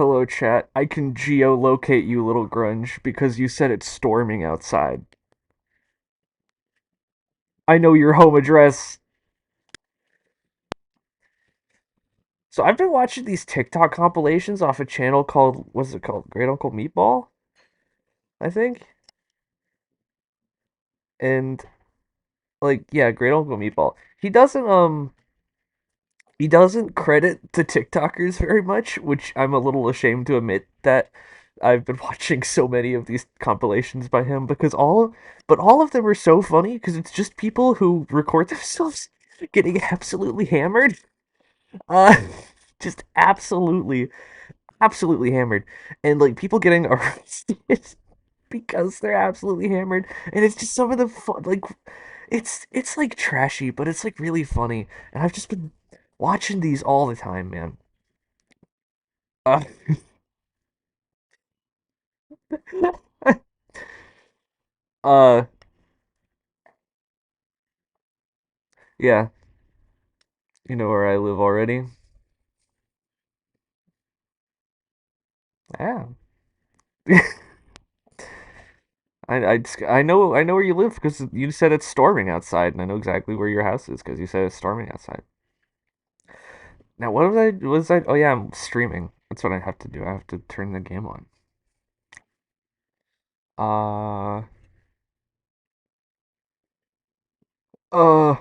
Hello, chat. I can geolocate you, little grunge, because you said it's storming outside. I know your home address. So I've been watching these TikTok compilations off a channel called, what's it called? Great Uncle Meatball, I think. And like, yeah, Great Uncle Meatball. He doesn't credit the TikTokers very much, which I'm a little ashamed to admit that I've been watching so many of these compilations by him because all of them are so funny because it's just people who record themselves getting absolutely hammered. Uh, just absolutely hammered, and like people getting arrested because they're absolutely hammered, and it's just some of the fun, like it's like trashy, but it's like really funny, and I've just been watching these all the time, man. Uh, uh, yeah, you know where I live already. Yeah, I know where you live because you said it's storming outside, and I know exactly where your house is because you said it's storming outside. Now, what was I? Was I? Oh yeah, I'm streaming. That's what I have to do. I have to turn the game on. Uh, uh.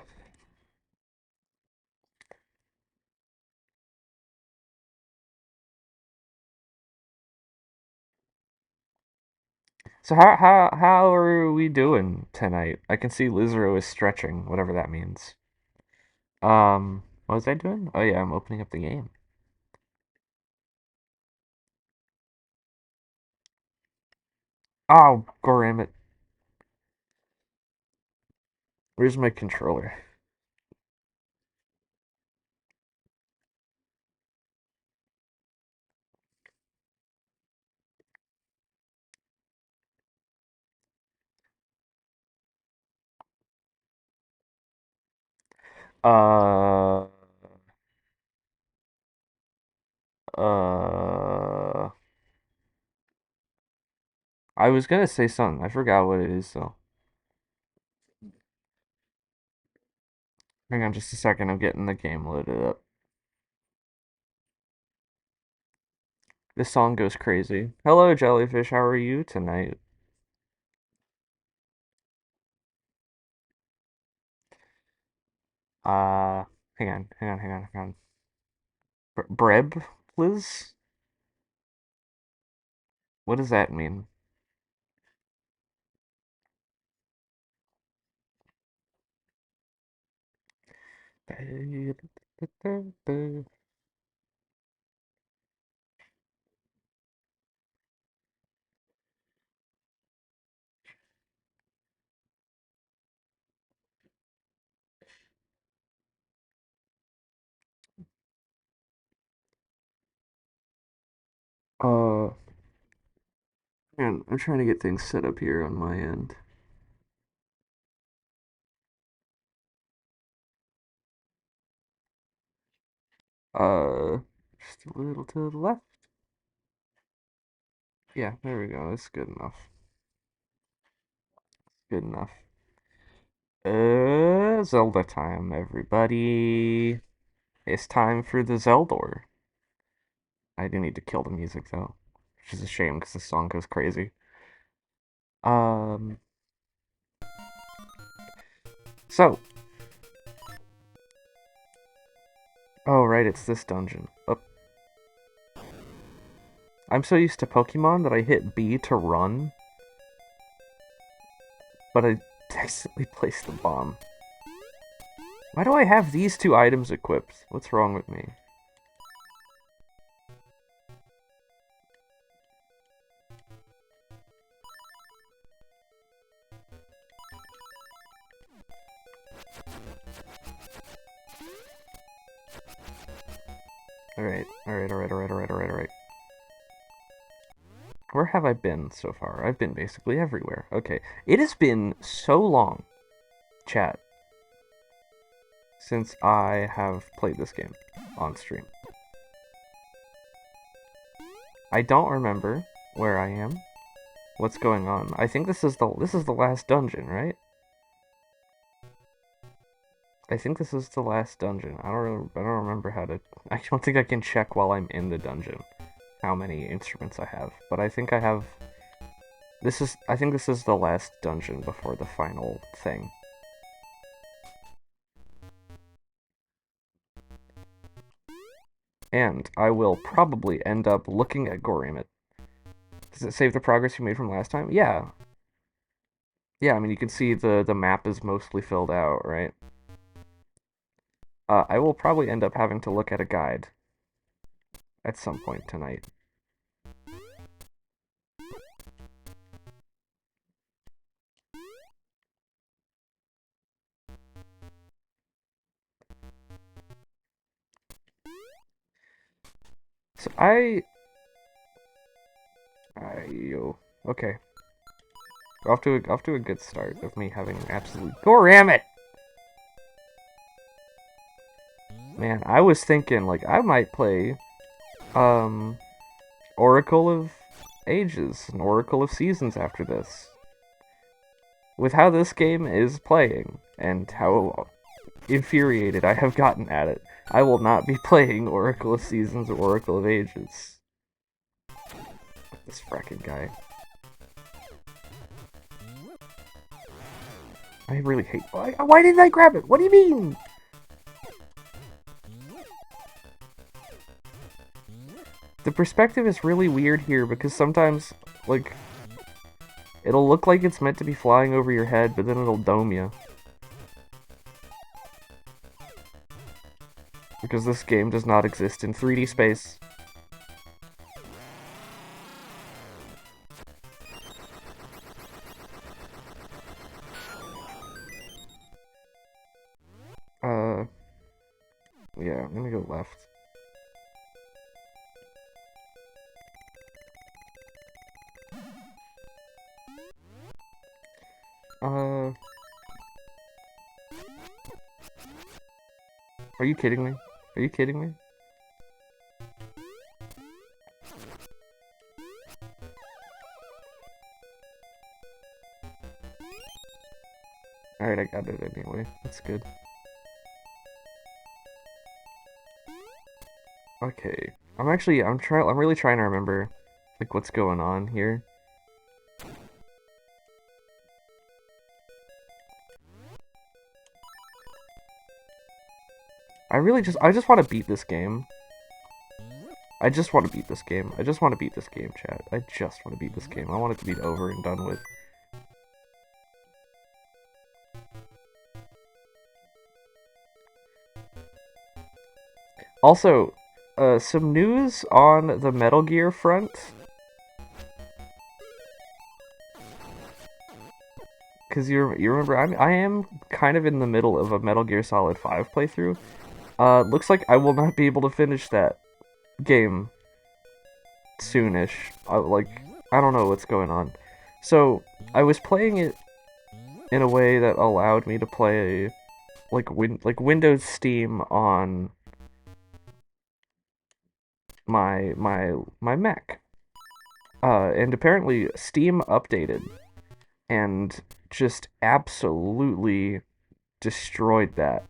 So how are we doing tonight? I can see Lizero is stretching, whatever that means. What was I doing? Oh yeah, I'm opening up the game. Oh, goramit. Where's my controller? Uh, uh. I was gonna say something. I forgot what it is though. Hang on just a second. I'm getting the game loaded up. This song goes crazy. Hello, jellyfish. How are you tonight? Uh, hang on. Breb, Liz? What does that mean? Uh, Man, I'm trying to get things set up here on my end. Uh, just a little to the left. Yeah, there we go. That's good enough. Good enough. Zelda time, everybody. It's time for the Zeldor. I do need to kill the music though, which is a shame because the song goes crazy. Um, so, oh right, it's this dungeon. Oh, I'm so used to Pokemon that I hit B to run, but I accidentally placed the bomb. Why do I have these two items equipped? What's wrong with me? Alright. Where have I been so far? I've been basically everywhere. Okay. It has been so long, chat, since I have played this game on stream. I don't remember where I am. What's going on? I think this is the last dungeon, right? I think this is the last dungeon. I don't remember how to. I don't think I can check while I'm in the dungeon how many instruments I have, but I think I have. I think this is the last dungeon before the final thing. And I will probably end up looking at Goramit. Does it save the progress you made from last time? Yeah. Yeah, I mean, you can see the map is mostly filled out, right? I will probably end up having to look at a guide at some point tonight. So okay. Off to a good start of me having an absolute Goramit! Man, I was thinking, like, I might play, Oracle of Ages and Oracle of Seasons after this. With how this game is playing, and how infuriated I have gotten at it, I will not be playing Oracle of Seasons or Oracle of Ages. This fracking guy. I really hate... Why didn't I grab it? What do you mean? The perspective is really weird here because sometimes, like, it'll look like it's meant to be flying over your head, but then it'll dome you. Because this game does not exist in 3D space. Yeah, I'm gonna go left. Are you kidding me? Are you kidding me? Alright, I got it anyway. That's good. Okay. I'm really trying to remember, like, what's going on here. I just want to beat this game. I just want to beat this game. I just want to beat this game, chat. I just want to beat this game. I want it to be over and done with. Also, some news on the Metal Gear front. Because you remember, I am kind of in the middle of a Metal Gear Solid 5 playthrough. Looks like I will not be able to finish that game soonish. I don't know what's going on. So, I was playing it in a way that allowed me to play, like Windows Steam on my Mac. And apparently Steam updated and just absolutely destroyed that.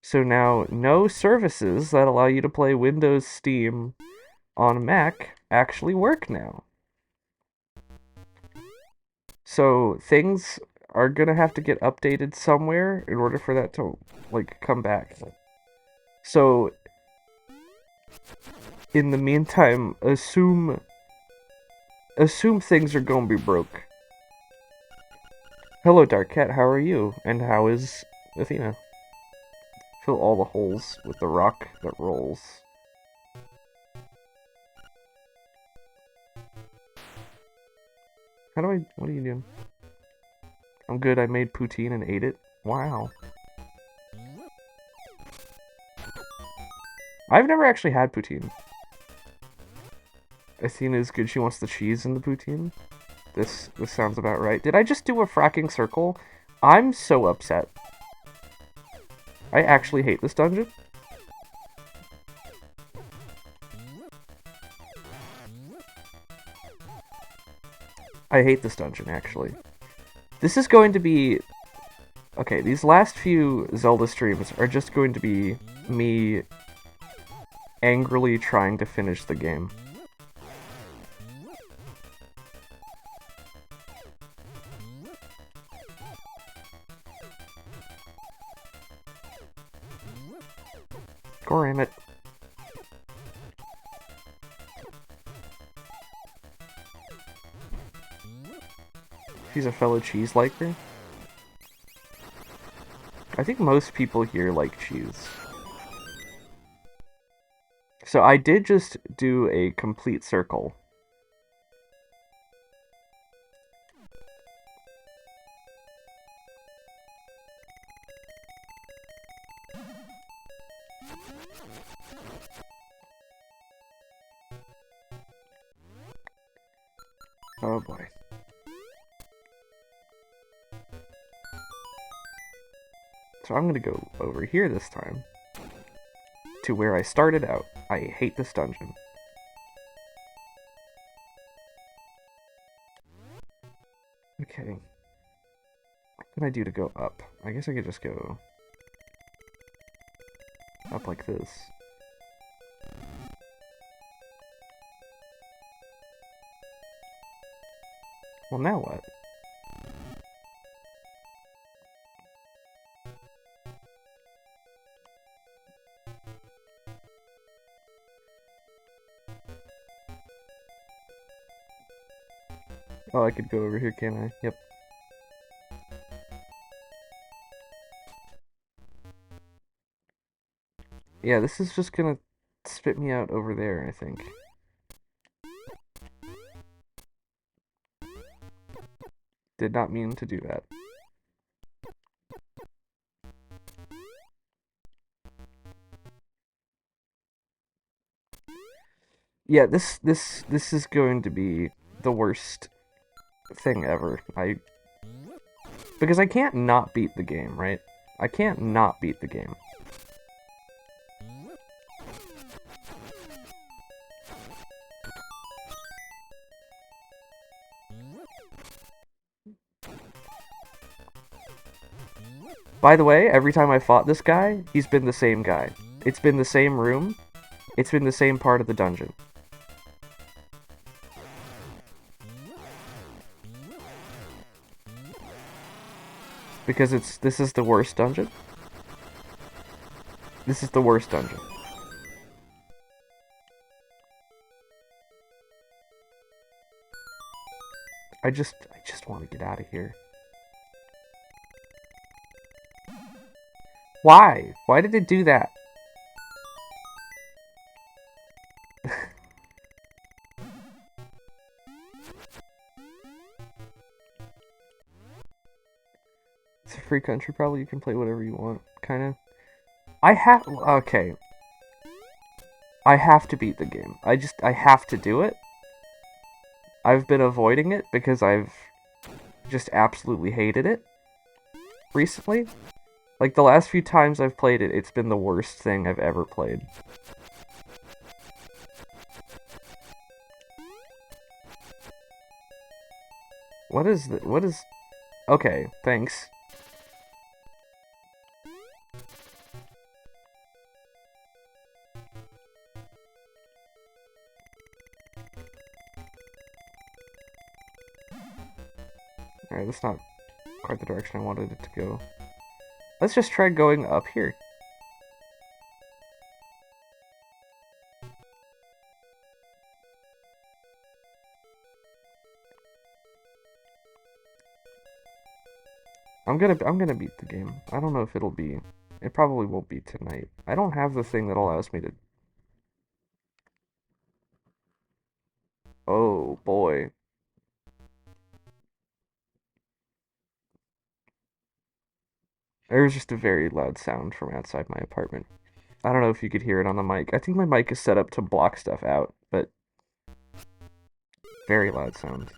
So now, no services that allow you to play Windows Steam on Mac actually work now. So things are gonna have to get updated somewhere in order for that to, like, come back. So, in the meantime, assume things are gonna be broke. Hello, Dark Cat, how are you? And how is Athena? Fill all the holes with the rock that rolls. What are you doing? I'm good, I made poutine and ate it. Wow. I've never actually had poutine. Athena is good, she wants the cheese in the poutine. This sounds about right. Did I just do a fracking circle? I'm so upset. I actually hate this dungeon. I hate this dungeon, actually. This is going to be... Okay, these last few Zelda streams are just going to be me angrily trying to finish the game. Goram it. She's a fellow cheese liker. I think most people here like cheese. So I did just do a complete circle. Oh boy. So I'm gonna go over here this time. To where I started out. I hate this dungeon. Okay. What can I do to go up? I guess I could just go up like this. Well, now what? Oh, I could go over here, can't I? Yep. Yeah, this is just gonna spit me out over there, I think. Did not mean to do that. Yeah, this is going to be the worst thing ever. Because I can't not beat the game, right? I can't not beat the game. By the way, every time I fought this guy, he's been the same guy. It's been the same room. It's been the same part of the dungeon. Because this is the worst dungeon. This is the worst dungeon. I just want to get out of here. Why? Why did it do that? It's a free country, probably. You can play whatever you want, kind of. Okay. I have to beat the game. I have to do it. I've been avoiding it because I've just absolutely hated it recently. Like, the last few times I've played it, it's been the worst thing I've ever played. What is the... What is... Okay, thanks. Alright, that's not quite the direction I wanted it to go. Let's just try going up here. I'm gonna beat the game. I don't know if it'll be... It probably won't be tonight. I don't have the thing that allows me to... Oh, boy. There was just a very loud sound from outside my apartment. I don't know if you could hear it on the mic. I think my mic is set up to block stuff out, but... Very loud sound.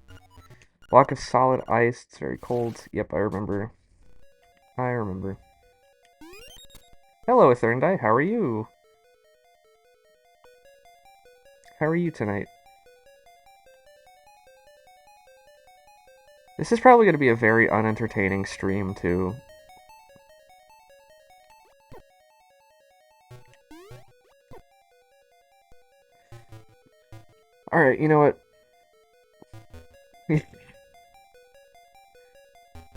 Block of solid ice. It's very cold. Yep, I remember. I remember. Hello, Thurndie. How are you? How are you tonight? This is probably going to be a very unentertaining stream, too. Alright, you know what?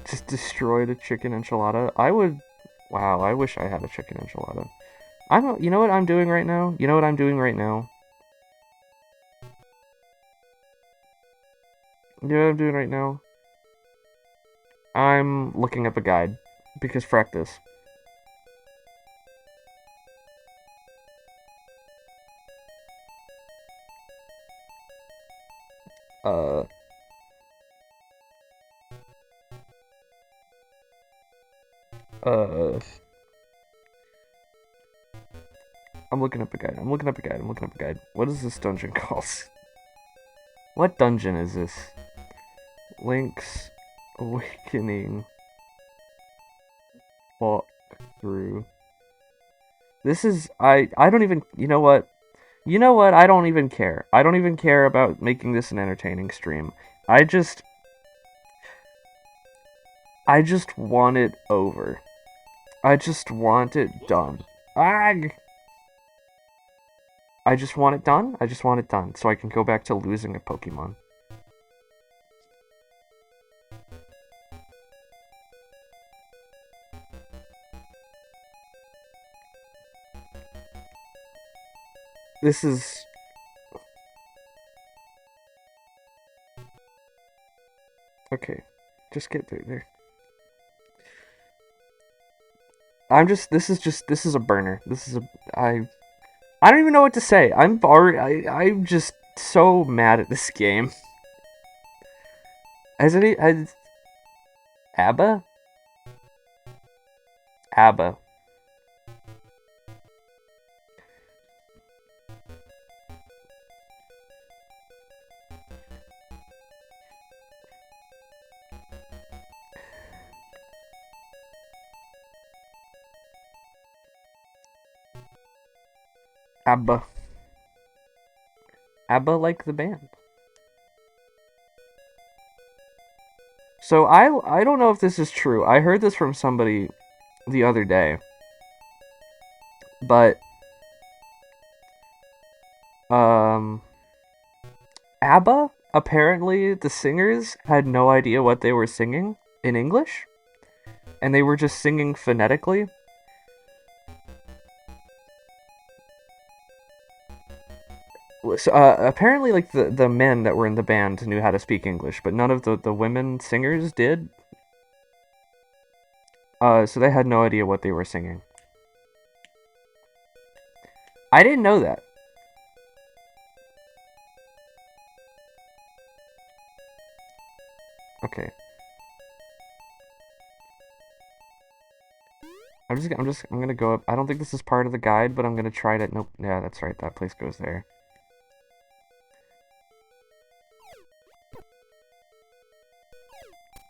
Just destroyed a chicken enchilada. I would... Wow, I wish I had a chicken enchilada. You know what I'm doing right now? You know what I'm doing right now? You know what I'm doing right now? I'm looking up a guide. Because frack this. Uh... Uh... I'm looking up a guide. I'm looking up a guide. I'm looking up a guide. What is this dungeon called? What dungeon is this? Link's Awakening walk through. This is I don't even you know what? You know what? I don't even care. I don't even care about making this an entertaining stream. I just want it over. I just want it done. Ag! I just want it done. I just want it done so I can go back to losing a Pokemon. This is... Okay. Just get through there. This is a burner. I don't even know what to say. I'm just so mad at this game. Has ABBA? ABBA. ABBA. ABBA like the band. So I don't know if this is true. I heard this from somebody the other day. But ABBA, apparently the singers had no idea what they were singing in English, and they were just singing phonetically. So, apparently, like, the men that were in the band knew how to speak English, but none of the women singers did. So they had no idea what they were singing. I didn't know that. Okay. I'm gonna go up. I don't think this is part of the guide, but I'm gonna try to. Nope. Yeah, that's right. That place goes there.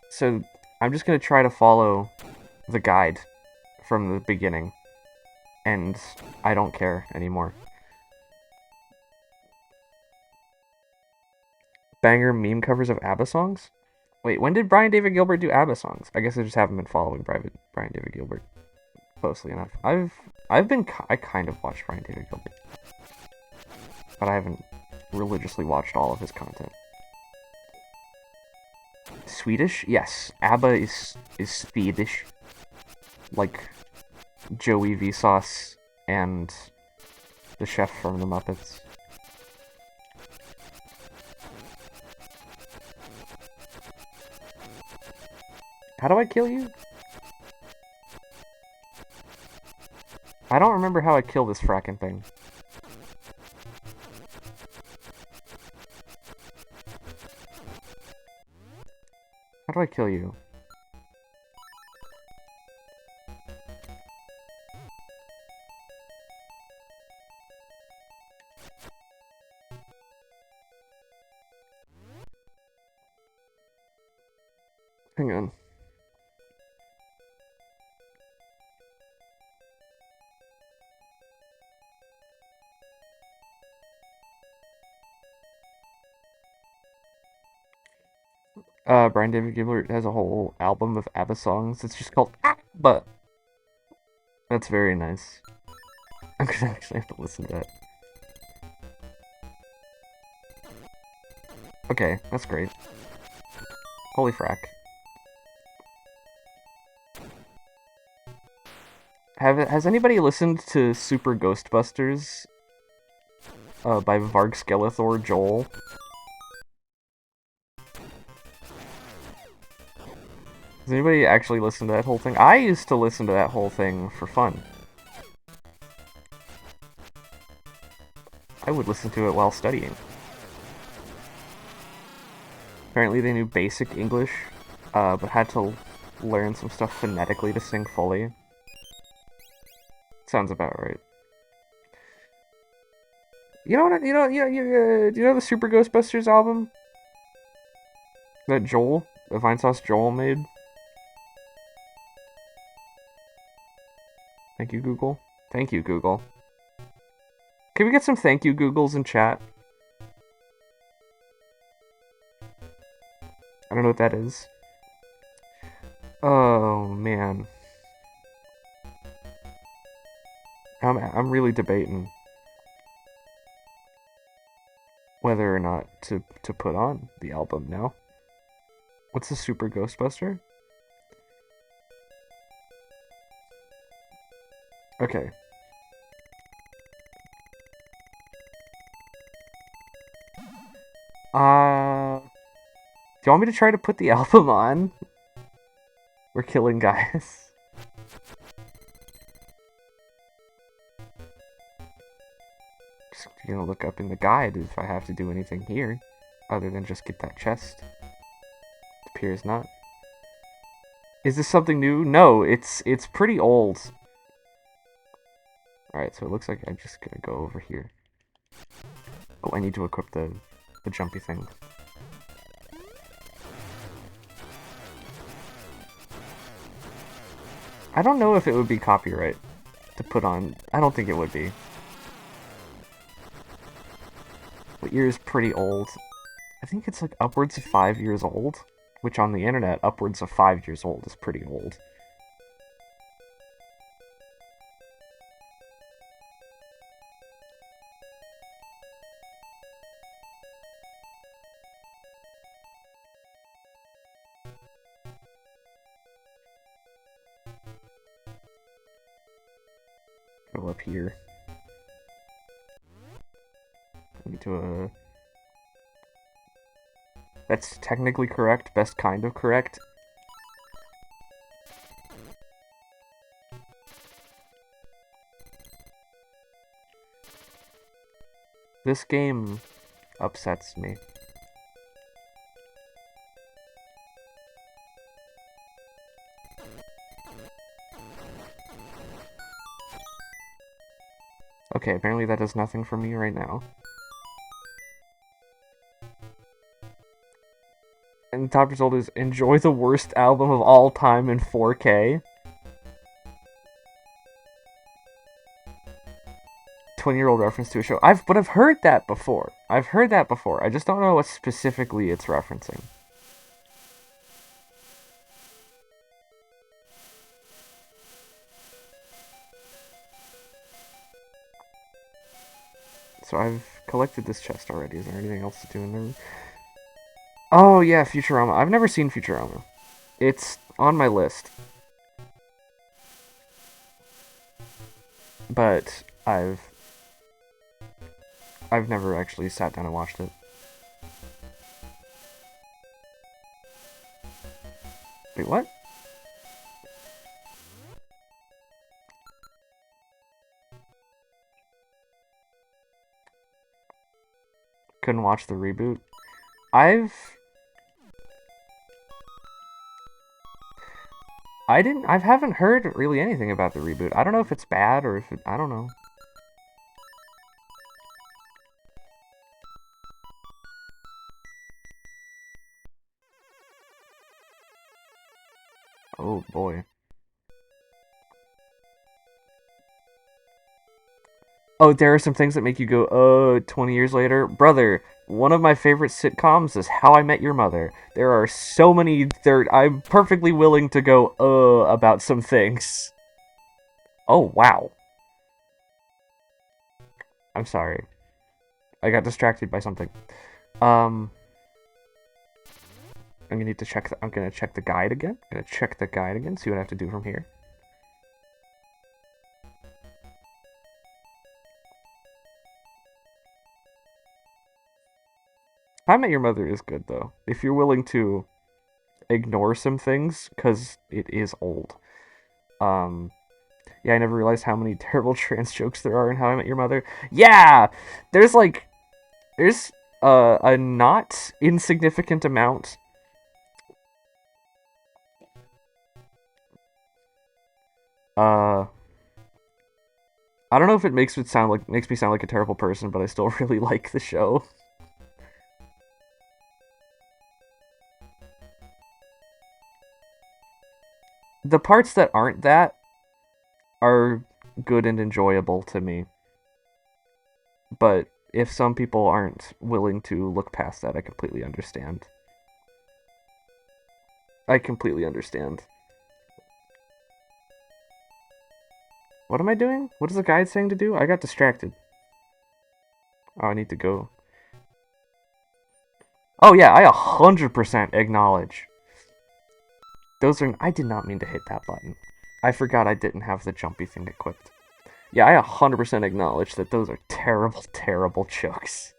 So I'm just gonna try to follow the guide from the beginning, and I don't care anymore. Banger meme covers of ABBA songs? Wait, when did Brian David Gilbert do ABBA songs? I guess I just haven't been following Brian David Gilbert closely enough. I kind of watched Brian David Gilbert, but I haven't religiously watched all of his content. Swedish? Yes, ABBA is Swedish, like Joey Vsauce and the chef from the Muppets. How do I kill you? I don't remember how I kill this fracking thing. How do I kill you? Hang on. Brian David Gibbler has a whole album of ABBA songs. It's just called ABBA. That's very nice. I'm gonna actually have to listen to that. Okay, that's great. Holy frack. Has anybody listened to Super Ghostbusters by Varg Skeletor Joel? Has anybody actually listened to that whole thing? I used to listen to that whole thing for fun. I would listen to it while studying. Apparently they knew basic English, but had to learn some stuff phonetically to sing fully. Sounds about right. You know what? Do you know the Super Ghostbusters album that Vinesauce Joel made? Thank you, Google. Thank you, Google. Can we get some thank you Googles in chat? I don't know what that is. Oh man, I'm really debating whether or not to put on the album now. What's the Super Ghostbuster? Okay. Do you want me to try to put the album on? We're killing guys. Just gonna look up in the guide if I have to do anything here, other than just get that chest. It appears not. Is this something new? No, it's pretty old. Alright, so it looks like I'm just gonna go over here. Oh, I need to equip the jumpy thing. I don't know if it would be copyright to put on. I don't think it would be. The ear is pretty old. I think it's like upwards of 5 years old, which on the internet, upwards of 5 years old is pretty old. Go up here. Into a... That's technically correct, best kind of correct. This game upsets me. Okay, apparently that does nothing for me right now. And the top result is enjoy the worst album of all time in 4K. 20-year-old reference to a show. I've heard that before. I've heard that before. I just don't know what specifically it's referencing. So I've collected this chest already. Is there anything else to do in there? Oh yeah, Futurama. I've never seen Futurama. It's on my list. But I've never actually sat down and watched it. Wait, what? Couldn't watch the reboot. I haven't heard really anything about the reboot. I don't know if it's bad or if it, I don't know. Oh boy. Oh, there are some things that make you go, 20 years later? Brother, One of my favorite sitcoms is How I Met Your Mother. There are so many. I'm perfectly willing to go about some things. Oh wow. I'm sorry. I got distracted by something. Um, I'm gonna need to check. I'm gonna check the guide again. I'm gonna check the guide again. See what I have to do from here. How I Met Your Mother is good though. If you're willing to ignore some things, because it is old. Um, yeah, I never realized how many terrible trans jokes there are in How I Met Your Mother. Yeah, there's like there's a not insignificant amount. Uh, I don't know if it makes me sound like a terrible person, but I still really like the show. The parts that aren't that are good and enjoyable to me, but if some people aren't willing to look past that, I completely understand. I completely understand. What am I doing? What is the guide saying to do? I got distracted. Oh, I need to go. Oh yeah, I 100% acknowledge. Those are. I did not mean to hit that button. I forgot I didn't have the jumpy thing equipped. Yeah, I 100% acknowledge that those are terrible, terrible jokes.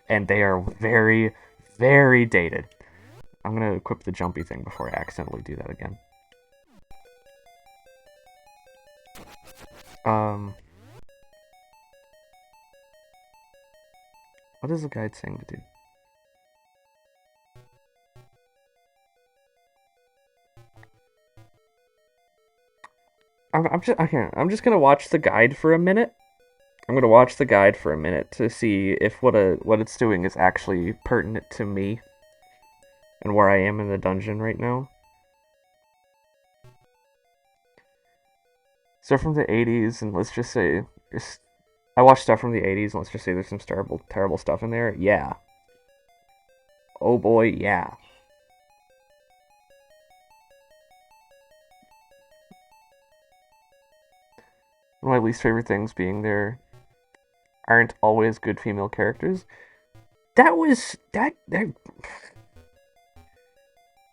And they are very, very dated. I'm gonna equip the jumpy thing before I accidentally do that again. Um, what is the guide saying to do? I'm just gonna watch the guide for a minute. I'm gonna watch the guide for a minute to see if what it's doing is actually pertinent to me and where I am in the dungeon right now. So from the 80s, and let's just say I watched stuff from the 80s, and let's just say there's some terrible, terrible stuff in there. Yeah. Oh boy, yeah. One of my least favorite things being there aren't always good female characters. That was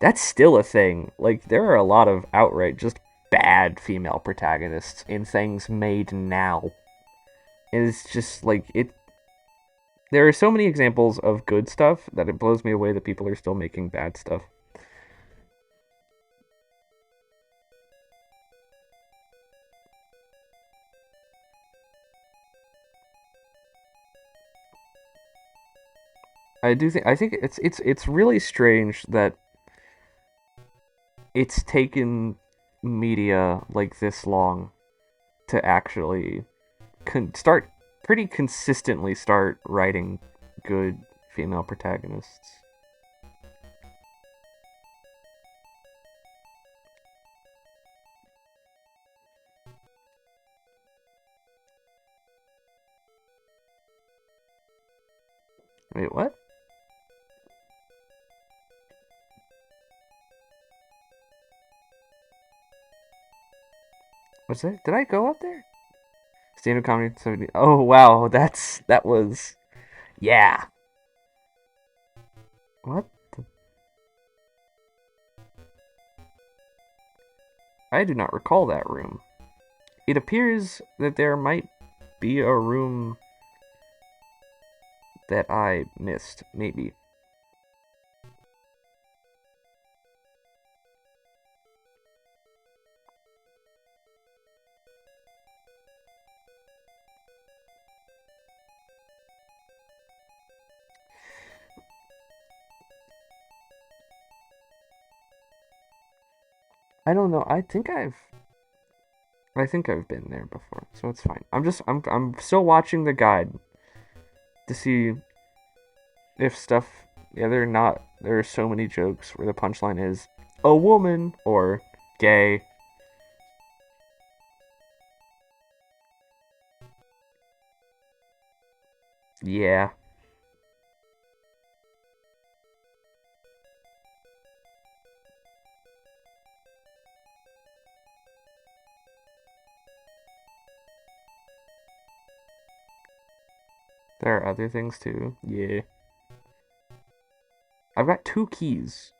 that's still a thing. Like there are a lot of outright just bad female protagonists in things made now. And it's just like it there are so many examples of good stuff that it blows me away that people are still making bad stuff. I think it's really strange that it's taken media like this long to actually start pretty consistently start writing good female protagonists. Wait, what? What's that? Did I go up there? Stand-up comedy 70. Oh wow, that was yeah. What? I do not recall that room. It appears that there might be a room that I missed, maybe. I don't know. I think I've been there before, so it's fine. I'm still watching the guide to see if stuff. Yeah, they're not. There are so many jokes where the punchline is a woman or gay. Yeah. There are other things too. Yeah. I've got 2 keys.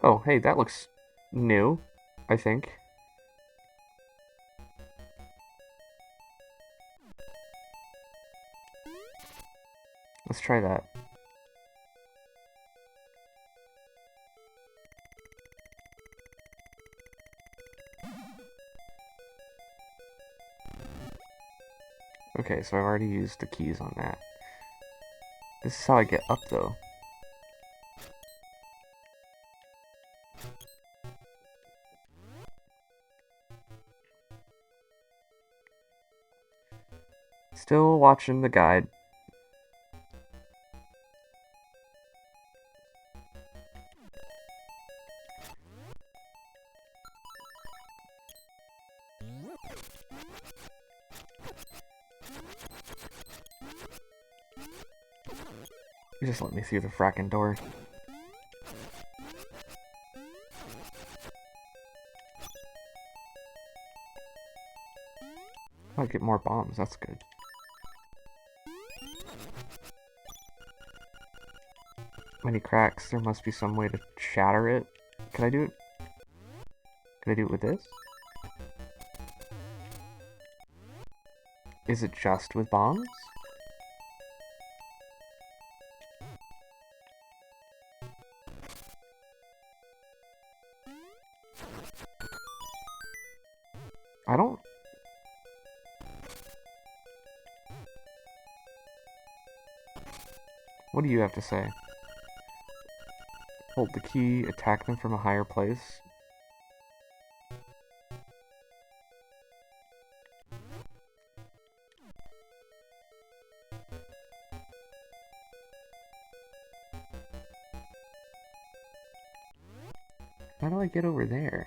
Oh, hey, that looks new, I think. Let's try that. Okay, so I've already used the keys on that. This is how I get up, though. Still watching the guide. You just let me through the fracking door. Might get more bombs, that's good. Many cracks, there must be some way to shatter it. Can I do it? Can I do it with this? Is it just with bombs? I don't... What do you have to say? Hold the key, attack them from a higher place. How do I get over there?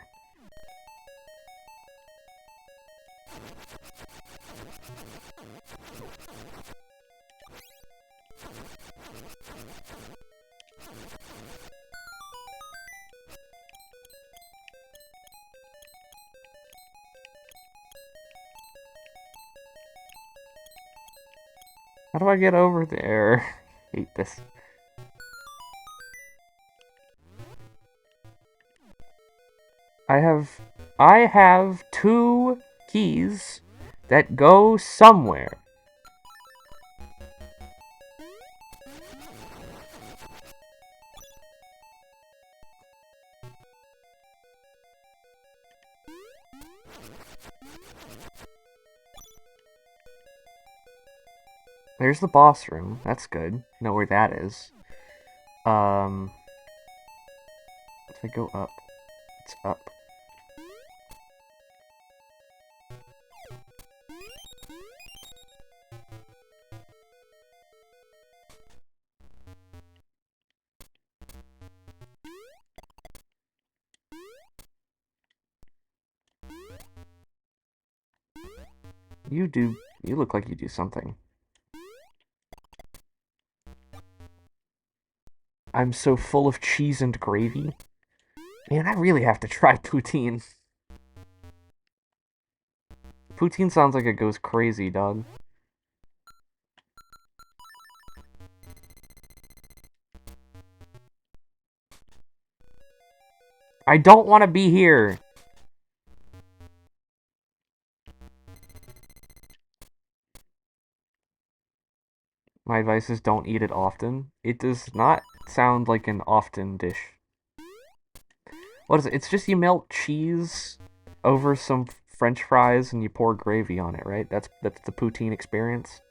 How do I get over there? Hate this. I have 2 keys that go somewhere. There's the boss room. That's good. Know where that is. If I go up, it's up. You look like you do something. I'm so full of cheese and gravy. Man, I really have to try poutine. Poutine sounds like it goes crazy, dog. I don't want to be here. My advice is don't eat it often. It does not sound like an often dish. What is it? It's just you melt cheese over some French fries and you pour gravy on it, right? That's the poutine experience.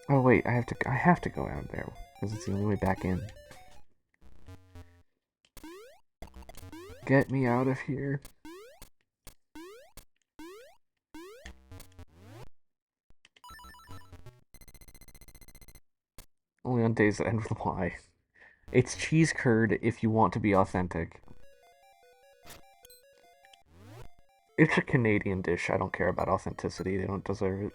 Oh wait, I have to go out there because it's the only way back in. Get me out of here. Only on days that end with Y. It's cheese curd if you want to be authentic. It's a Canadian dish. I don't care about authenticity. They don't deserve it.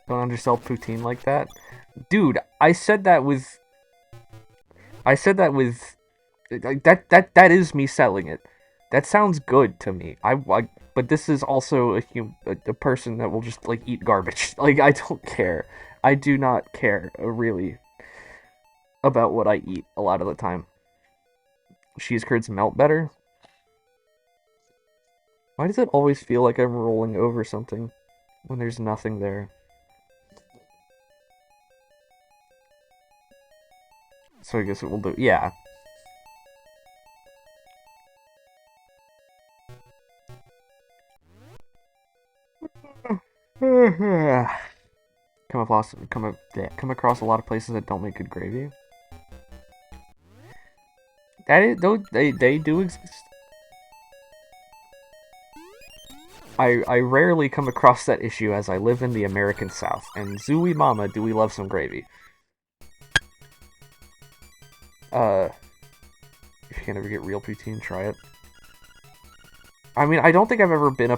Don't undersell poutine like that. Dude, I said that with that is me selling it. That sounds good to me. But this is also a person that will just like eat garbage. Like I don't care. I do not care really about what I eat a lot of the time. Cheese curds melt better. Why does it always feel like I'm rolling over something when there's nothing there? So I guess it will do. Yeah. Come across a lot of places that don't make good gravy. Though they do exist. I rarely come across that issue as I live in the American South, and zooey mama do we love some gravy. If you can ever get real poutine, try it. I mean, I don't think I've ever been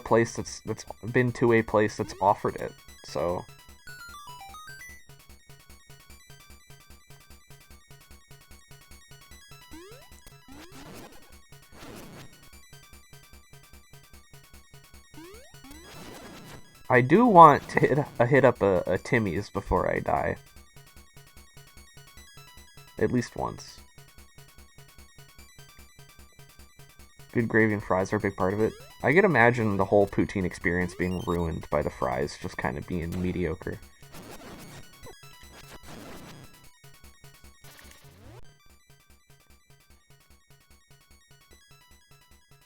been to a place that's offered it, so I do want to hit up a Timmy's before I die. At least once. Good gravy and fries are a big part of it. I could imagine the whole poutine experience being ruined by the fries just kind of being mediocre.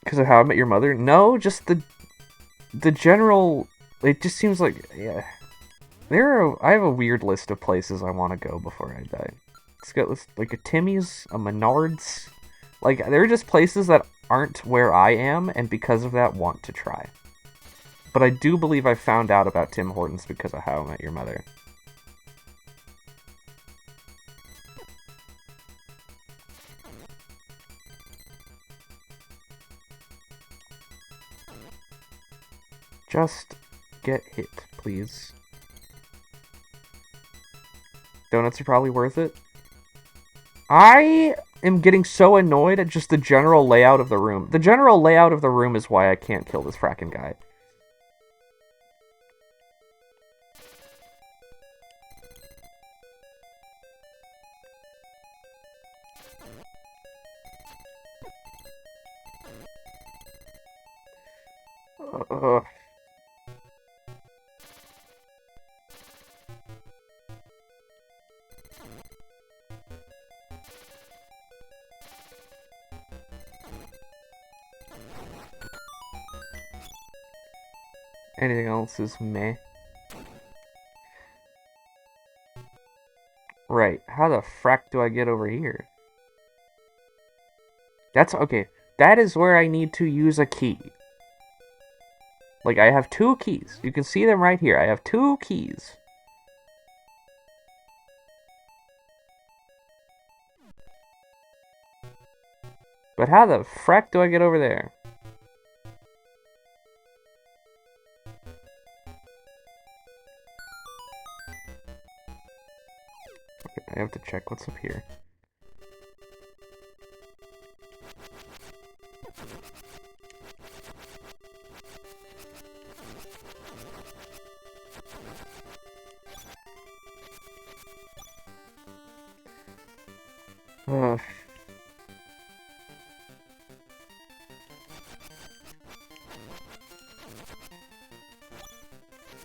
Because of How I Met Your Mother? No, just the general. It just seems like yeah. I have a weird list of places I want to go before I die. It's got like a Timmy's, a Menards. Like they're just places that aren't where I am, and because of that, want to try. But I do believe I found out about Tim Hortons because of How I Met Your Mother. Just get hit, please. Donuts are probably worth it. I am getting so annoyed at just the general layout of the room. The general layout of the room is why I can't kill this fracking guy. Uh, Anything else is meh. Right, how the frack do I get over here? That's okay. That is where I need to use a key. Like, I have 2 keys. You can see them right here. I have 2 keys. But how the frack do I get over there? Okay, I have to check what's up here. Uh,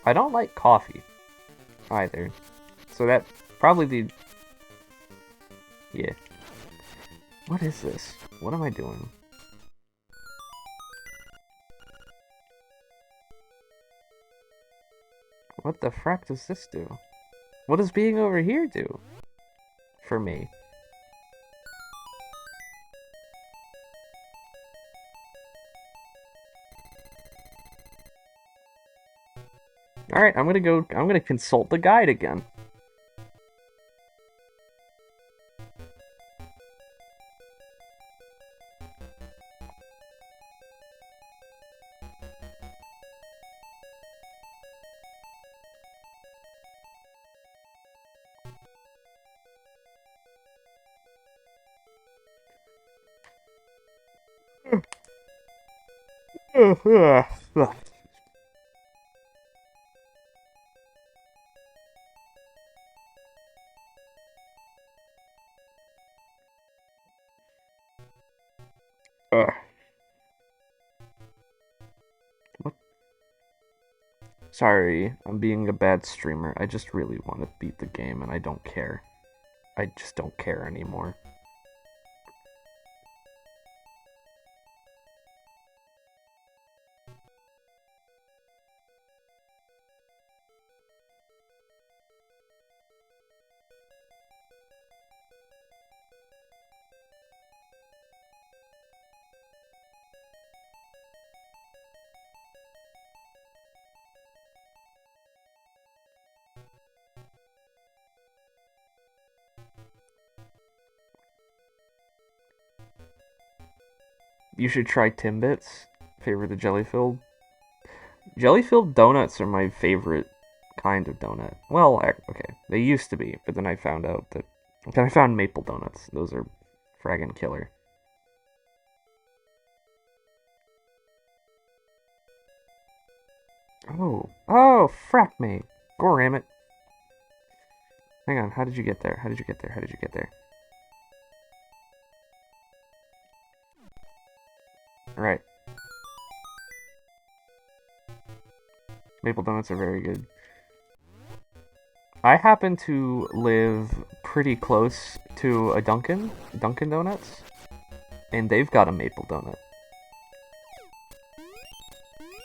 I don't like coffee either. So that probably the yeah. What is this? What am I doing? What the frack does this do? What does being over here do? For me. Alright, I'm gonna consult the guide again. Sorry, I'm being a bad streamer. I just really want to beat the game and I don't care. I just don't care anymore. You should try Timbits. Favorite the jelly filled. Jelly filled donuts are my favorite kind of donut. Well, okay, they used to be, but then I found out that. Then I found maple donuts. Those are fraggin' killer. Oh, frack me. Goram it. Hang on, how did you get there? How did you get there? How did you get there? Alright. Maple donuts are very good. I happen to live pretty close to a Dunkin' Donuts, and they've got a maple donut.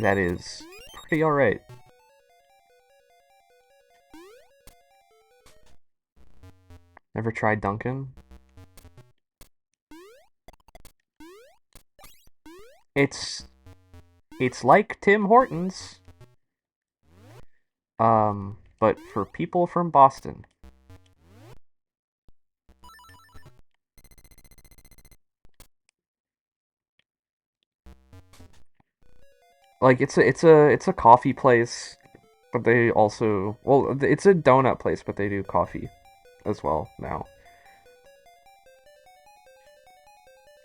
That is pretty alright. Never tried Dunkin'? It's like Tim Hortons, but for people from Boston. Like it's a coffee place, but they also it's a donut place, but they do coffee as well now.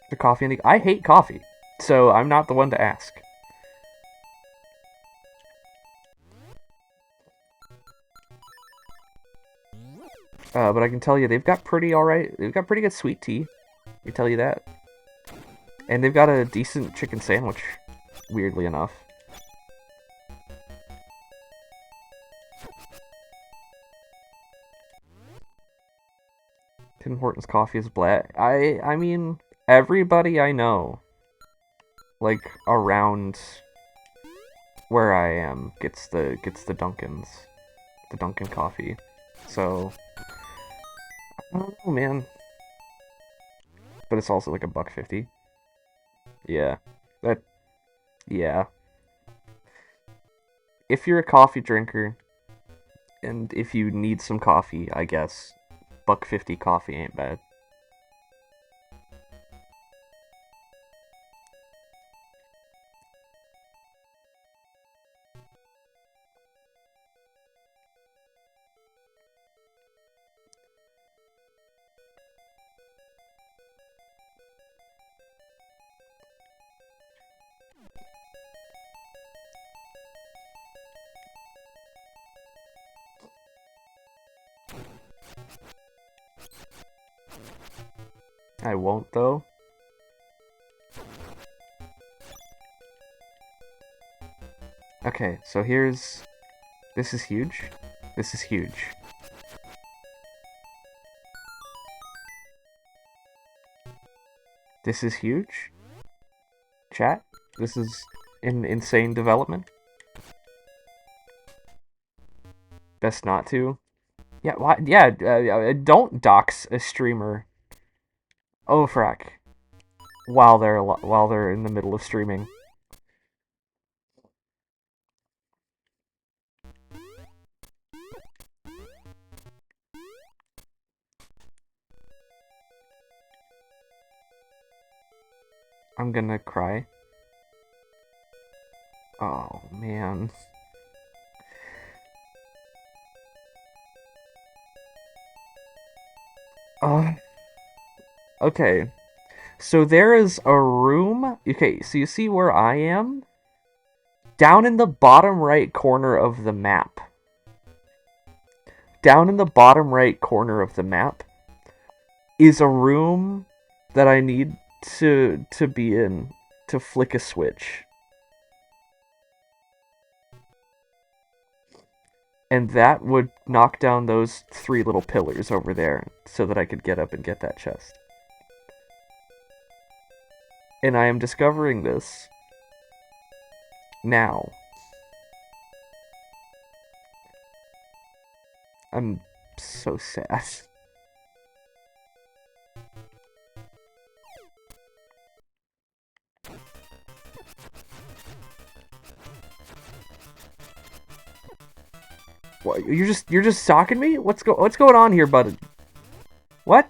The coffee and I hate coffee, so I'm not the one to ask. But I can tell you they've got pretty alright. They've got pretty good sweet tea. I can tell you that. And they've got a decent chicken sandwich, weirdly enough. Tim Hortons coffee is black. I mean everybody I know, like around where I am, gets the the Dunkin' coffee. So I don't know, man. But it's also like $1.50. Yeah, that yeah. If you're a coffee drinker and if you need some coffee, I guess $1.50 coffee ain't bad. I won't though. Okay, so here's this is huge. This is huge. This is huge. Chat. This is an insane development. Best not to. Yeah, why? Yeah, don't dox a streamer. Oh, frack. While they're in the middle of streaming. I'm gonna cry. Oh man. Uh, okay. So there is a room. Okay, so you see where I am? Down in the bottom right corner of the map. Down in the bottom right corner of the map is a room that I need to be in to flick a switch. And that would knock down those 3 little pillars over there so that I could get up and get that chest. And I am discovering this now. I'm so sad. What, you're just stalking me? What's going on here, bud? What?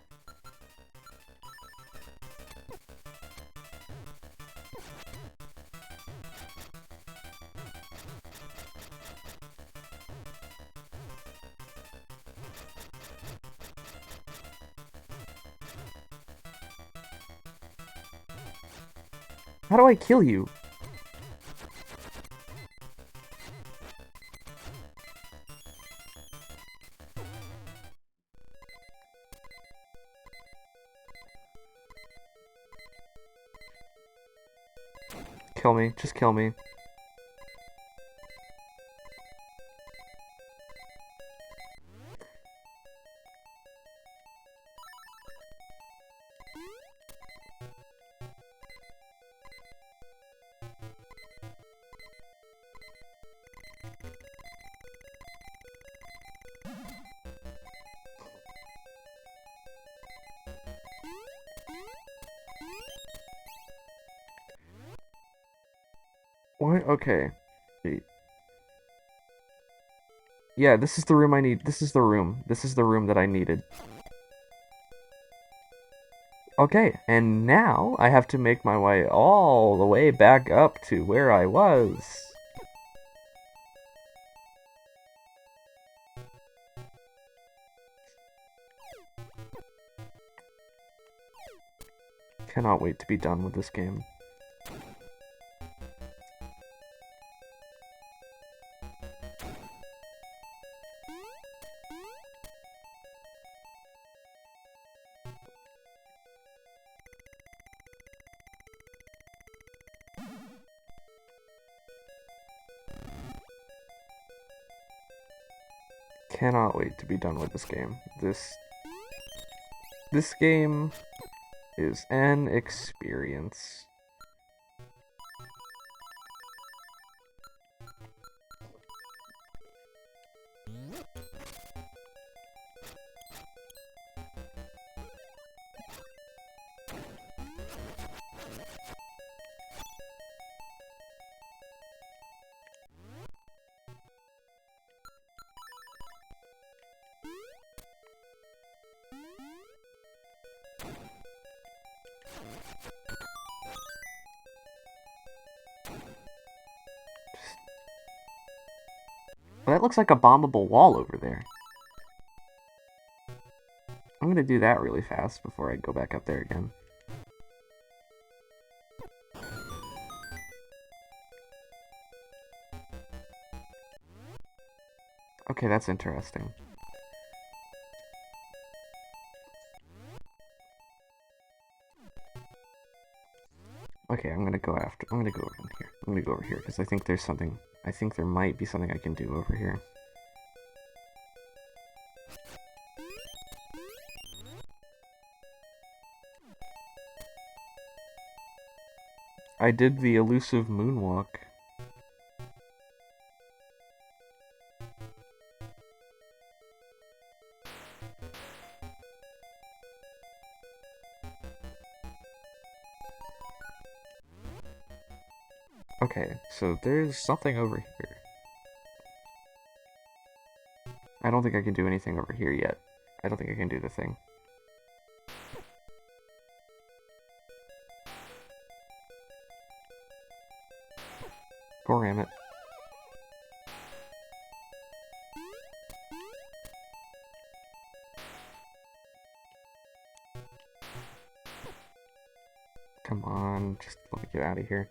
How do I kill you? Kill me. Just kill me. What? Okay. Yeah, this is the room I need. This is the room. This is the room that I needed. Okay, and now I have to make my way all the way back up to where I was. Cannot wait to be done with this game. Cannot wait to be done with this game. This game is an experience. Well, that looks like a bombable wall over there. I'm gonna do that really fast before I go back up there again. Okay, that's interesting. Okay, I'm gonna go over here. I'm gonna go over here because I think there's something. I think there might be something I can do over here. I did the elusive moonwalk. Okay, so there's something over here. I don't think I can do anything over here yet. I don't think I can do the thing. Go ram it. Come on, just let me get out of here.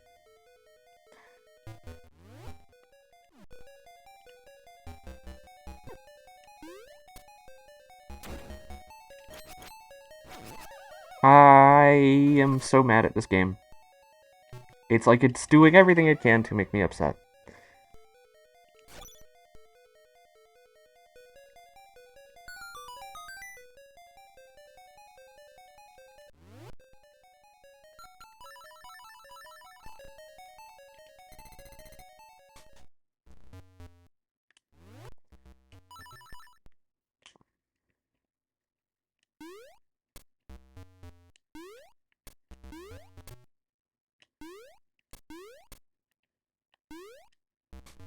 I am so mad at this game. It's like it's doing everything it can to make me upset.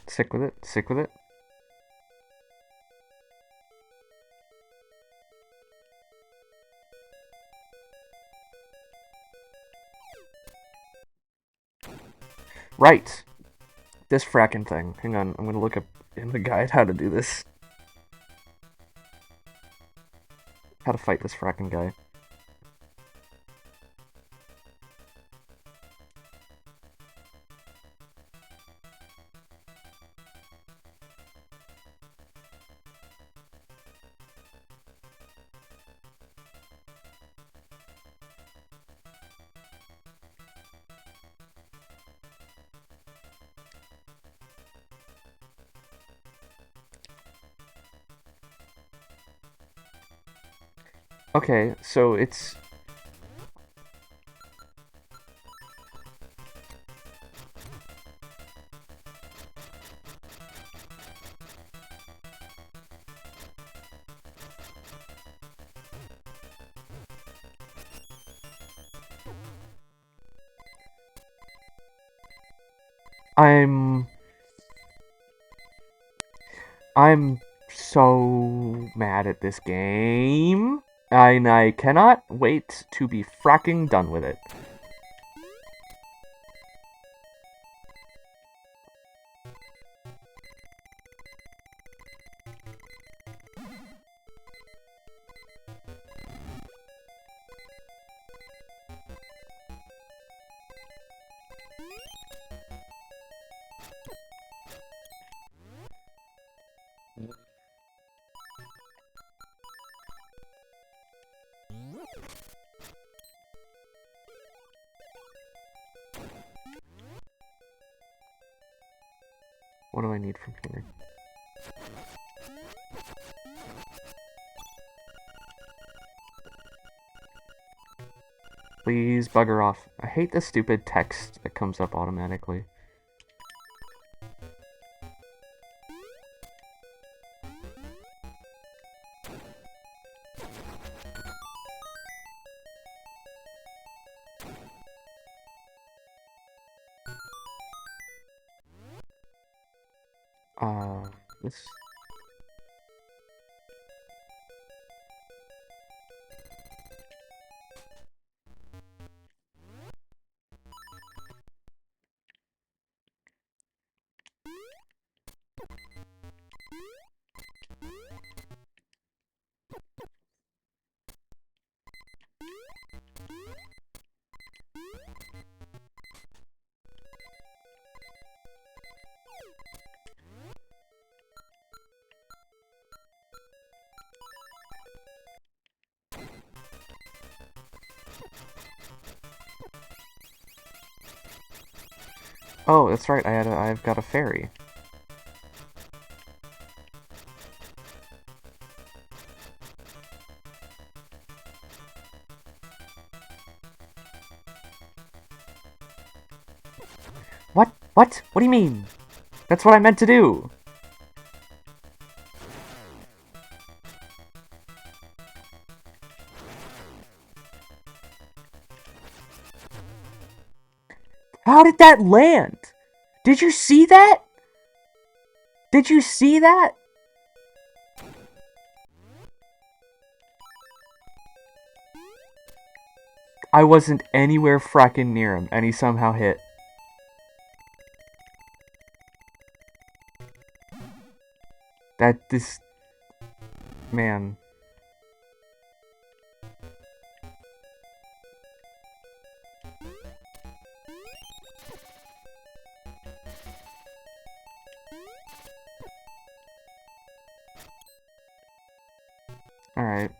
Sick with it. Sick with it. Right. This fracking thing. Hang on, I'm gonna look up in the guide how to do this. How to fight this fracking guy. Okay, so it's... I'm... I'm so mad at this game. And I cannot wait to be fracking done with it. What do I need from here? Please bugger off. I hate the stupid text that comes up automatically. This... Oh, that's right, I've got a fairy. What? What? What do you mean? That's what I meant to do! How did that land? Did you see that? Did you see that? I wasn't anywhere fracking near him, and he somehow hit. This... Man. Alright.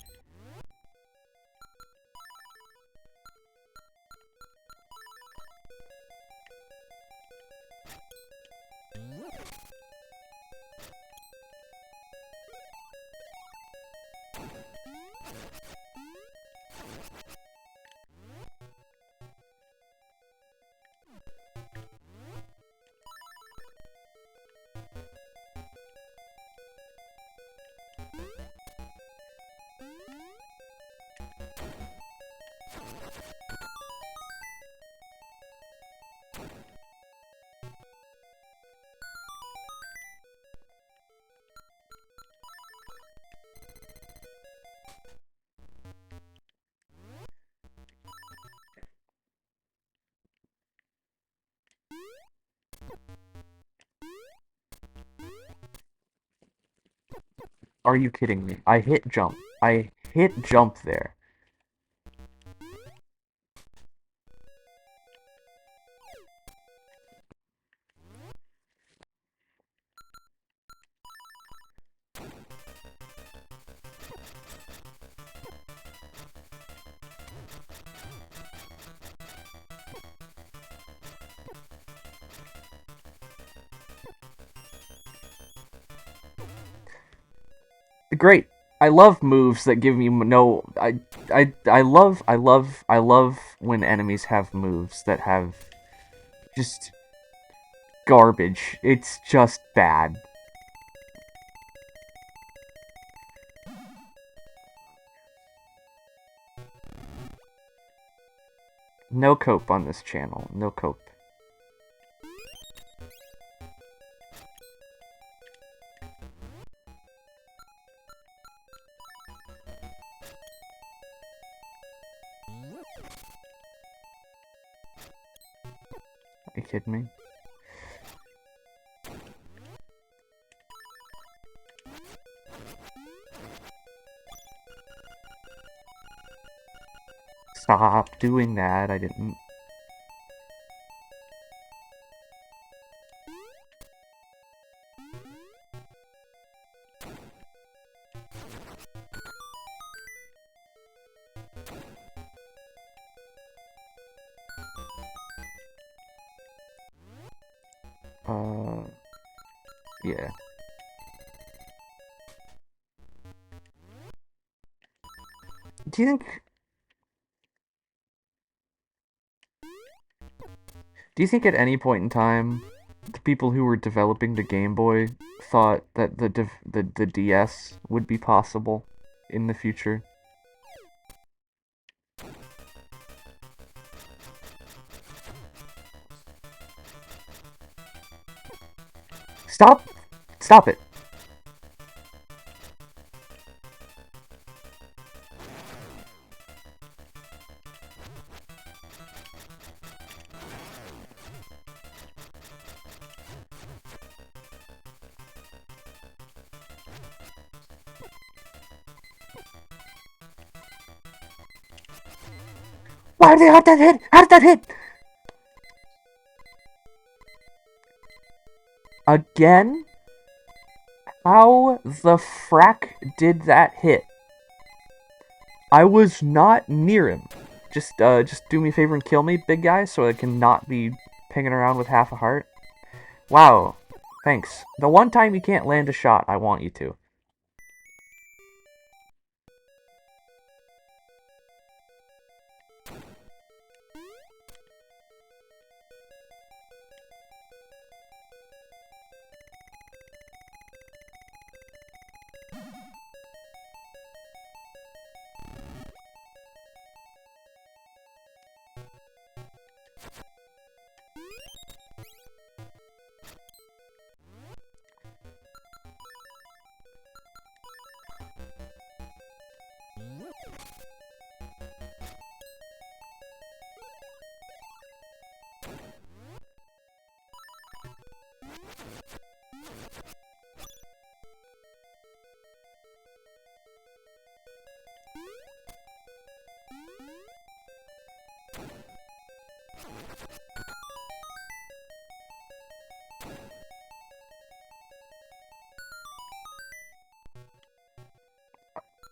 Are you kidding me? I hit jump. I hit jump there. Great. I love moves that give me no. I love when enemies have moves that have just garbage. It's just bad. No cope on this channel. No cope. Are you kidding me? Stop doing that. I didn't. Yeah. Do you think... Do you think at any point in time, the people who were developing the Game Boy thought that the DS would be possible in the future? Stop! Stop it! Why did that hit? How did that hit? Again? How the frack did that hit? I was not near him. Just do me a favor and kill me, big guy, so I can not be pinging around with half a heart. Wow. Thanks. The one time you can't land a shot, I want you to.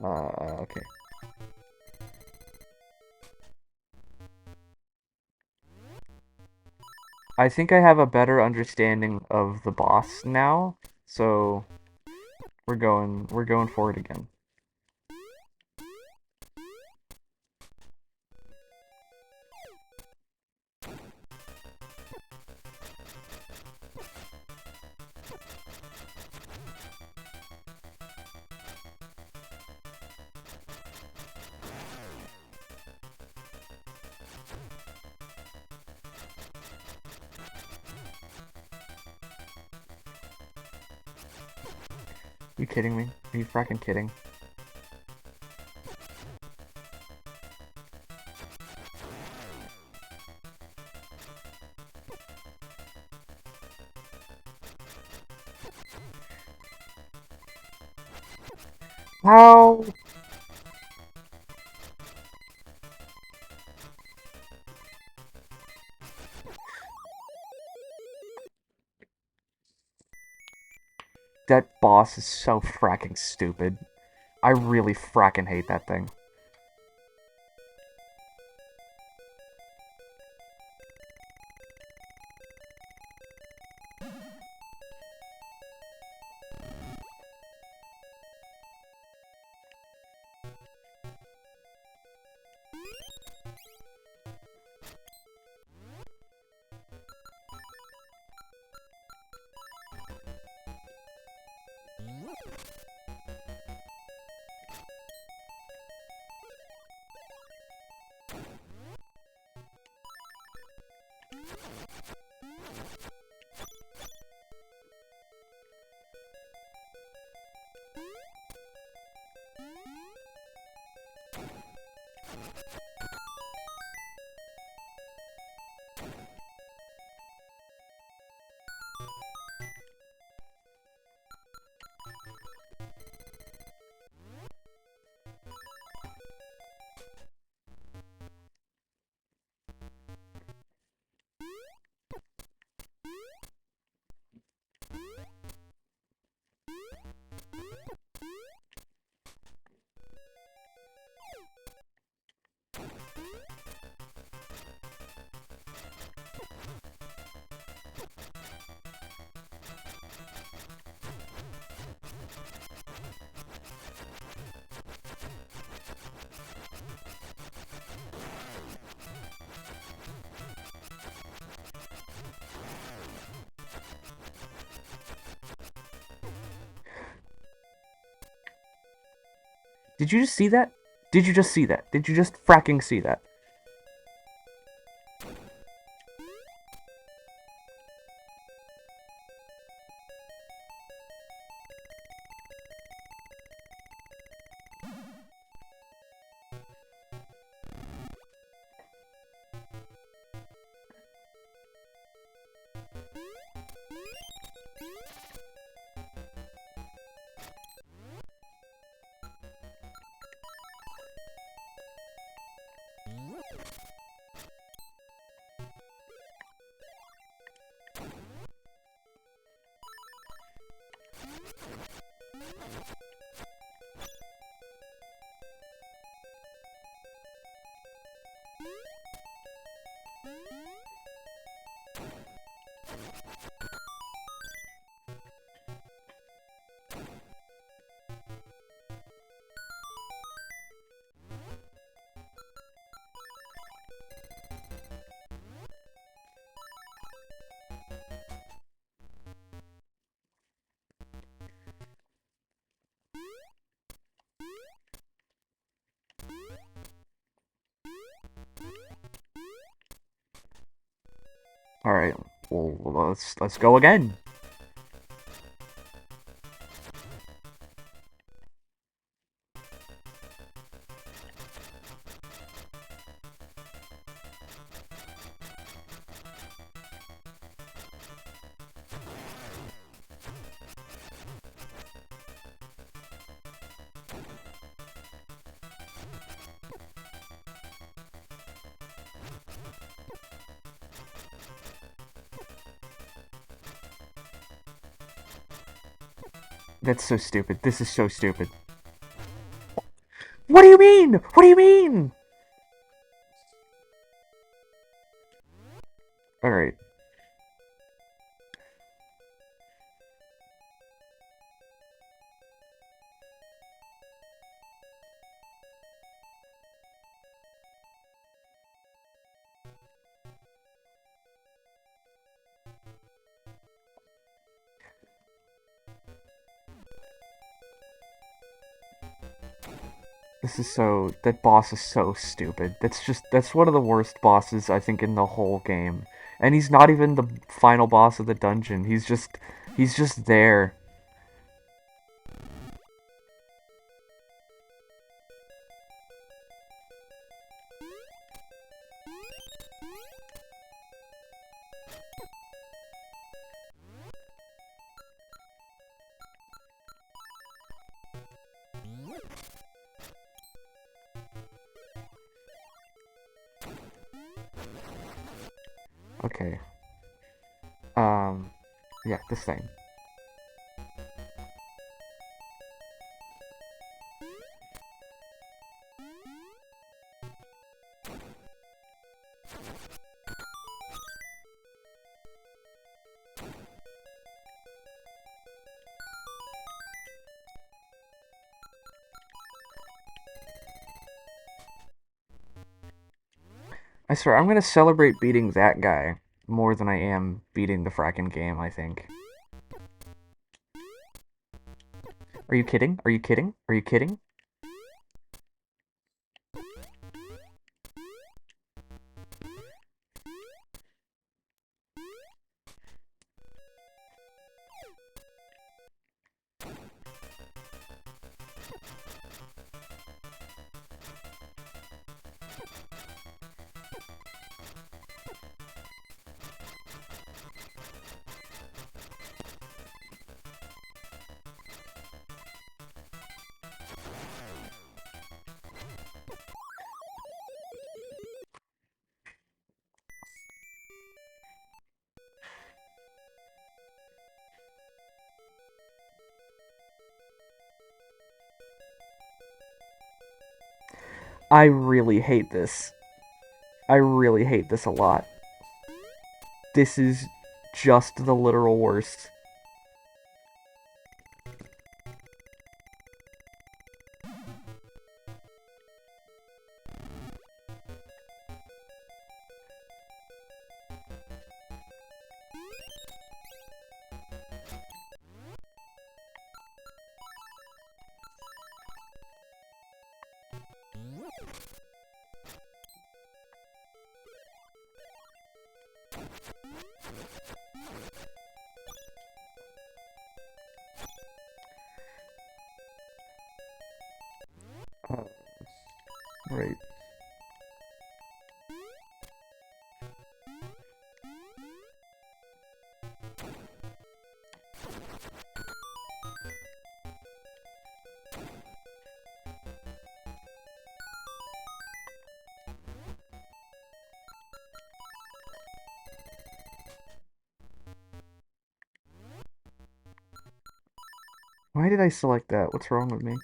Okay. I think I have a better understanding of the boss now, so we're going for it again. You kidding me? Are you fracking kidding? How? That boss is so fracking stupid. I really fracking hate that thing. Did you just see that? Did you just see that? Did you just fracking see that? All right. Well, let's go again. That's so stupid. This is so stupid. What do you mean? What do you mean? All right. This is so. That boss is so stupid. That's one of the worst bosses I think in the whole game. And he's not even the final boss of the dungeon. He's just there. Okay. Yeah, this thing. I swear, I'm gonna celebrate beating that guy more than I am beating the fracking game, I think. Are you kidding? Are you kidding? Are you kidding? I really hate this. I really hate this a lot. This is just the literal worst. Uh, right. Why did I select that? What's wrong with me?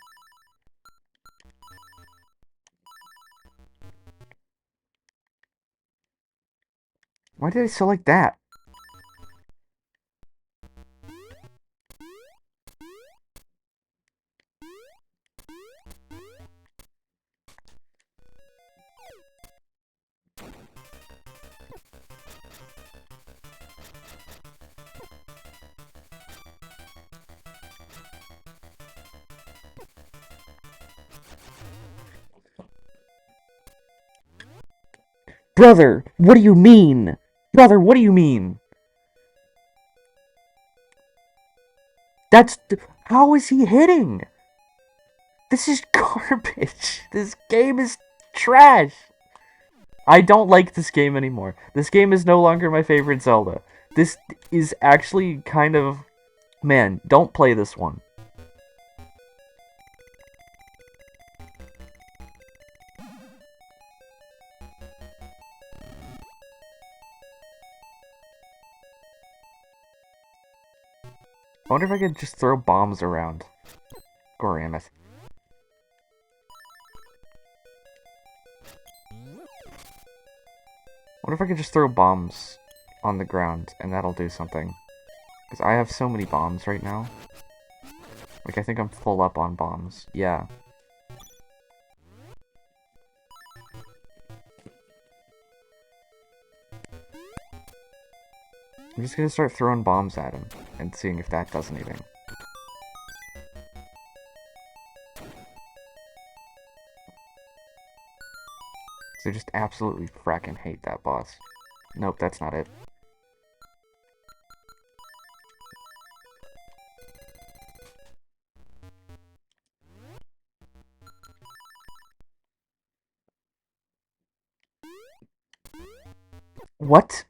Why did I select that? Brother, what do you mean? Brother, what do you mean? That's... How is he hitting? This is garbage. This game is trash. I don't like this game anymore. This game is no longer my favorite Zelda. This is actually kind of... Man, don't play this one. I wonder if I could just throw bombs around. Goramus. What if I could just throw bombs on the ground and that'll do something? Because I have so many bombs right now. Like, I think I'm full up on bombs. Yeah. I'm just gonna start throwing bombs at him and seeing if that does anything. So I just absolutely fracking hate that boss. Nope, that's not it. What?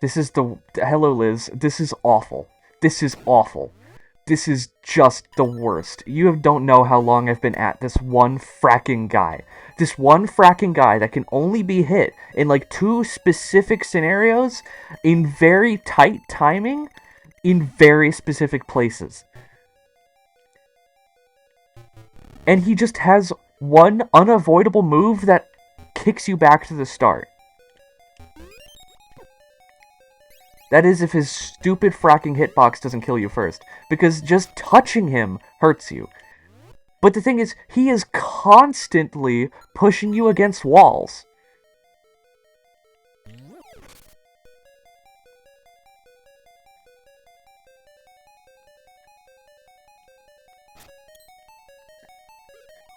This is the hello, Liz. This is awful. This is awful. This is just the worst. You don't know how long I've been at this one fracking guy. This one fracking guy that can only be hit in like two specific scenarios in very tight timing in very specific places. And he just has one unavoidable move that kicks you back to the start. That is if his stupid fracking hitbox doesn't kill you first, because just touching him hurts you. But the thing is, he is constantly pushing you against walls.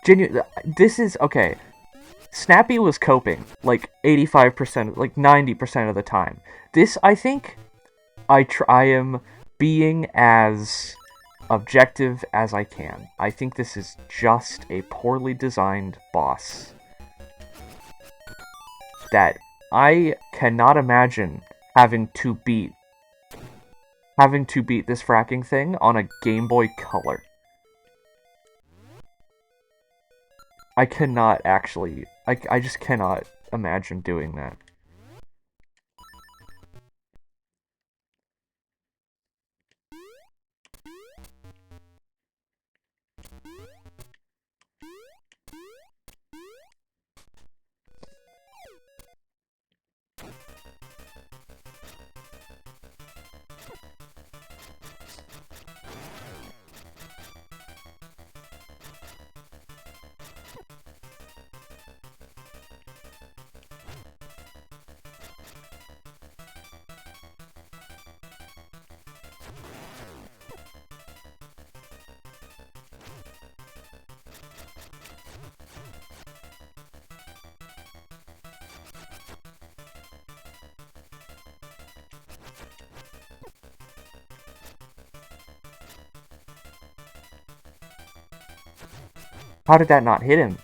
This is, okay, Snappy was coping, like, 85%, like, 90% of the time. This, I think, I am being as objective as I can. I think this is just a poorly designed boss that I cannot imagine having to beat this fracking thing on a Game Boy Color. I cannot actually, I just cannot imagine doing that. How did that not hit him?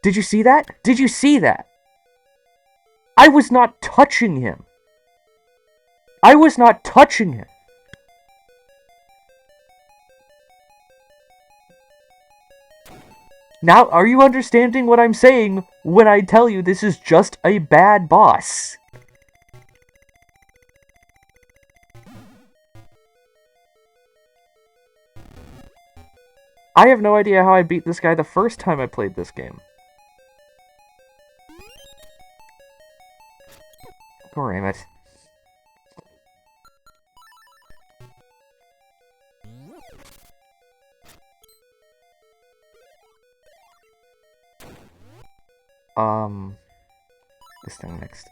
Did you see that? Did you see that? I was not touching him. I was not touching him. Now, are you understanding what I'm saying when I tell you this is just a bad boss? I have no idea how I beat this guy the first time I played this game. Poor Amit. This thing next.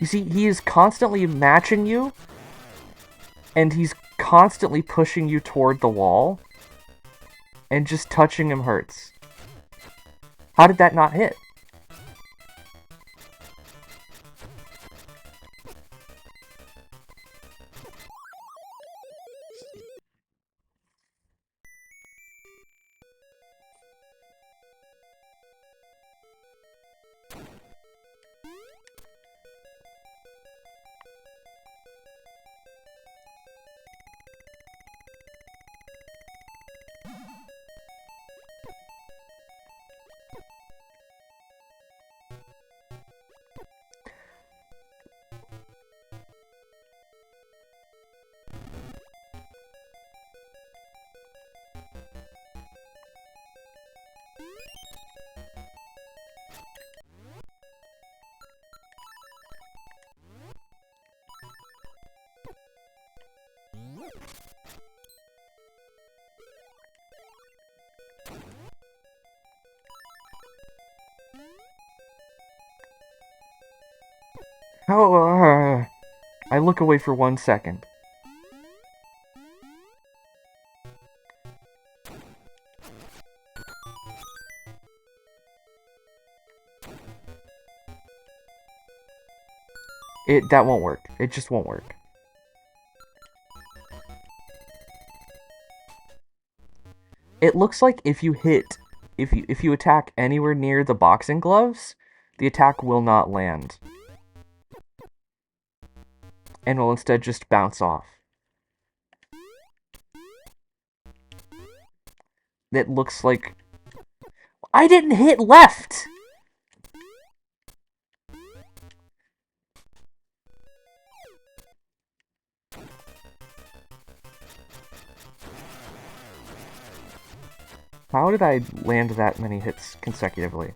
You see, he is constantly matching you, and he's constantly pushing you toward the wall, and just touching him hurts. How did that not hit? How, I look away for 1 second. That won't work. It just won't work. It looks like if you attack anywhere near the boxing gloves, the attack will not land. And will instead just bounce off. It looks like... I didn't hit left! How did I land that many hits consecutively?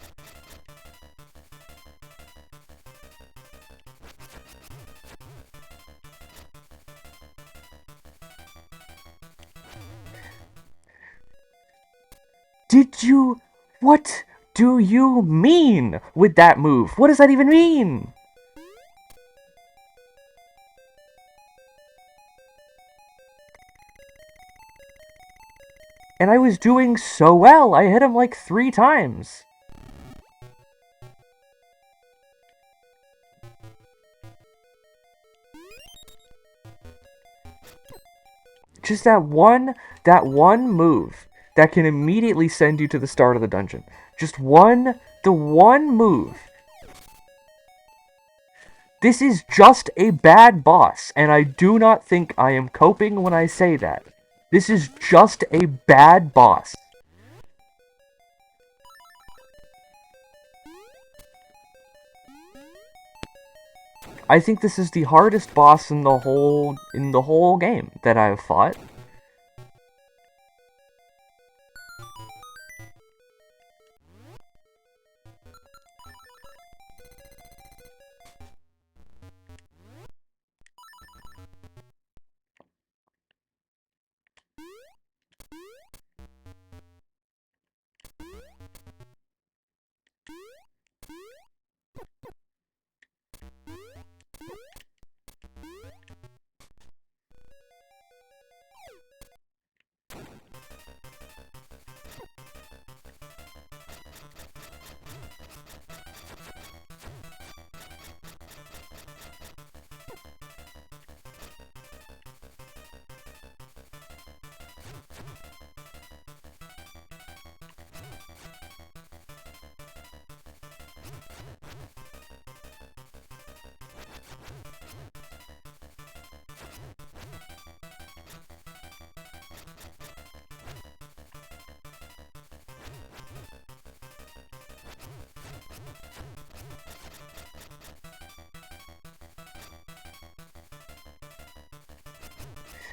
Did you... What do you mean with that move? What does that even mean? And I was doing so well. I hit him like 3 times. Just that one move that can immediately send you to the start of the dungeon. Just the one move. This is just a bad boss, and I do not think I am coping when I say that. This is just a bad boss. I think this is the hardest boss in the whole game that I've fought.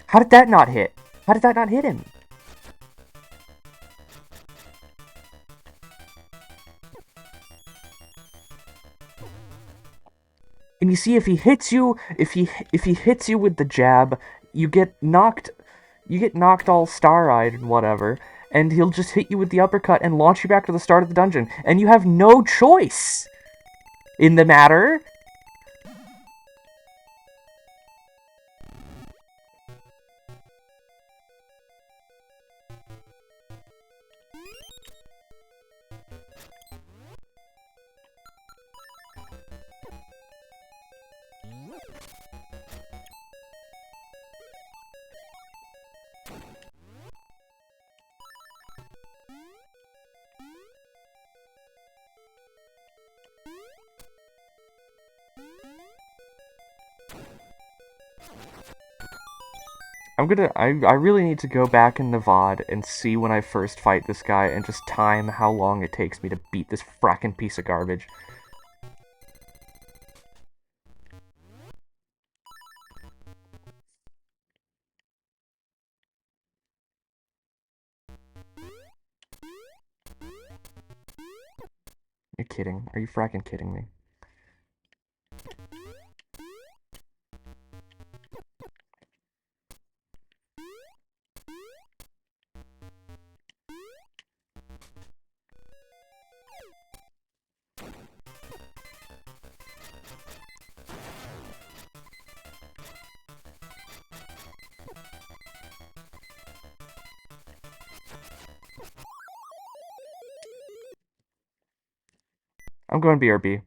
How did that not hit? How did that not hit him? And you see, if he hits you, if he hits you with the jab, you get knocked all star-eyed and whatever, and he'll just hit you with the uppercut and launch you back to the start of the dungeon, and you have no choice in the matter. I really need to go back in the VOD and see when I first fight this guy and just time how long it takes me to beat this fracking piece of garbage. You're kidding. Are you fracking kidding me? I'm going BRB.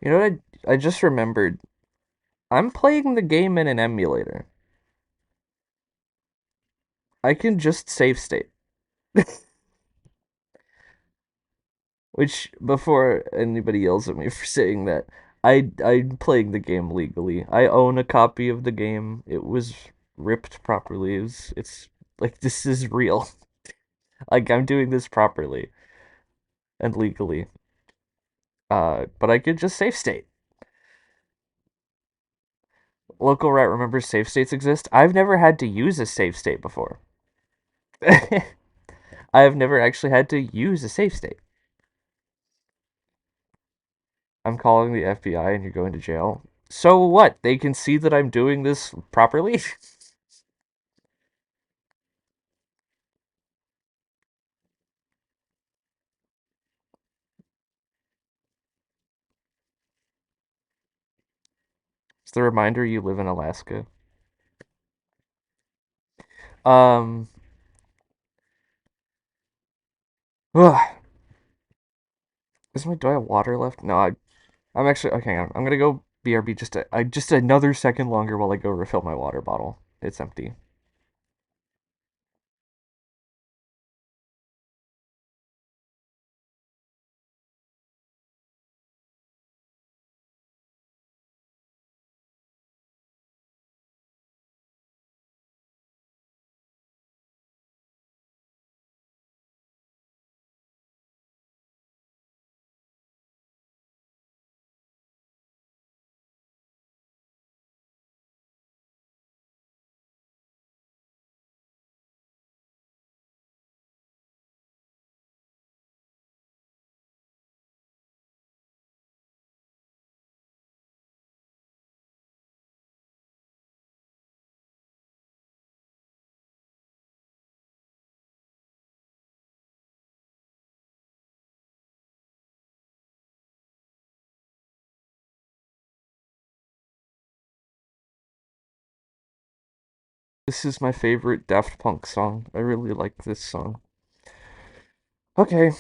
You know what I just remembered? I'm playing the game in an emulator. I can just save state. Which before anybody yells at me for saying that, I'm playing the game legally. I own a copy of the game. It was ripped properly. It's like this is real. Like I'm doing this properly and legally. But I could just save state. Local rat remembers save states exist. I've never had to use a save state before. I have never actually had to use a save state. I'm calling the FBI and you're going to jail. So what? They can see that I'm doing this properly? It's the reminder you live in Alaska. Um, ugh. Do I have water left? No, I'm actually okay. I'm gonna go BRB just another second longer while I go refill my water bottle. It's empty. This is my favorite Daft Punk song. I really like this song. Okay,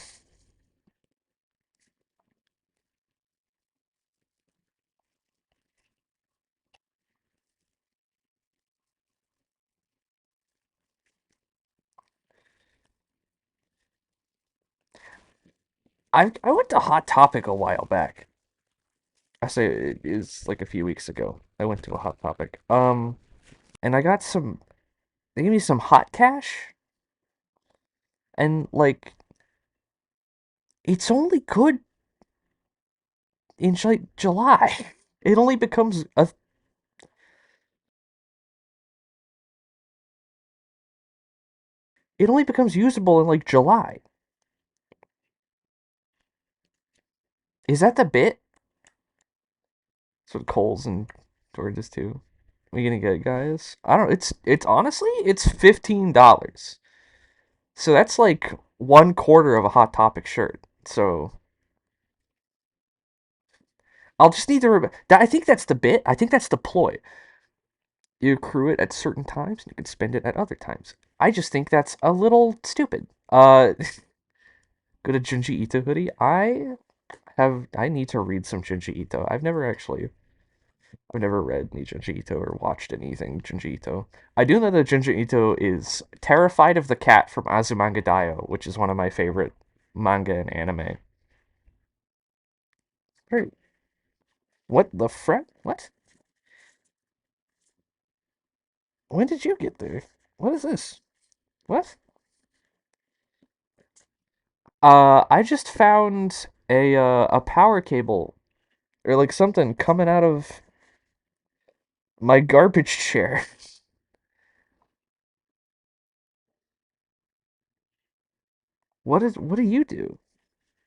I went to Hot Topic a while back. I say it is like a few weeks ago. I went to a Hot Topic. And I got some. They gave me some hot cash, and like it's only good in like July. It only becomes a. It only becomes usable in like July. Is that the bit? That's what Coles and George's too. We gonna get it, guys? I don't. It's honestly it's $15. So that's like one quarter of a Hot Topic shirt. So I'll just need to remember that. I think that's the bit. I think that's the ploy. You accrue it at certain times, and you can spend it at other times. I just think that's a little stupid. Go to Junji Ito hoodie. I need to read some Junji Ito. I've never read any Junji Ito or watched anything Junji Ito. I do know that Junji Ito is terrified of the cat from Azumanga Daioh, which is one of my favorite manga and anime. Hey, what the frick? What? When did you get there? What is this? What? I just found a power cable or like something coming out of my garbage chair. What do you do?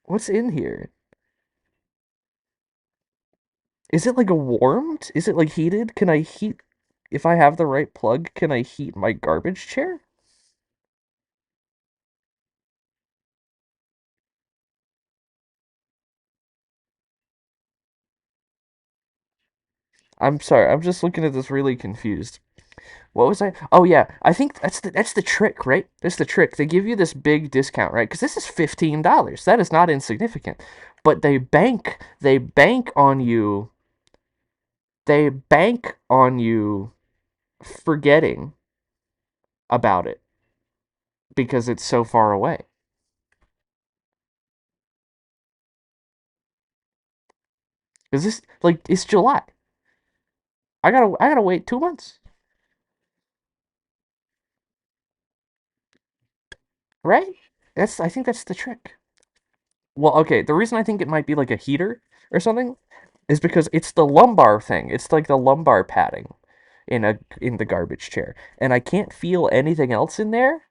What's in here? Is it like a warmed? Is it like heated? Can I heat if I have the right plug, can I heat my garbage chair? I'm sorry, I'm just looking at this really confused. What was I? Oh yeah, I think that's the trick, right? That's the trick. They give you this big discount, right? Because this is $15. That is not insignificant. But they bank on you. They bank on you forgetting about it because it's so far away. Because this like it's July. I gotta wait 2 months, right? I think that's the trick. Well, okay, the reason I think it might be like a heater or something is because it's the lumbar thing. It's like the lumbar padding in the garbage chair, and I can't feel anything else in there.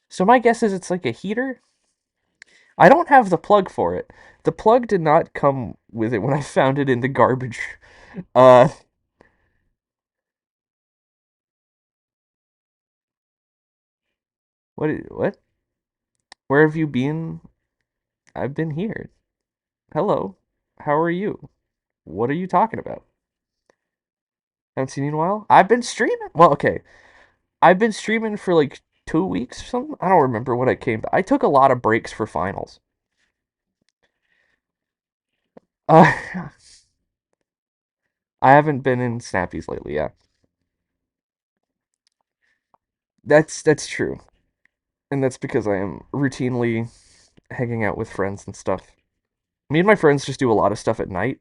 So my guess is it's like a heater. I don't have the plug for it. The plug did not come with it when I found it in the garbage. Uh, what? Where have you been? I've been here. Hello. How are you? What are you talking about? Haven't seen you in a while. I've been streaming. Well, okay. I've been streaming for like 2 weeks or something. I don't remember when I came back. I took a lot of breaks for finals. Uh, I haven't been in Snappies lately. Yeah, that's true, and that's because I am routinely hanging out with friends and stuff. Me and my friends just do a lot of stuff at night,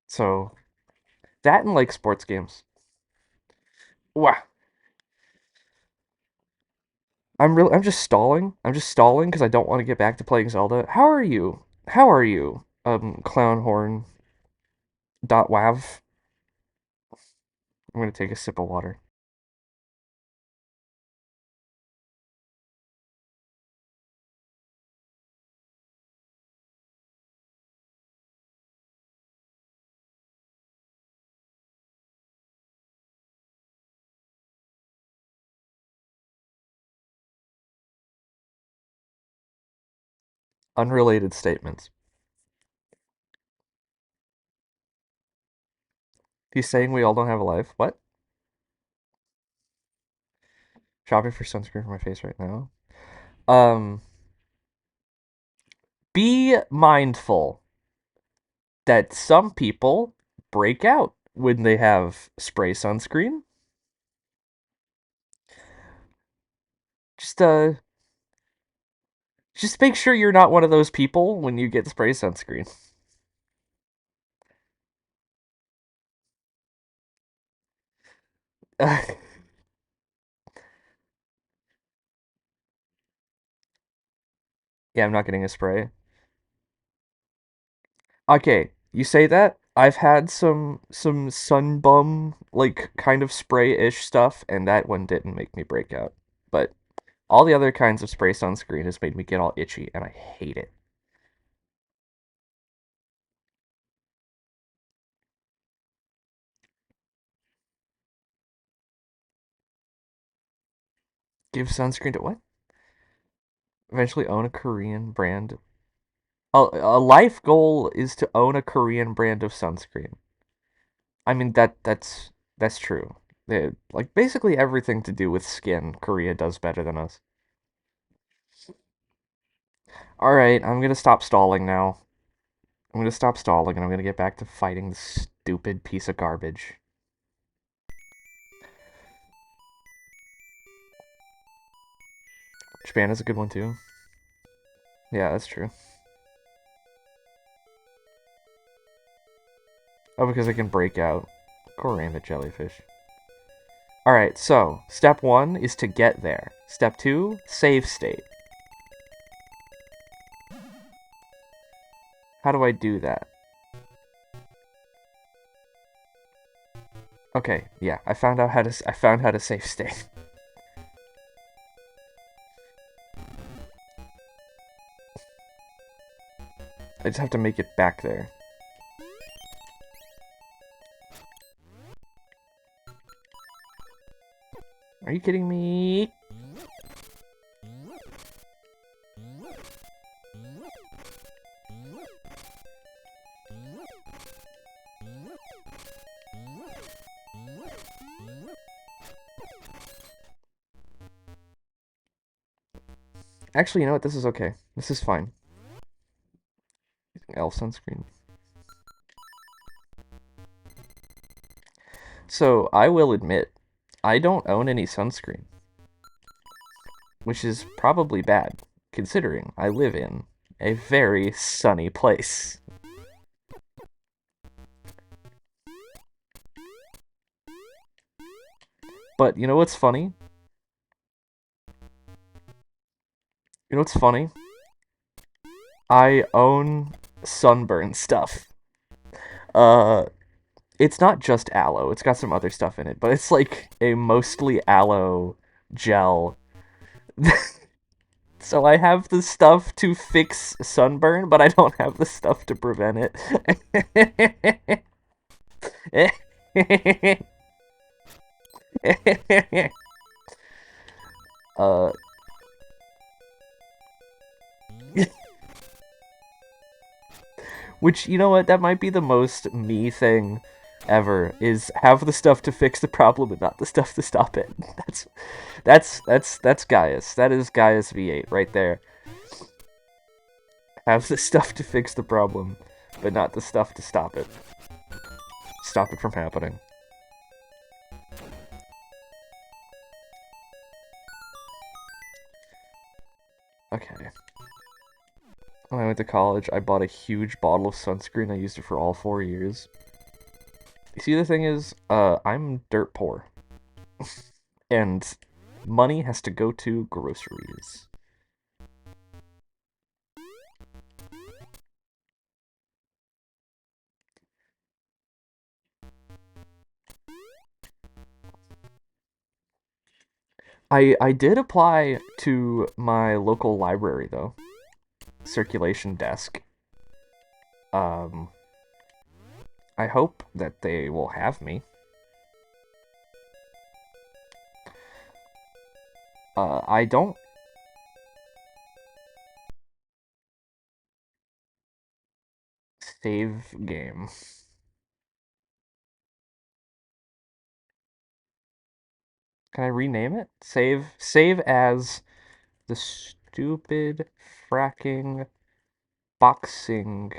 so that and like sports games. Wow, I'm just stalling. I'm just stalling because I don't want to get back to playing Zelda. How are you? How are you? Clownhorn dot wav. I'm gonna take a sip of water. Unrelated statements. He's saying we all don't have a life. What? Shopping for sunscreen for my face right now. Um, be mindful that some people break out when they have spray sunscreen. Just uh just make sure you're not one of those people when you get spray sunscreen. Yeah, I'm not getting a spray. Okay, you say that. I've had some sunbum like kind of spray-ish stuff and that one didn't make me break out. But all the other kinds of spray sunscreen has made me get all itchy and I hate it. Give sunscreen to what? Eventually own a Korean brand. A life goal is to own a Korean brand of sunscreen. I mean that's true. Like basically everything to do with skin, Korea does better than us. All right, I'm gonna stop stalling now. I'm gonna stop stalling and I'm gonna get back to fighting this stupid piece of garbage. Japan is a good one too. Yeah, that's true. Oh, because it can break out. Korean the jellyfish. All right, so step one is to get there. Step two, save state. How do I do that? Okay, yeah, I found how to save state. I just have to make it back there. Are you kidding me? Actually, you know what? This is okay. This is fine. Elf sunscreen. So I will admit, I don't own any sunscreen, which is probably bad, considering I live in a very sunny place. But you know what's funny? You know what's funny? I own sunburn stuff. Uh, it's not just aloe. It's got some other stuff in it, but it's like a mostly aloe gel. So I have the stuff to fix sunburn, but I don't have the stuff to prevent it. uh, which, you know what, that might be the most me thing ever, is have the stuff to fix the problem and not the stuff to stop it. That's Gaius. That is Gaius V8 right there. Have the stuff to fix the problem, but not the stuff to stop it. Stop it from happening. Okay. When I went to college, I bought a huge bottle of sunscreen. I used it for all 4 years. You see, the thing is, I'm dirt poor. And money has to go to groceries. I did apply to my local library, though. Circulation desk. Um, I hope that they will have me. I don't... Save game. Can I rename it? Save as the stupid fracking boxing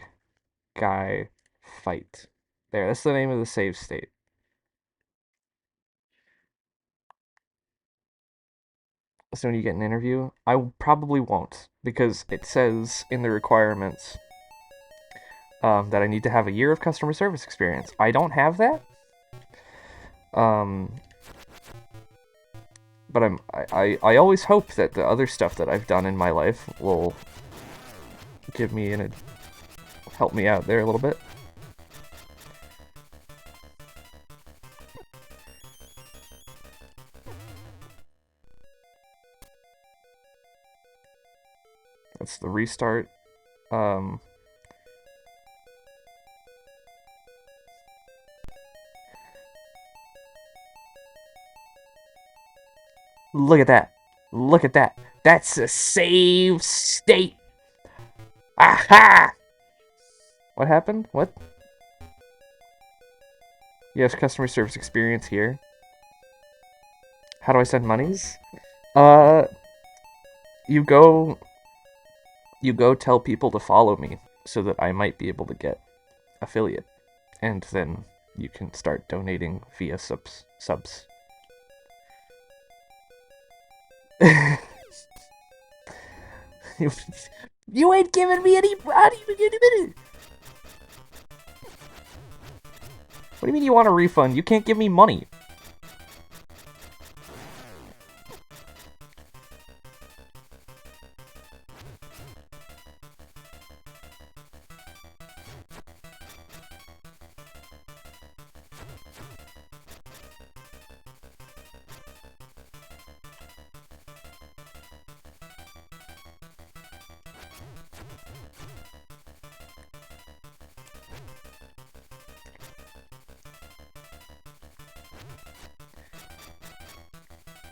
guy fight. There, that's the name of the save state. So when you get an interview, I probably won't, because it says in the requirements that I need to have a year of customer service experience. I don't have that. Um, but I always hope that the other stuff that I've done in my life will give me and help me out there a little bit. That's the restart. Um, Look at that. Look at that. That's a save state. Aha! What happened? What? Yes, customer service experience here. How do I send monies? Uh, you go tell people to follow me so that I might be able to get affiliate. And then you can start donating via subs. You ain't giving me any money. What do you mean you want a refund? You can't give me money.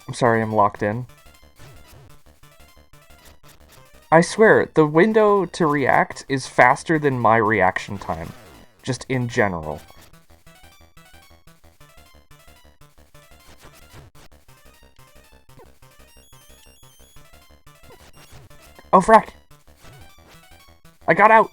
I'm sorry, I'm locked in. I swear, the window to react is faster than my reaction time. Just in general. Oh, frack! I got out!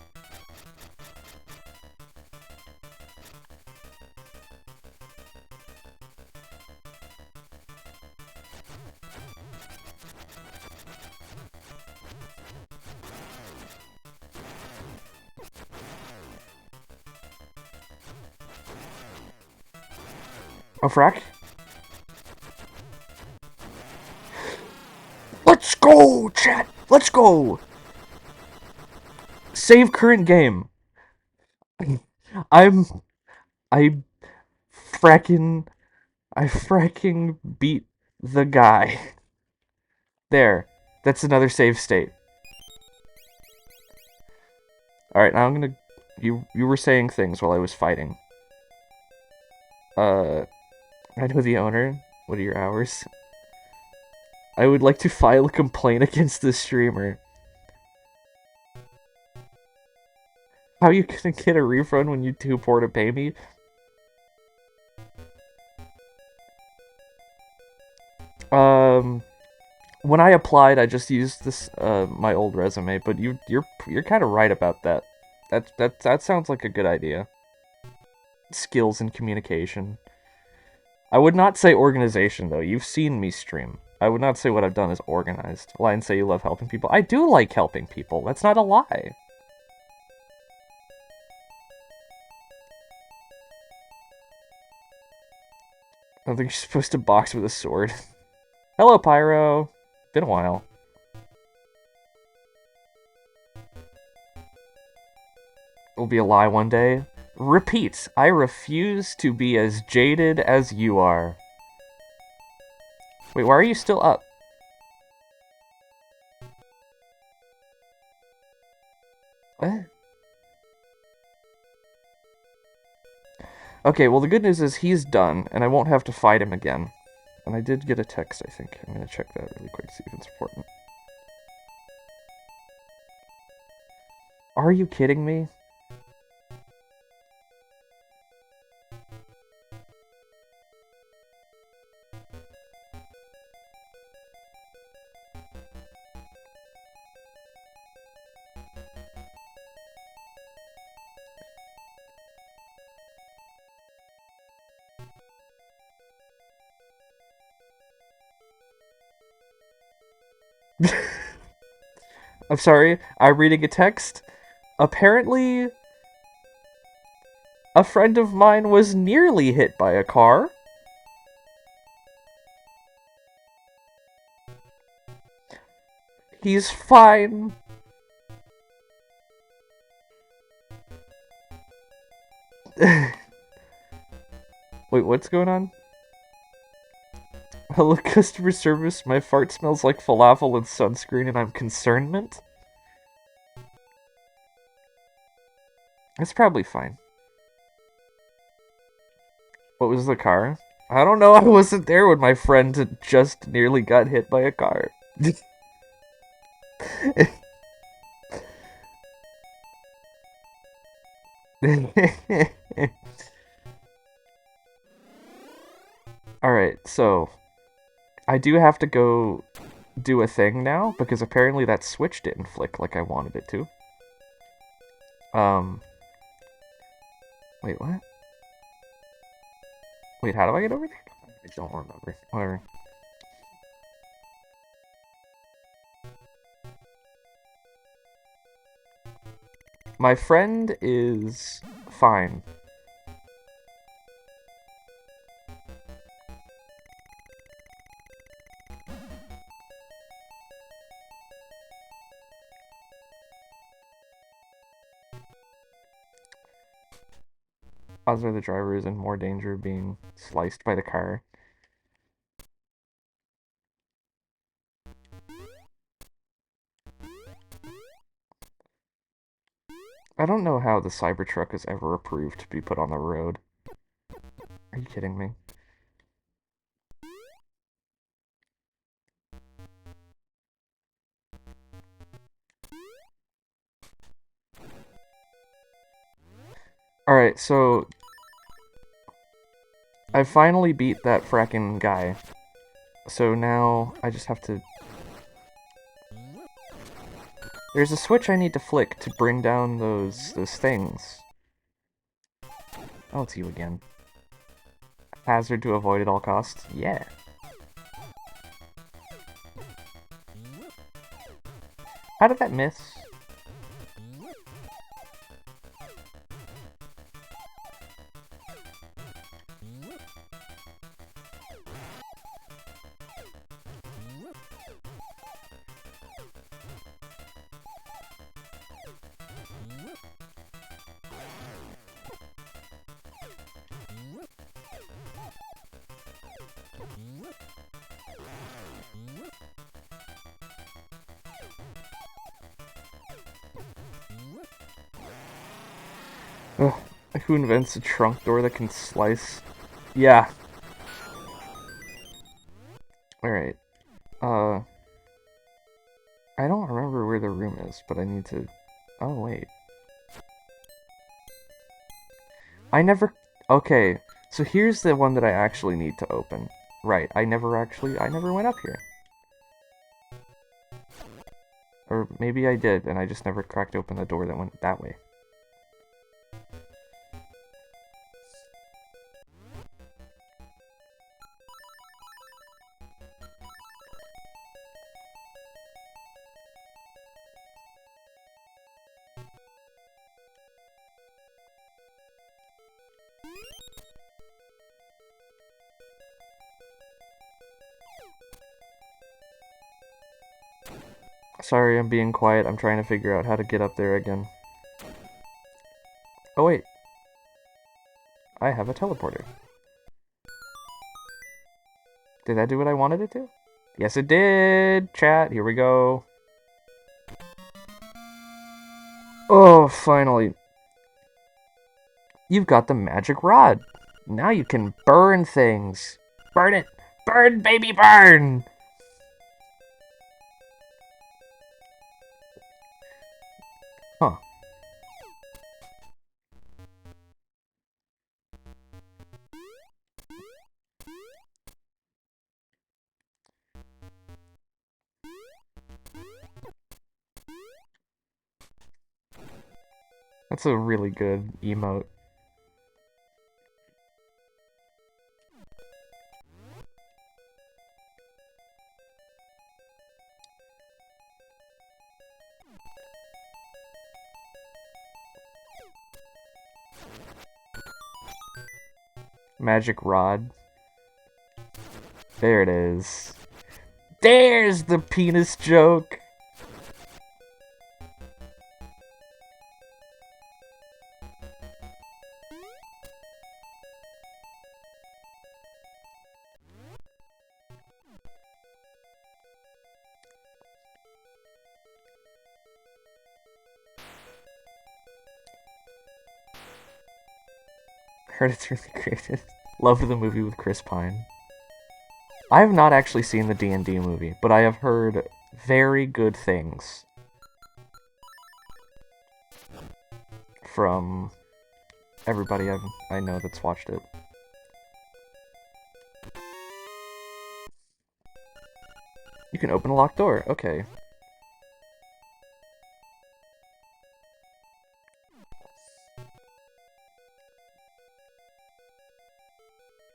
Oh, frack! Let's go, chat! Let's go! Save current game. I'm... I fracking... I fracking beat the guy. There. That's another save state. Alright, now I'm gonna... You were saying things while I was fighting. I know the owner. What are your hours? I would like to file a complaint against the streamer. How are you gonna get a refund when you too poor to pay me? When I applied, I just used this my old resume, but you're kind of right about that. That sounds like a good idea. Skills and communication. I would not say organization though. You've seen me stream. I would not say what I've done is organized. Lie and say you love helping people. I do like helping people. That's not a lie. I don't think you're supposed to box with a sword. Hello, Pyro. Been a while. It'll be a lie one day. Repeat, I refuse to be as jaded as you are. Wait, why are you still up? What? Okay, well the good news is he's done, and I won't have to fight him again. And I did get a text, I think. I'm gonna check that really quick, see if it's important. Are you kidding me? I'm sorry, I'm reading a text. Apparently, a friend of mine was nearly hit by a car. He's fine. Wait, what's going on? Hello, customer service. My fart smells like falafel and sunscreen, and I'm concernment. It's probably fine. What was the car? I don't know. I wasn't there when my friend just nearly got hit by a car. Alright, so I do have to go do a thing now, because apparently that switch didn't flick like I wanted it to. Wait, what? Wait, how do I get over there? I don't remember. Whatever. My friend is fine. Odds are the driver is in more danger of being sliced by the car. I don't know how the Cybertruck is ever approved to be put on the road. Are you kidding me? Alright, so I finally beat that fracking guy. So now I just have to... There's a switch I need to flick to bring down those things. Oh, it's you again. Hazard to avoid at all costs. Yeah. How did that miss? Ugh, who invents a trunk door that can slice? Yeah. Alright. I don't remember where the room is, but I need to... Oh, wait. I never... Okay, so here's the one that I actually need to open. Right, I never went up here. Or maybe I did, and I just never cracked open the door that went that way. Sorry, I'm being quiet. I'm trying to figure out how to get up there again. Oh, wait. I have a teleporter. Did that do what I wanted it to? Yes, it did! Chat, here we go. Oh, finally. You've got the magic rod. Now you can burn things. Burn it! Burn, baby, burn! Huh. That's a really good emote. Magic rod. There it is. There's the penis joke! Heard it's really creative. Love the movie with Chris Pine. I have not actually seen the D&D movie, but I have heard very good things from everybody I know that's watched it. You can open a locked door. Okay.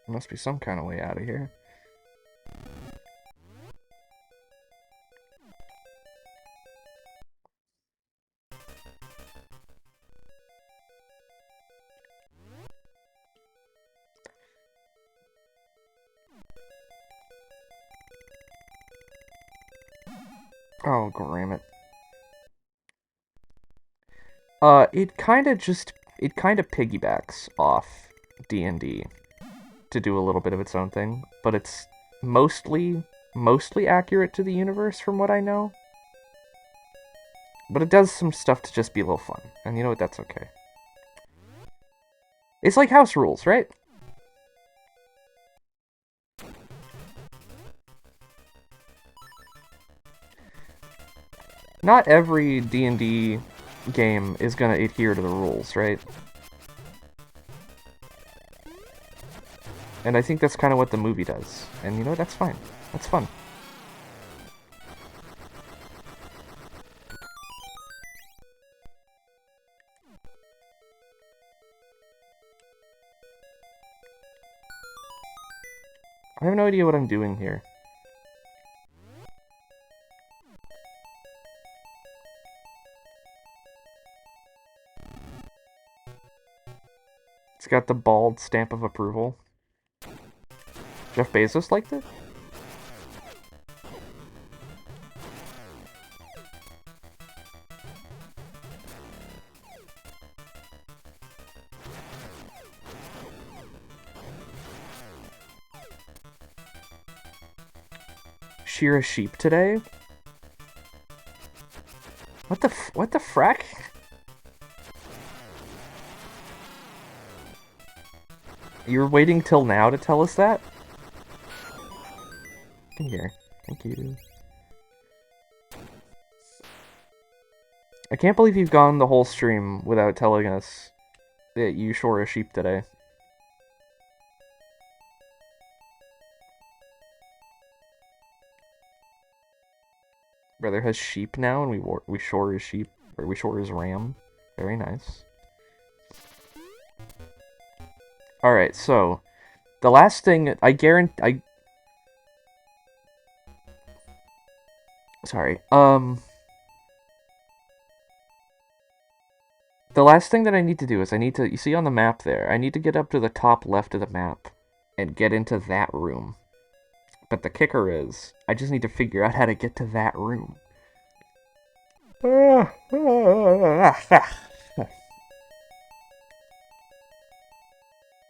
There must be some kind of way out of here. Oh, damn it. It kind of piggybacks off D&D to do a little bit of its own thing, but it's mostly accurate to the universe from what I know. But it does some stuff to just be a little fun, and you know what, that's okay. It's like house rules, right? Not every D&D game is gonna adhere to the rules, right? And I think that's kind of what the movie does. And you know, that's fine. That's fun. I have no idea what I'm doing here. It's got the bald stamp of approval. Jeff Bezos liked it? Shear a sheep today? What the frack? You're waiting till now to tell us that? In here. Thank you. I can't believe you've gone the whole stream without telling us that you shore a sheep today. Brother has sheep now, and we shore his sheep, or we shore his ram. Very nice. Alright, so, the last thing, sorry, the last thing that I need to do is you see on the map there, I need to get up to the top left of the map and get into that room. But the kicker is, I just need to figure out how to get to that room.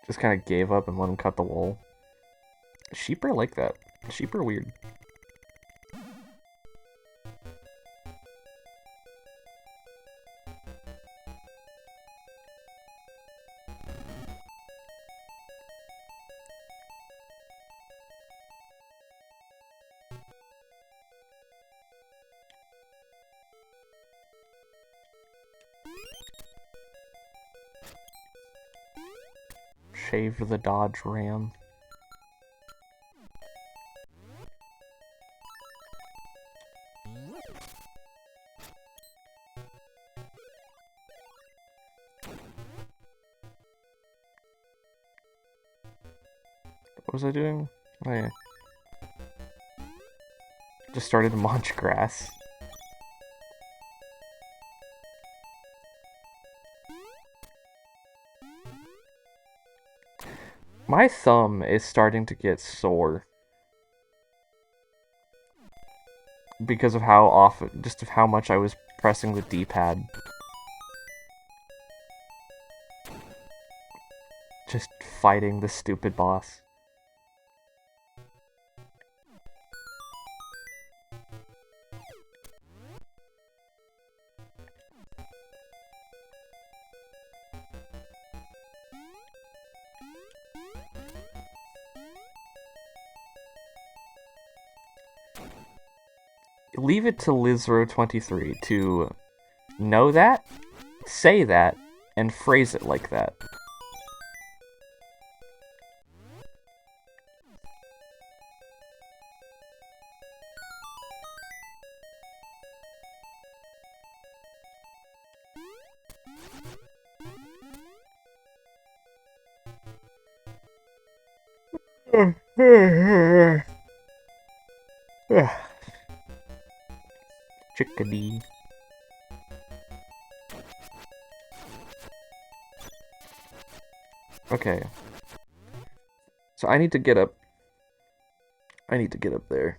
Just kind of gave up and let him cut the wool. Sheep are like that. Sheep are weird. Shave the Dodge Ram. What was I doing? Oh yeah. Just started to munch grass. My thumb is starting to get sore. Because of how often, just of how much I was pressing the D-pad. Just fighting the stupid boss. Leave it to Lizro23 to know that, say that, and phrase it like that. Chickadee. Okay. So I need to get up. I need to get up there.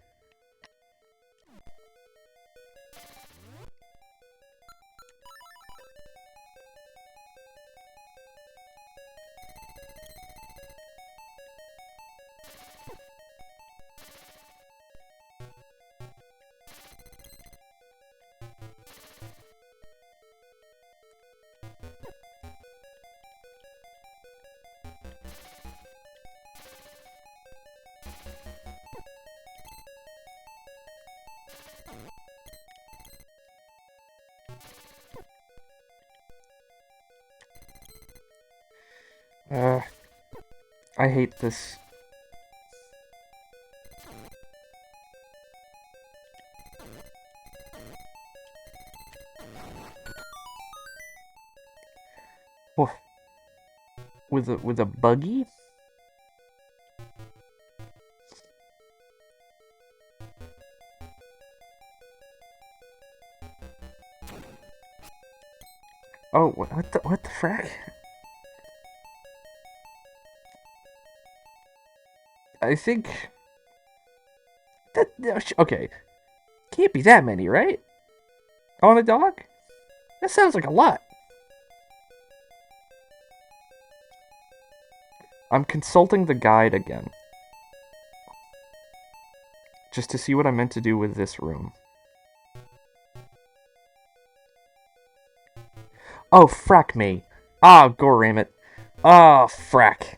I hate this. Oh. With a buggy? what the frack? I think that okay. Can't be that many, right? On a dog? That sounds like a lot. I'm consulting the guide again, just to see what I'm meant to do with this room. Oh, frack me. Ah, oh, goram it. Ah, oh, frack.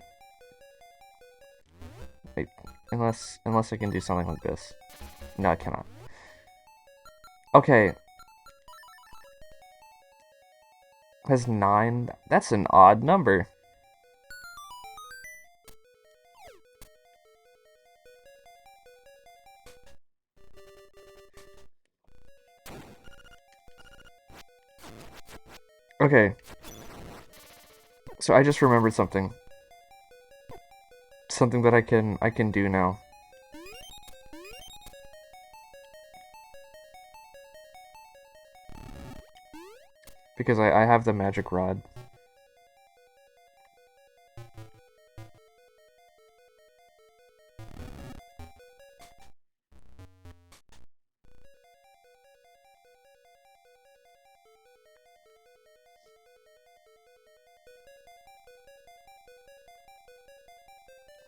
Wait, unless I can do something like this. No, I cannot. Okay. Has 9. That's an odd number. Okay. So I just remembered something. Something that I can do now. Because I have the magic rod.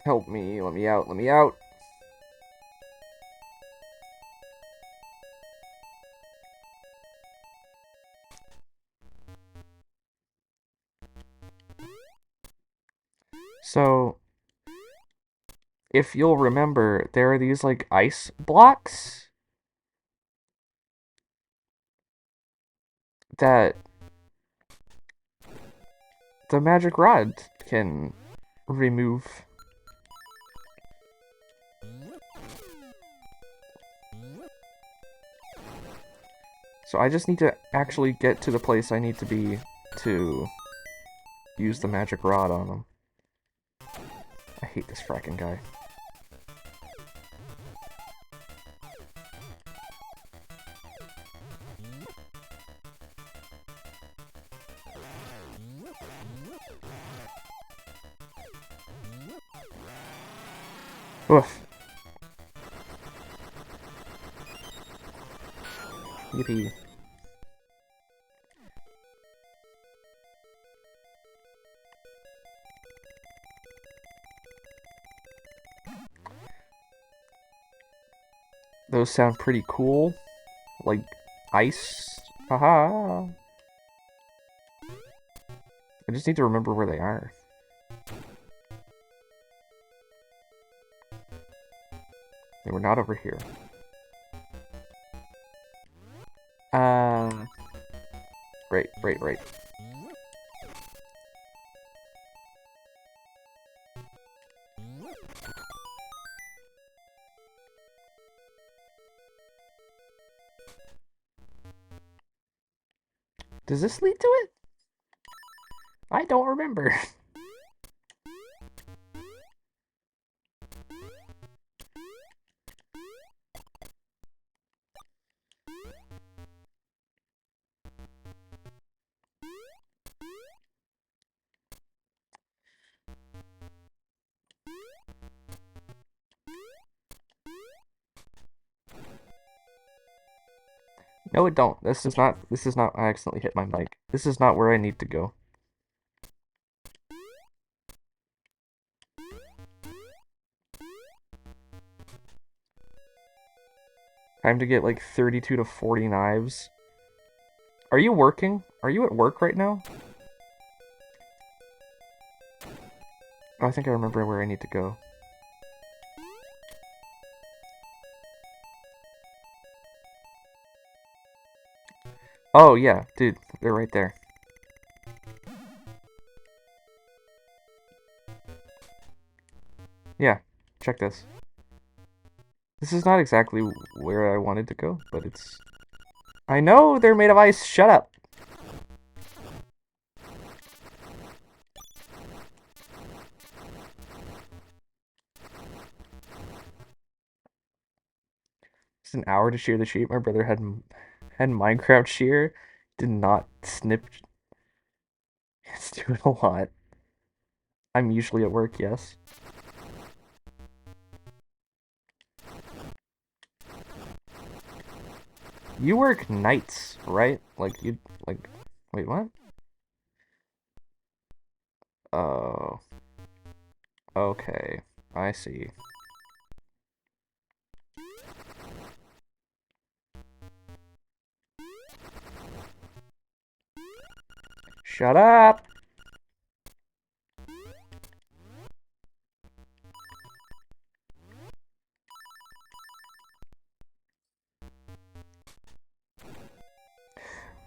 Help me, let me out, let me out. So, if you'll remember, there are these, like, ice blocks that the magic rod can remove. So I just need to actually get to the place I need to be to use the magic rod on them. I hate this fracking guy. Oof. Yippee. Those sound pretty cool. Like ice. Haha. I just need to remember where they are. They were not over here. Right. Does this lead to it? I don't remember. No, it don't. This is not, I accidentally hit my mic. This is not where I need to go. Time to get like 32 to 40 knives. Are you working? Are you at work right now? Oh, I think I remember where I need to go. Oh, yeah, dude, they're right there. Yeah, check this. This is not exactly where I wanted to go, but it's... I know they're made of ice, shut up! It's an hour to shear the sheep. My brother had Minecraft shear. Did not snip Do it a lot. I'm usually at work, yes. You work nights, right? Like, you, like, wait, what? Oh, okay. I see. Shut up!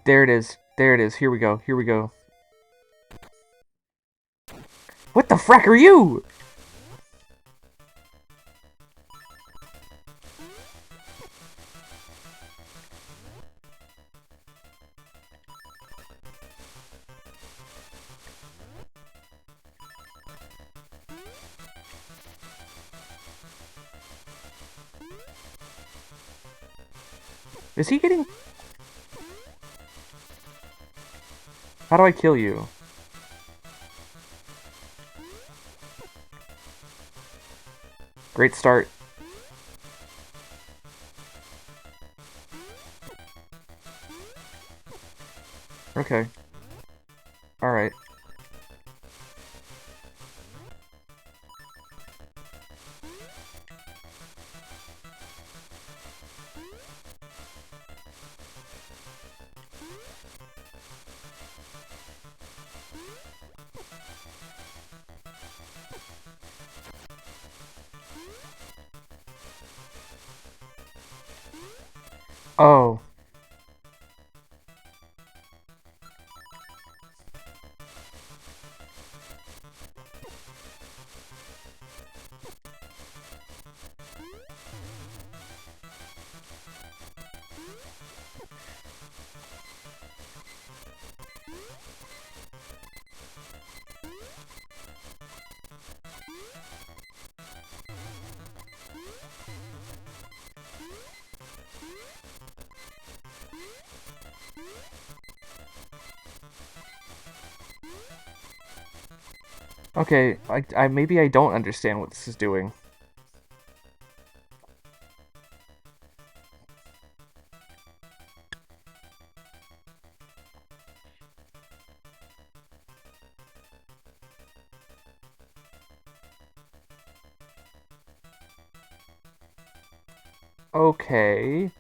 There it is. There it is. Here we go. Here we go. What the frack are you? Is he getting... How do I kill you? Great start. Okay. Alright. Oh. Okay, I maybe I don't understand what this is doing. Okay.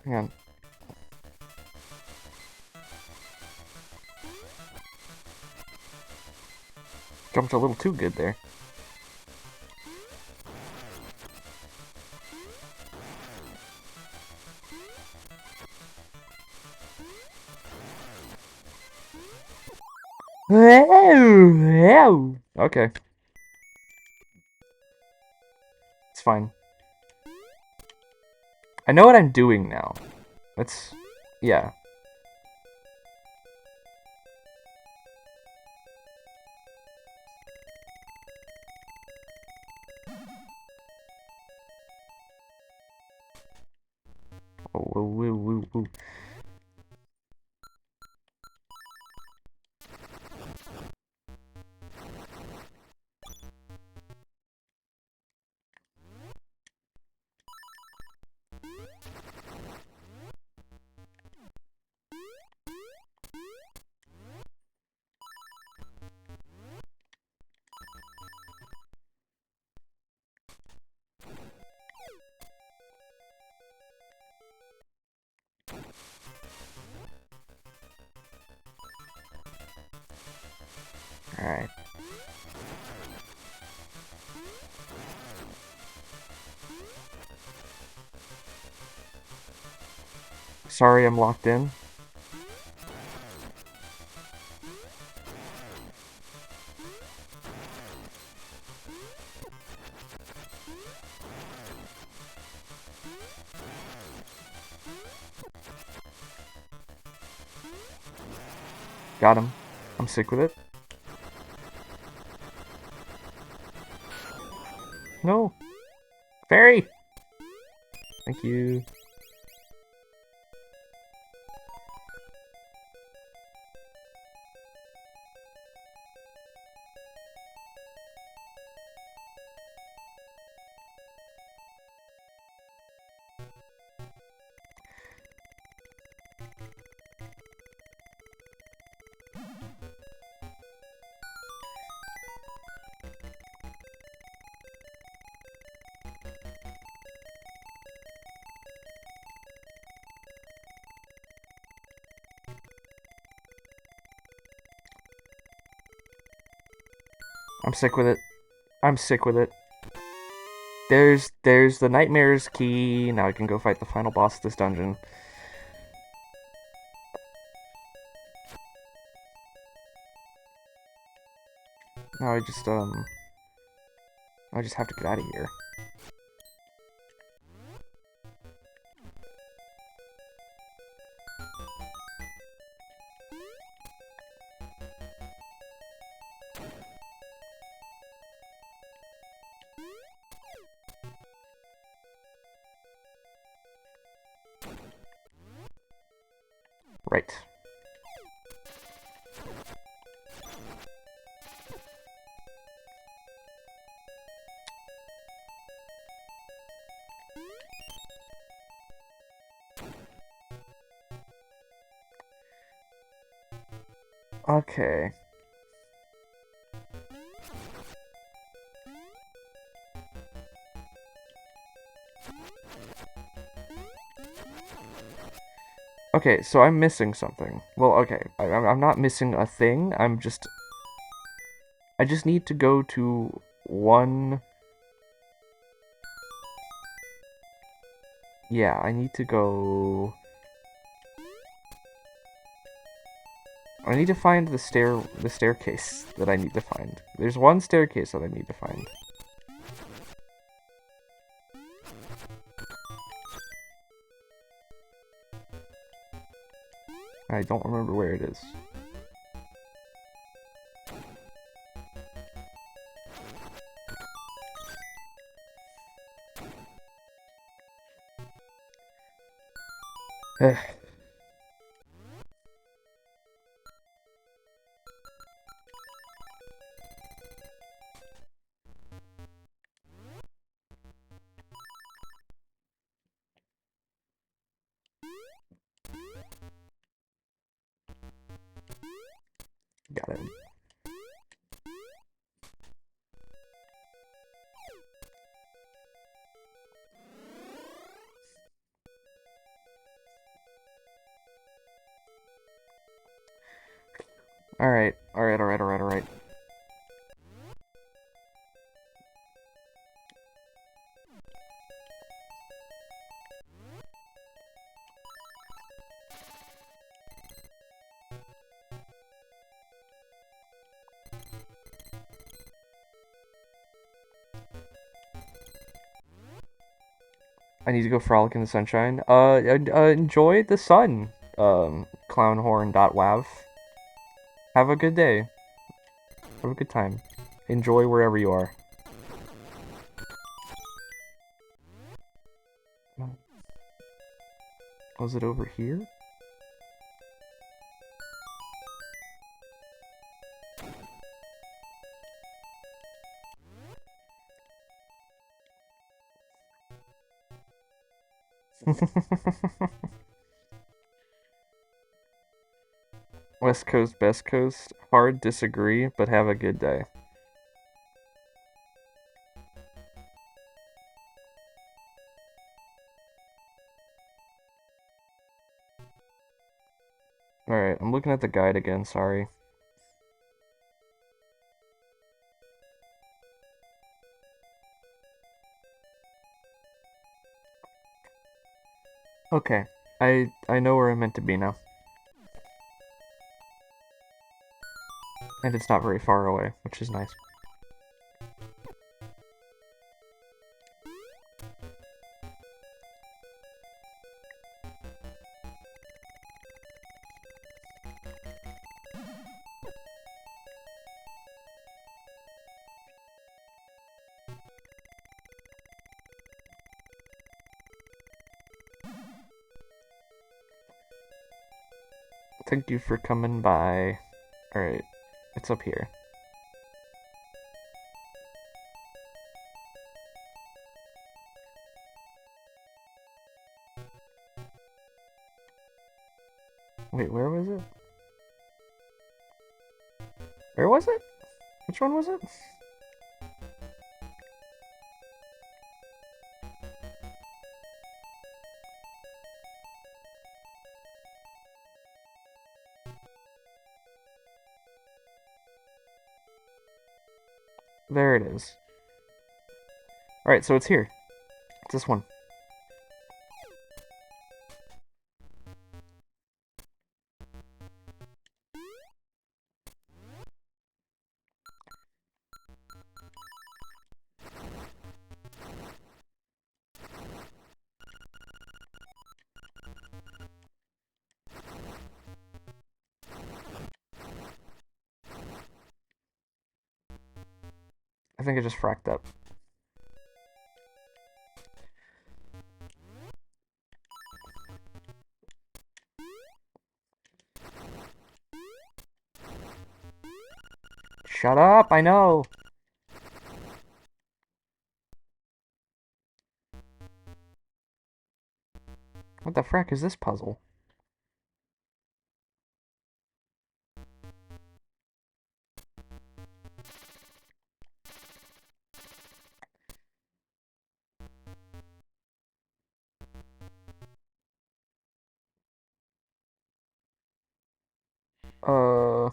Hang on. Jumped a little too good there. Okay. It's fine. I know what I'm doing now. It's... yeah. Oh, woo, woo, woo, woo. Alright. Sorry I'm locked in. Got him. I'm sick with it. No. Fairy! Thank you. I'm sick with it. I'm sick with it. There's the Nightmare's key. Now I can go fight the final boss of this dungeon. Now I just have to get out of here. Right. Okay. Okay, so I'm missing something. Well, okay, I'm not missing a thing. I just need to go to one. Yeah, I need to go. I need to find the staircase that I need to find. There's one staircase that I need to find. I don't remember where it is. Got it. Alright. I need to go frolic in the sunshine. Enjoy the sun. Clownhorn.wav. Have a good day. Have a good time. Enjoy wherever you are. Was it over here? West Coast, Best Coast. Hard disagree, but have a good day. Alright, I'm looking at the guide again, sorry. Okay, I know where I'm meant to be now. And it's not very far away, which is nice. Thank you for coming by. Alright, it's up here. Wait, where was it? Where was it? Which one was it? There it is. Alright, so it's here. It's this one. I think it just fracked up. Shut up, I know! What the frack is this puzzle? Uh...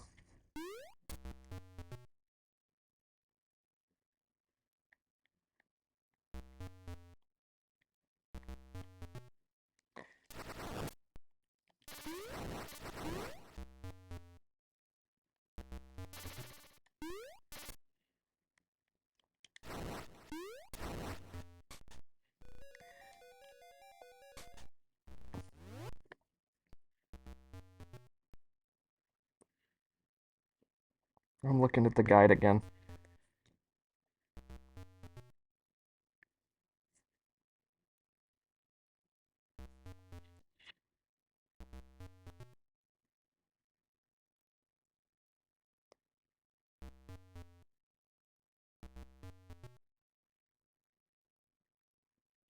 I'm looking at the guide again.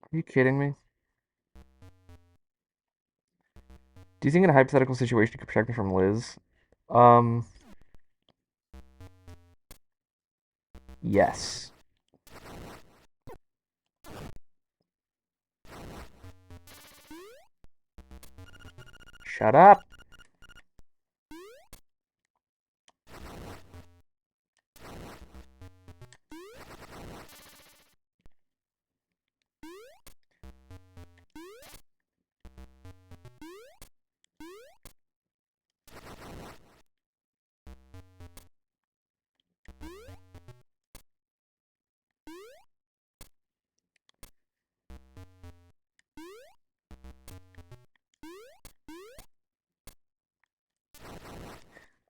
Are you kidding me? Do you think in a hypothetical situation you could protect me from Liz? Um... Yes. Shut up!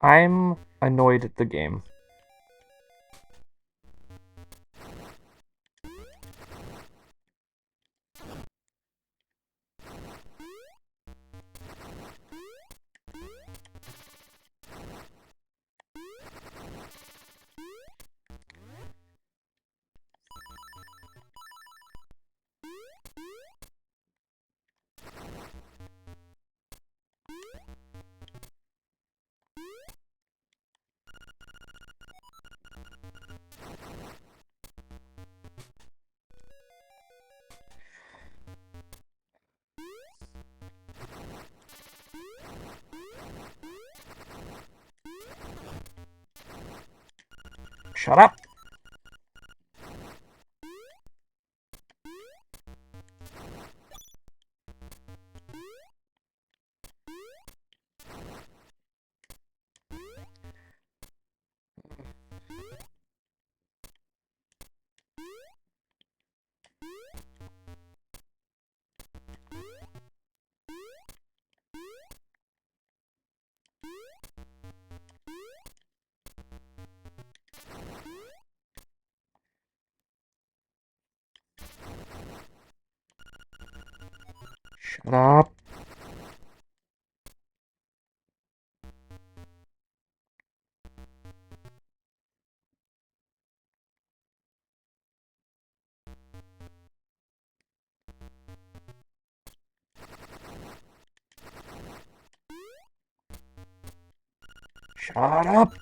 I'm annoyed at the game. Shut up! Shut up. Shut up.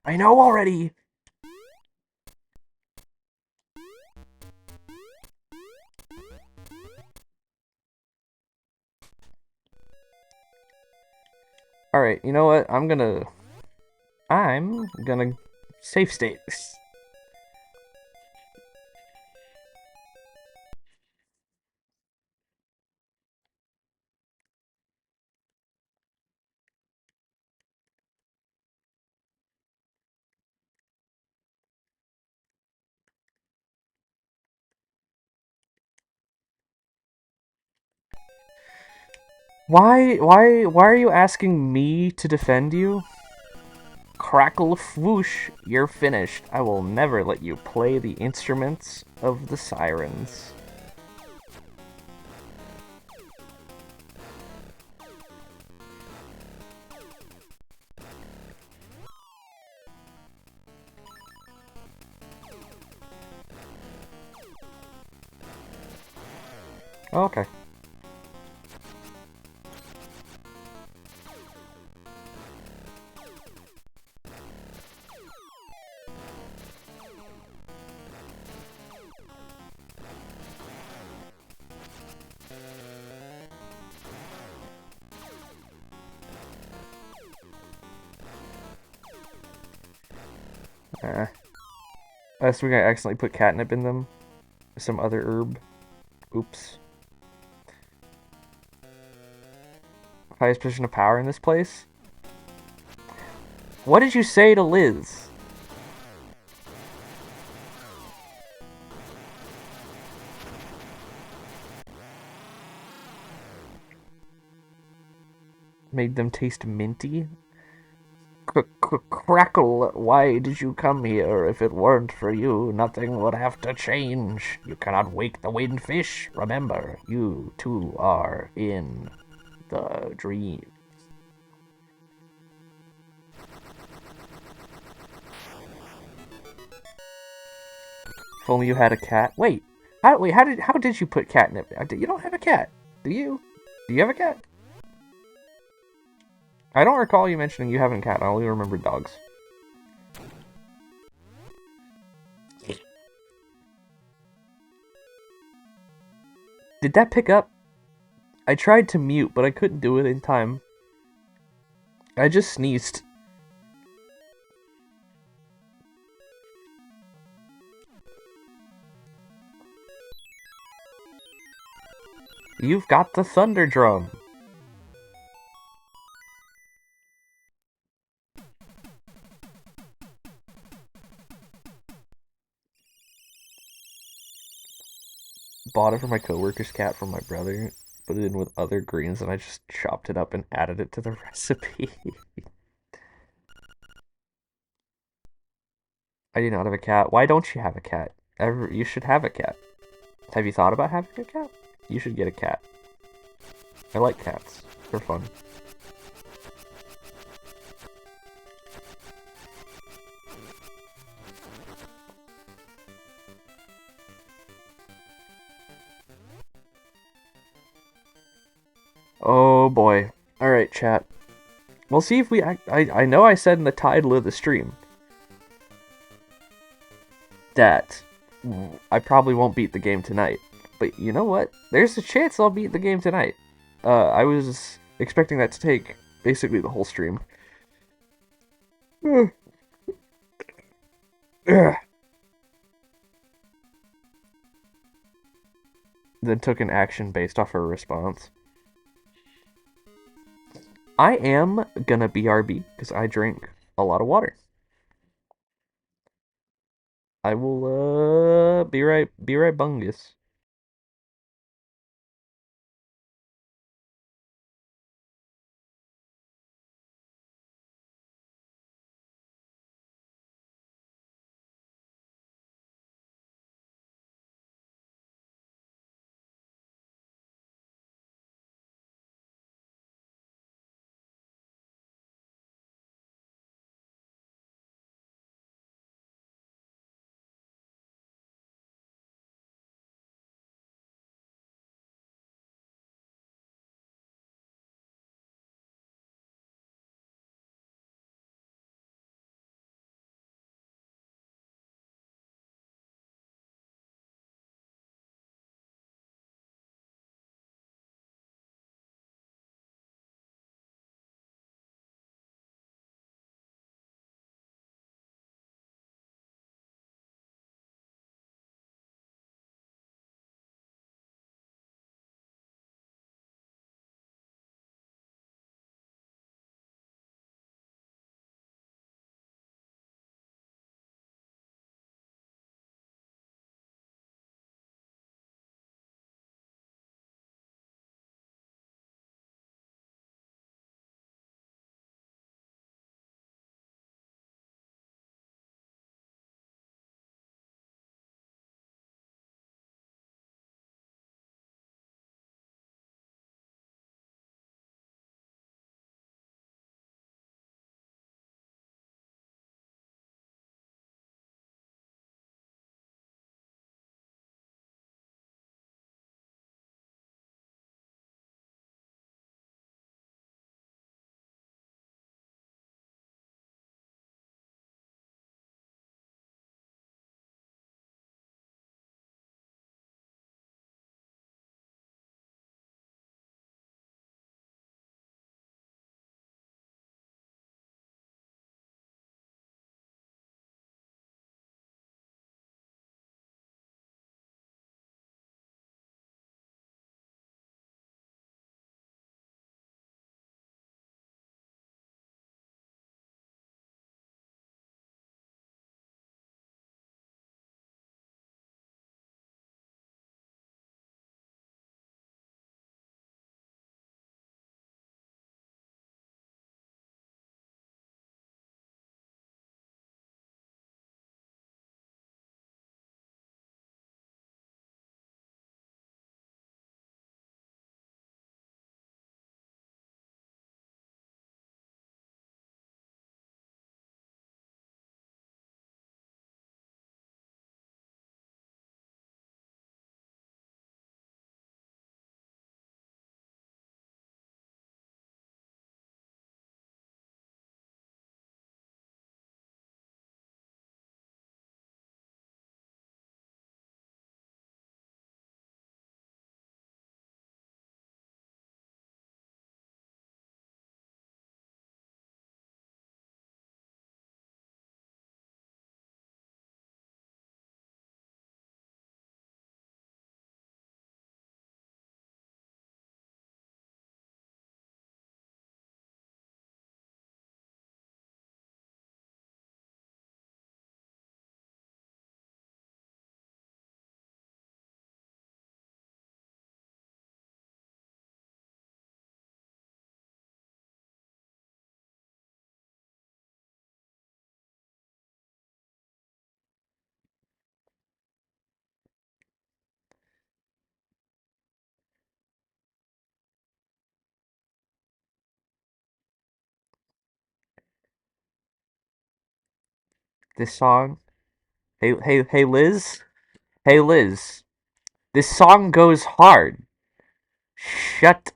I know already. Alright, you know what? I'm gonna save state. Why are you asking me to defend you? Crackle whoosh, you're finished. I will never let you play the instruments of the sirens. Okay. Last week I accidentally put catnip in them. Some other herb. Oops. Highest position of power in this place? What did you say to Liz? Made them taste minty? Crackle, why did you come here? If it weren't for you, nothing would have to change. You cannot wake the wind fish. Remember, you too are in the dream. If only you had a cat. Wait, how did you put catnip? You don't have a cat, do you? Do you have a cat? I don't recall you mentioning you having a cat. I only remember dogs. Did that pick up? I tried to mute, but I couldn't do it in time. I just sneezed. You've got the thunder drum. Bought it for my coworker's cat from my brother. Put it in with other greens, and I just chopped it up and added it to the recipe. I do not have a cat. Why don't you have a cat? You should have a cat. Have you thought about having a cat? You should get a cat. I like cats. They're fun. Oh boy. Alright, chat. We'll see if I know I said in the title of the stream that I probably won't beat the game tonight. But you know what? There's a chance I'll beat the game tonight. I was expecting that to take basically the whole stream. Then took an action based off her response. I am gonna BRB because I drink a lot of water. I will be right bungus. This song. Hey, Liz. Hey, Liz. This song goes hard. Shut,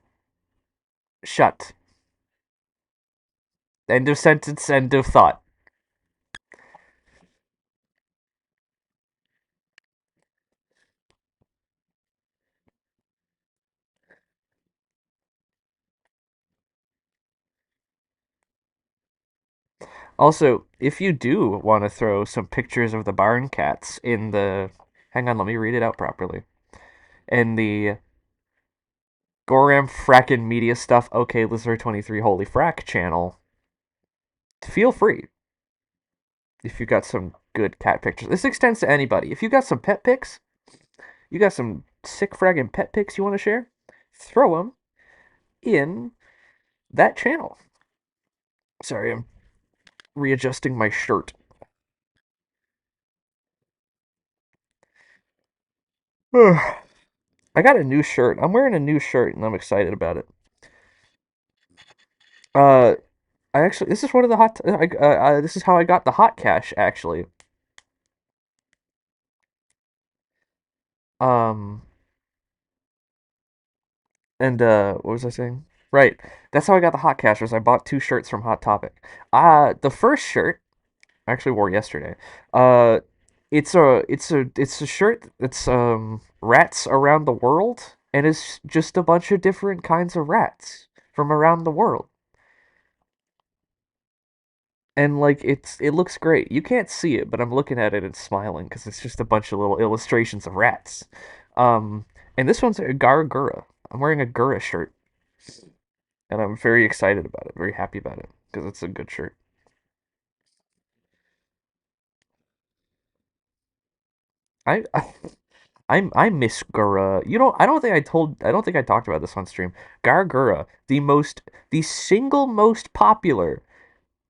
shut. End of sentence. End of thought. Also, if you do want to throw some pictures of the barn cats in the, hang on, let me read it out properly. In the Goram Frackin' Media Stuff, OK Lizard 23 Holy Frack channel, feel free if you got some good cat pictures. This extends to anybody. If you got some pet pics, you got some sick fragging pet pics you want to share, throw them in that channel. Sorry, I'm readjusting my shirt. I got a new shirt. I'm wearing a new shirt and I'm excited about it. Uh, I actually, this is one of the this is how I got the hot cash actually. Um, and what was I saying? Right, that's how I got the hot cash. Was I bought two shirts from Hot Topic. The first shirt I actually wore yesterday. Uh, it's a shirt that's rats around the world, and it's just a bunch of different kinds of rats from around the world. And like it looks great. You can't see it, but I'm looking at it and smiling because it's just a bunch of little illustrations of rats. Um, and this one's a Gura. I'm wearing a Gura shirt, and I'm very excited about it, very happy about it because it's a good shirt. I, I I miss Gura. You know, I don't think I talked about this on stream. Gargura, the single most popular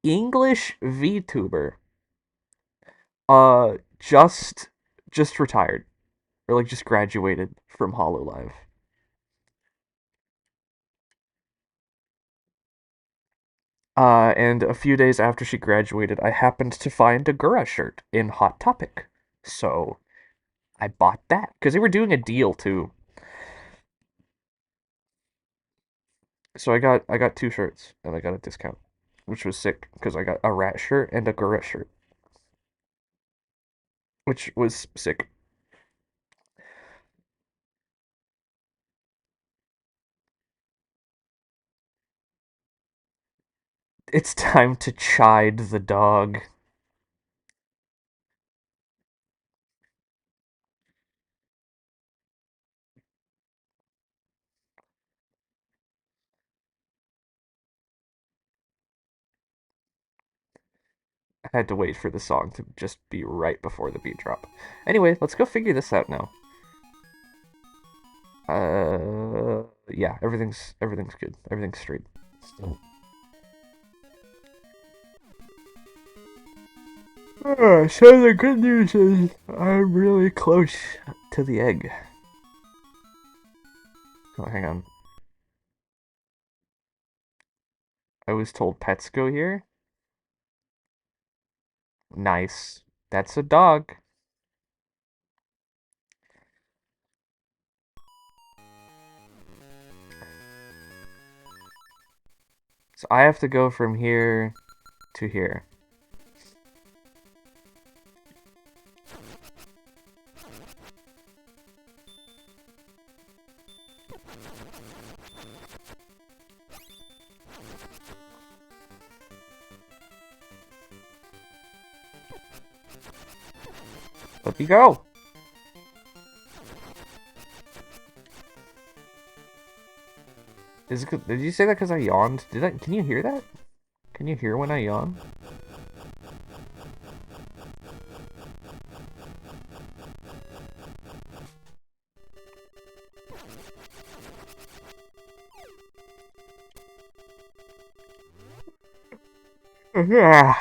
English VTuber, uh, just just retired or like just graduated from Hololive. And a few days after she graduated, I happened to find a Gura shirt in Hot Topic, so I bought that because they were doing a deal too. So I got two shirts and I got a discount, which was sick because I got a rat shirt and a Gura shirt, which was sick. It's time to chide the dog. I had to wait for the song to just be right before the beat drop. Anyway, let's go figure this out now. Yeah, everything's good. Everything's straight. So the good news is I'm really close to the egg. Oh, hang on. I was told pets go here. Nice. That's a dog. So I have to go from here to here. Let me go. Did you say that because I yawned? Did I? Can you hear that? Can you hear when I yawn? Yeah.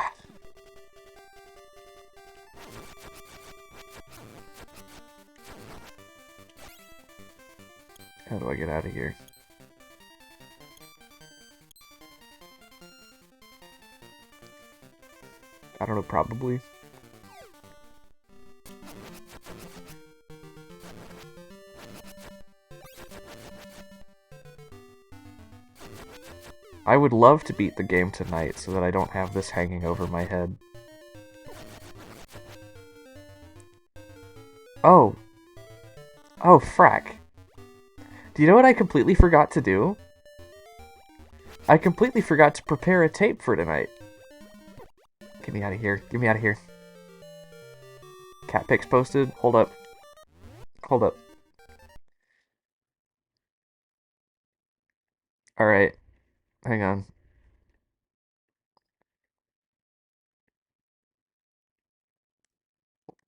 How do I get out of here? I don't know, probably. I would love to beat the game tonight so that I don't have this hanging over my head. Oh. Oh, frack. Do you know what I completely forgot to do? I completely forgot to prepare a tape for tonight. Get me out of here. Get me out of here. Cat pics posted. Hold up. Hold up. Alright. Hang on.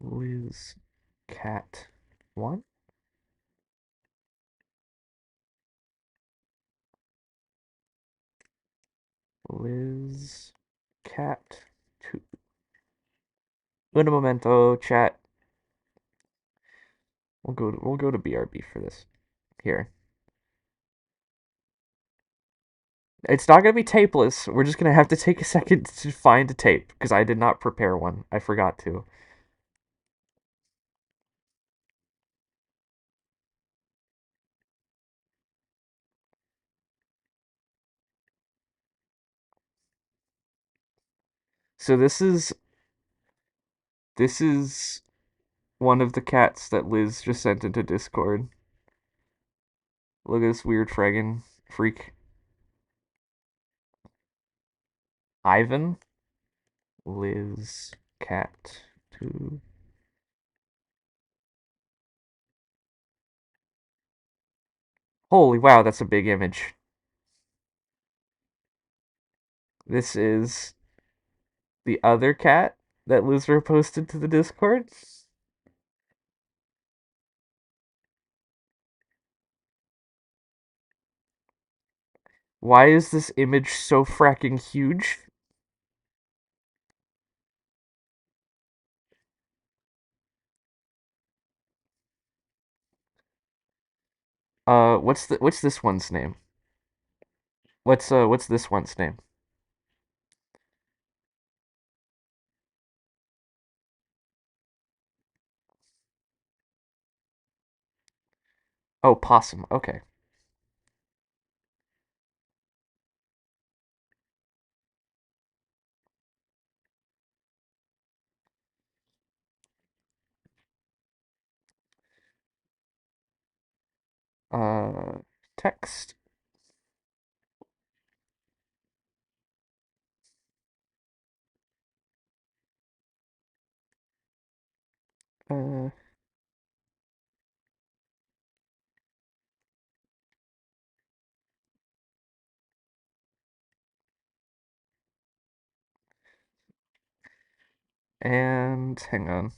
Liz Cat 1? Liz Cat 2. Un momento, chat. We'll go to BRB for this. Here. It's not gonna be tapeless. We're just gonna have to take a second to find a tape because I did not prepare one. I forgot to. So this is one of the cats that Liz just sent into Discord. Look at this weird fragging freak. Ivan? Liz cat 2. Holy wow, that's a big image. This is the other cat that Liz posted to the Discord. Why is this image so fracking huge? What's this one's name? What's this one's name? Oh, Possum. Okay. Uh, text. Uh, and hang on.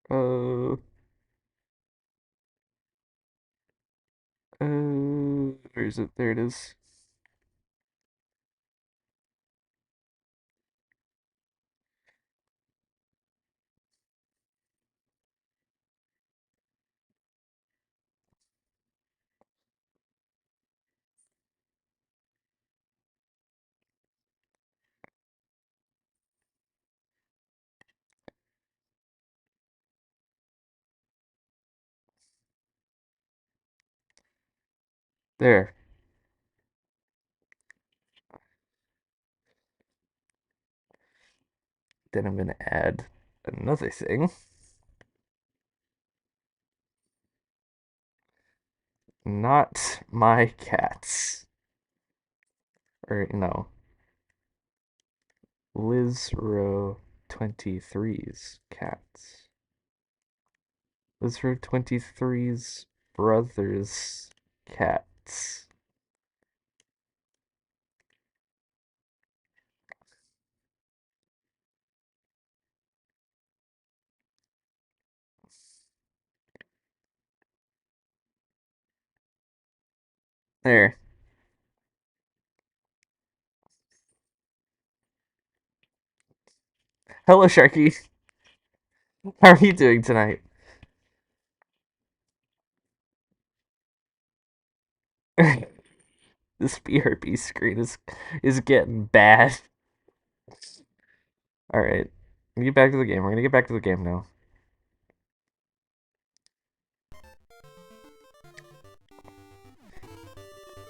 Uh, where is it? There it is. There. Then I'm gonna add another thing. Not my cats. Or no. Liz Row 23's cats. Liz Row 23's brother's cats. There. Hello, Sharky. How are you doing tonight? This BRB screen is getting bad. All right. Get back to the game. We're gonna get back to the game now.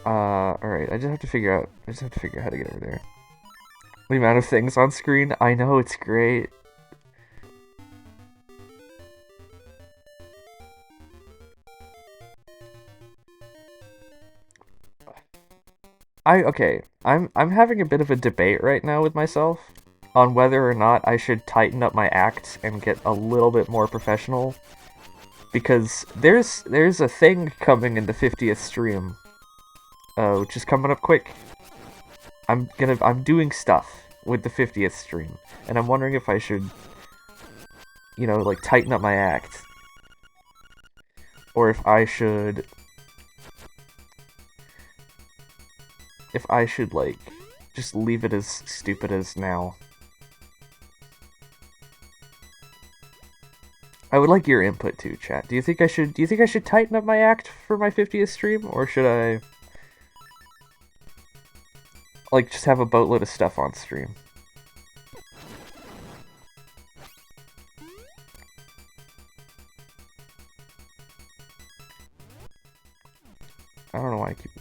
All right. I just have to figure out. I just have to figure out how to get over there. The amount of things on screen. I know it's great. I'm having a bit of a debate right now with myself on whether or not I should tighten up my act and get a little bit more professional because there's a thing coming in the 50th stream, which is coming up quick. I'm doing stuff with the 50th stream, and I'm wondering if I should, like tighten up my act, or if I should like just leave it as stupid as now. I would like your input too, chat. Do you think I should tighten up my act for my 50th stream, or should I like just have a boatload of stuff on stream? I don't know why I keep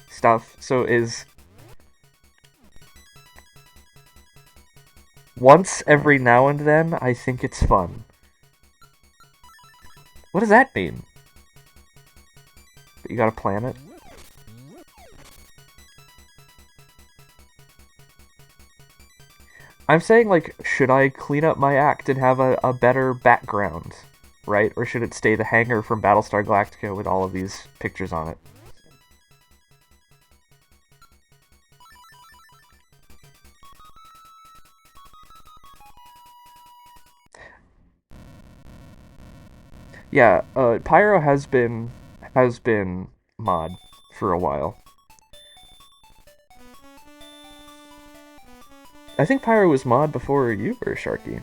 stuff. So is once every now and then, I think it's fun. What does that mean? You gotta plan it? I'm saying, like, should I clean up my act and have a better background, right? Or should it stay the hangar from Battlestar Galactica with all of these pictures on it? Yeah, Pyro has been mod for a while. I think Pyro was mod before you were, Sharky.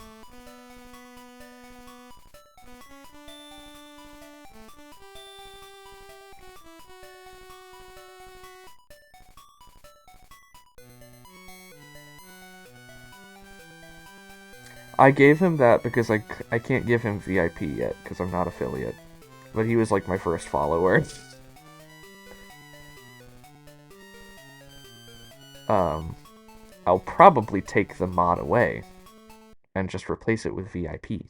I gave him that because I can't give him VIP yet because I'm not affiliate. But he was like my first follower. Um, I'll probably take the mod away and just replace it with VIP.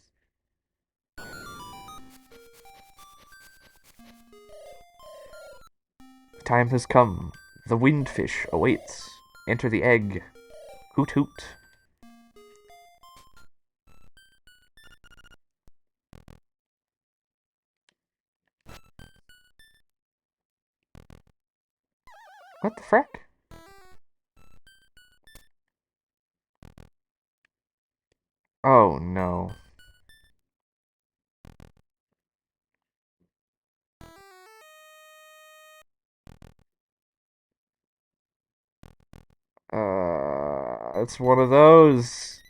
Time has come. The windfish awaits. Enter the egg. Hoot hoot. What the frack? Oh no. It's one of those.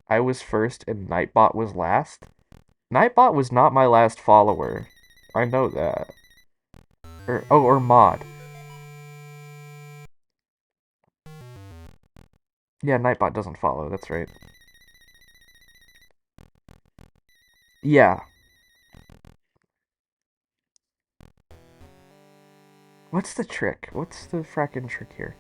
I was first and Nightbot was last. Nightbot was not my last follower. I know that. Or mod. Yeah, Nightbot doesn't follow, that's right. Yeah. What's the trick? What's the frackin' trick here?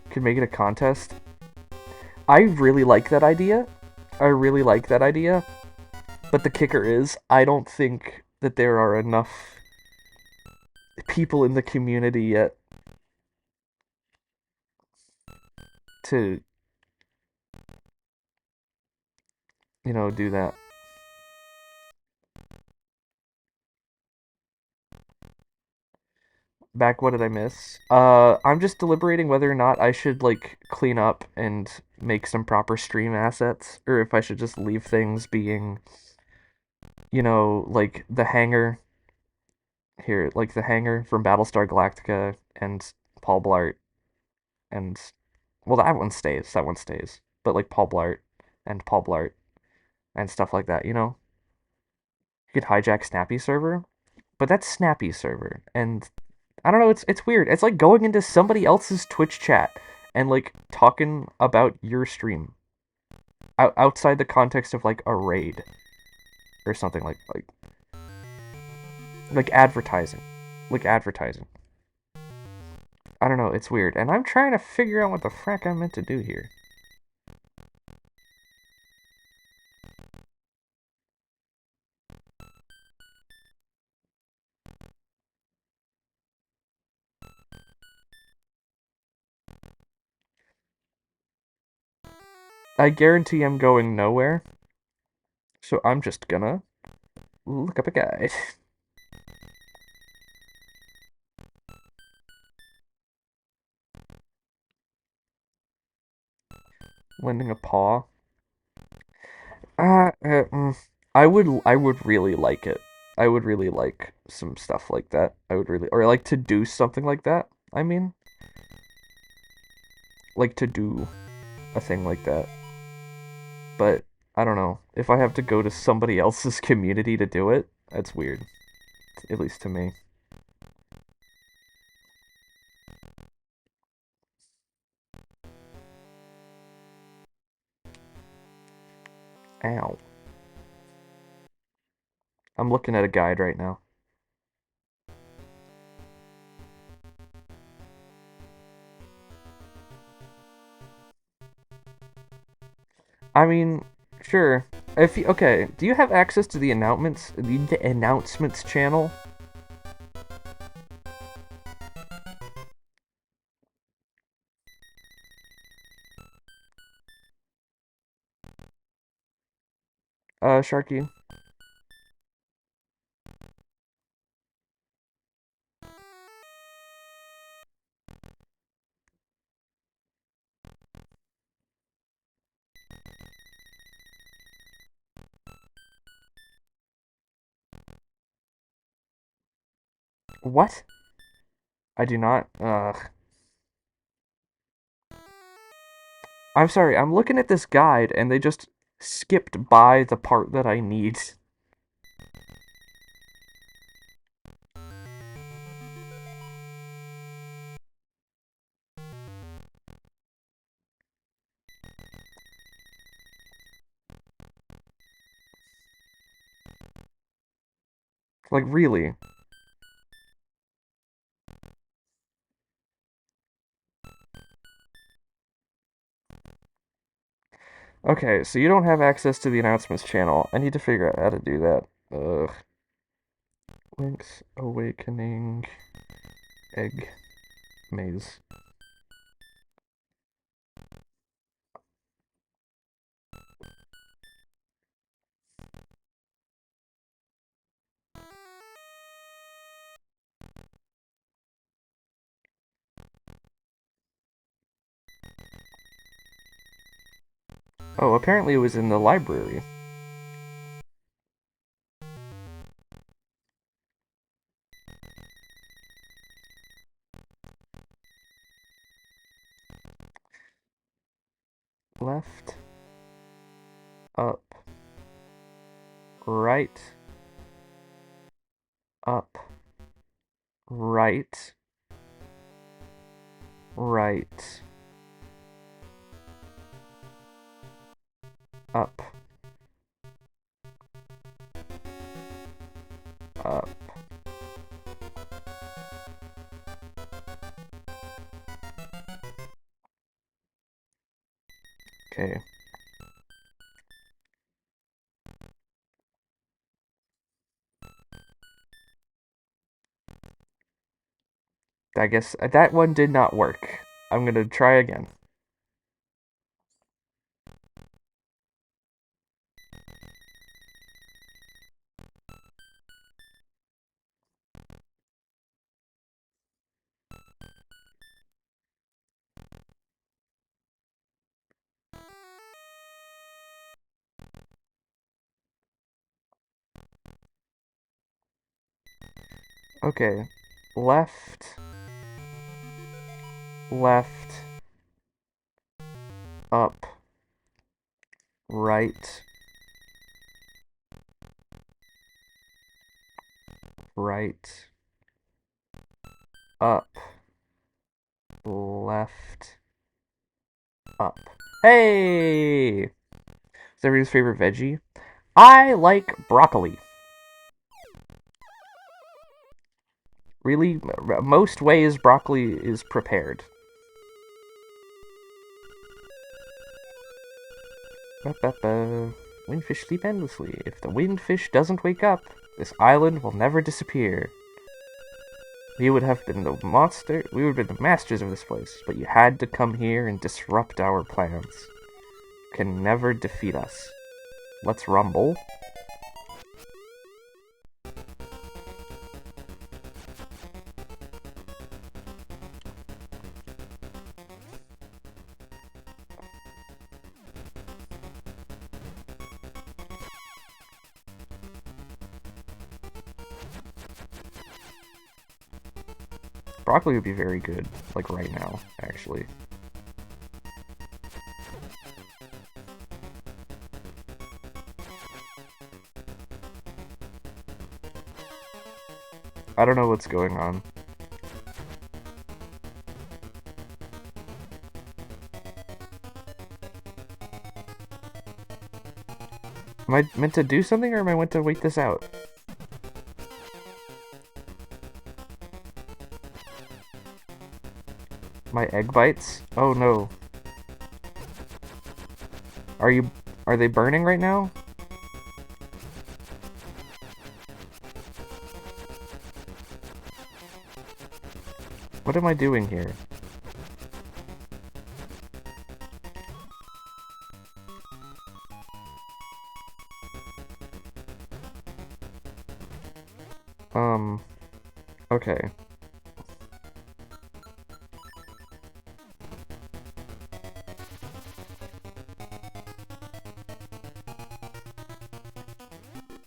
Could make it a contest. I really like that idea. I really like that idea. But the kicker is, I don't think that there are enough people in the community yet to, do that. Back, what did I miss? I'm just deliberating whether or not I should, like, clean up and make some proper stream assets, or if I should just leave things being, like the hangar here, like the hangar from Battlestar Galactica and Paul Blart and well, that one stays. That one stays. But like Paul Blart and stuff like that, you know? You could hijack Snappy server, but that's Snappy server. And I don't know, it's weird. It's like going into somebody else's Twitch chat and like talking about your stream outside the context of like a raid or something like advertising. Like advertising. I don't know, it's weird. And I'm trying to figure out what the frack I'm meant to do here. I guarantee I'm going nowhere. So I'm just gonna look up a guide. Lending a paw. Uh, uh, mm, I would really like it. I would really like some stuff like that. I would really, or like to do something like that. I mean, like to do a thing like that. But I don't know. If I have to go to somebody else's community to do it, that's weird. At least to me. Ow. I'm looking at a guide right now. I mean, sure. If you, okay, do you have access to the announcements channel? Sharky. What? I do not. Ugh. I'm sorry, I'm looking at this guide and they just skipped by the part that I need. Like, really? Okay, so you don't have access to the announcements channel. I need to figure out how to do that. Ugh. Link's Awakening Egg Maze. Oh, apparently it was in the library. Left, up, right, up, right, right, up, up. Okay. I guess that one did not work. I'm gonna try again. Okay. Left, left, up, right, right, up, left, up. Hey! Is everybody's favorite veggie? I like broccoli. Really, most ways broccoli is prepared. Windfish sleep endlessly. If the windfish doesn't wake up, this island will never disappear. We would have been the monster. We would have been the masters of this place, but you had to come here and disrupt our plans. You can never defeat us. Let's rumble. Broccoli would be very good, like right now, actually. I don't know what's going on. Am I meant to do something, or am I meant to wait this out? My egg bites? Oh no. Are they burning right now? What am I doing here? Okay.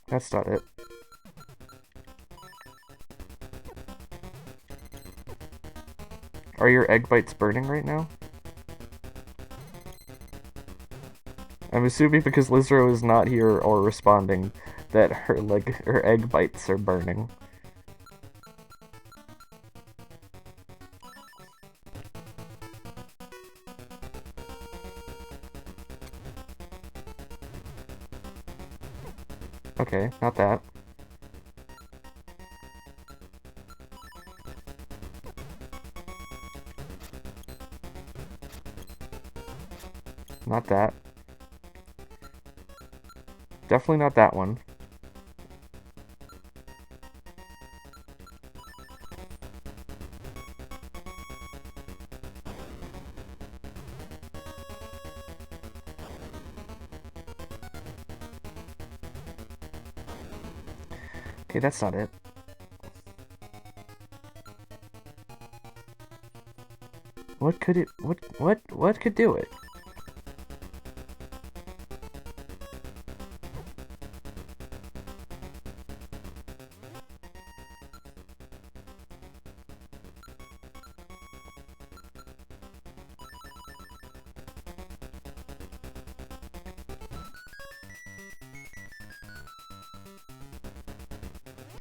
That's not it. Are your egg bites burning right now? I'm assuming because Lizro is not here or responding that her egg bites are burning. Okay, not that. Not that. Definitely not that one. Okay, that's not it. What could it... What could do it?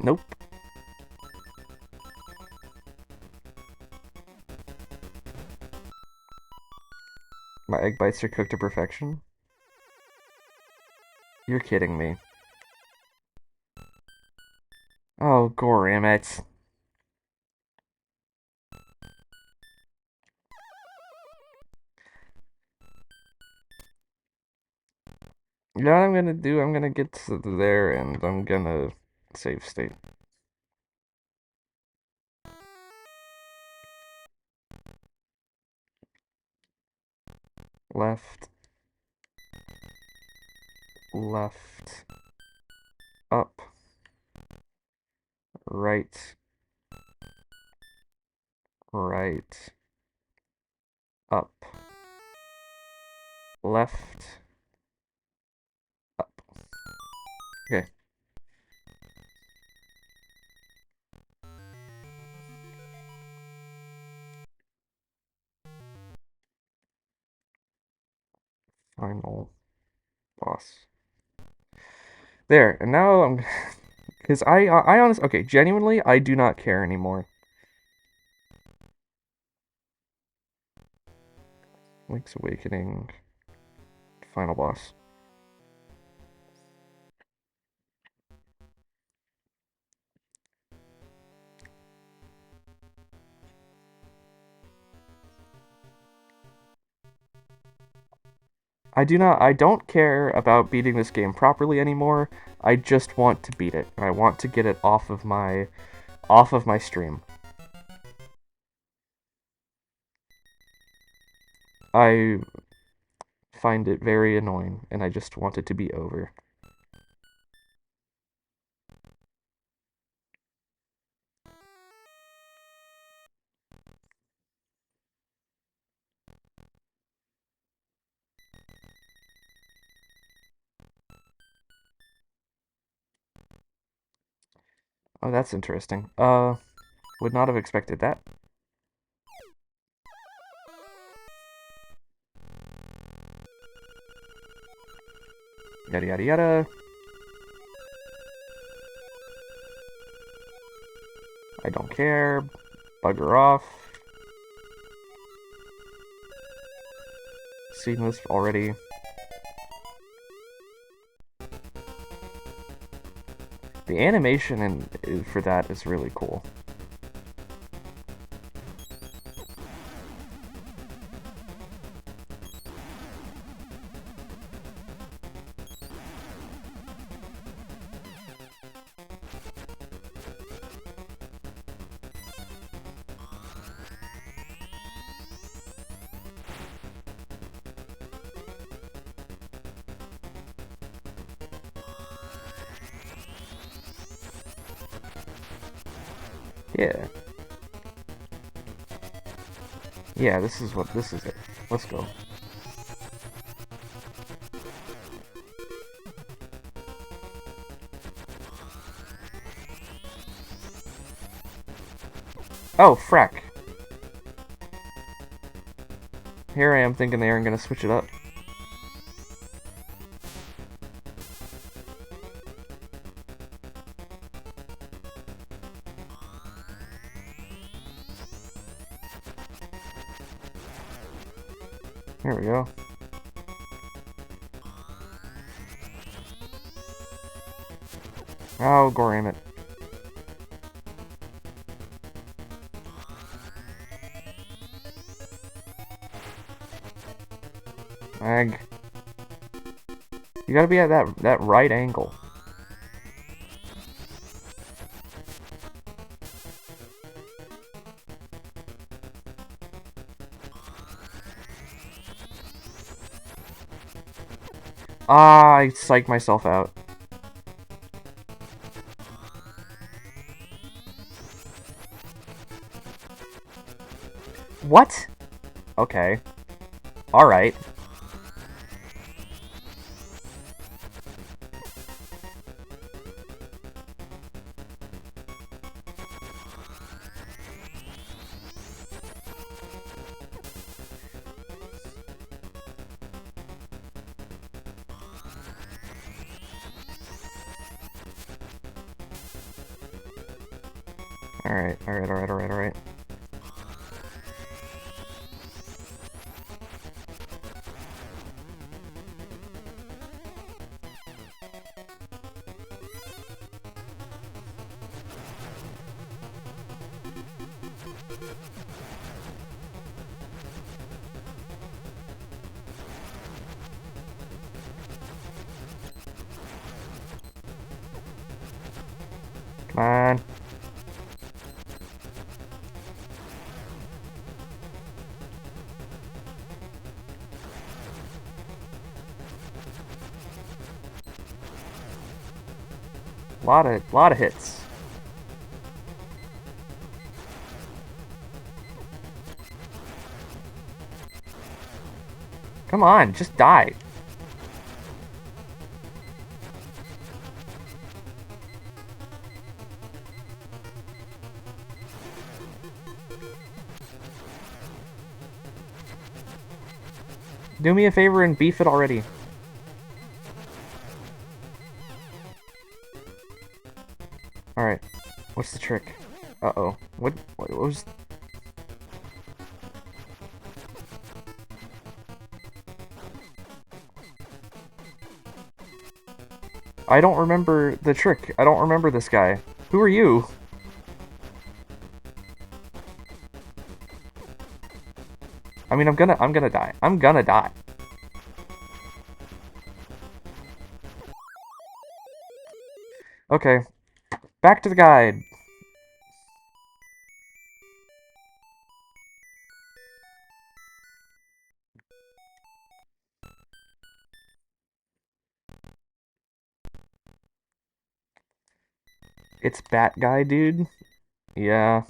Nope. My egg bites are cooked to perfection? You're kidding me. Oh, Goramit. You know what I'm gonna do? I'm gonna get to there and I'm gonna save state. Left. Left. Up. Right. Right. Up. Left. Up. Okay. Final boss. There, and now I'm... Because I honestly... Okay, genuinely, I do not care anymore. Link's Awakening. Final boss. I don't care about beating this game properly anymore. I just want to beat it. I want to get it off of my stream. I find it very annoying, and I just want it to be over. Oh, that's interesting. Would not have expected that. Yada yada yada. I don't care. Bugger off. Seen this already. The animation for that is really cool. Yeah. Yeah, this is it. Let's go. Oh, frack. Here I am thinking they aren't gonna switch it up. Here we go. Oh, goram it. Ag. You gotta be at that right angle. Ah, I psyched myself out. What? Okay. Alright. Alright. Come on. Lot of hits. Come on, just die. Do me a favor and beef it already. Alright. What's the trick? Uh-oh. What was... I don't remember the trick. I don't remember this guy. Who are you? I mean, I'm gonna die. I'm gonna die. Okay. Back to the guide. It's Bat Guy, dude. Yeah.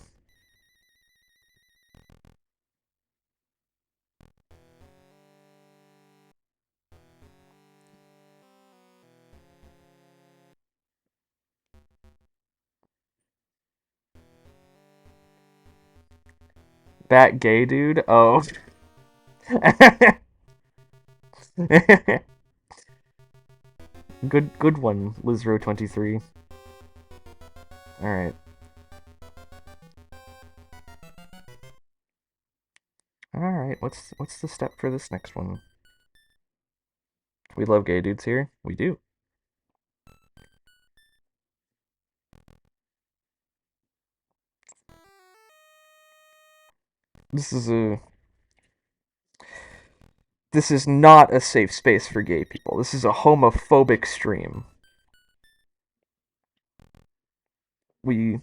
Bat Gay, dude. Oh. Good one, Lizro23. Alright. Alright, what's the step for this next one? We love gay dudes here. We do. This is not a safe space for gay people. This is a homophobic stream. We...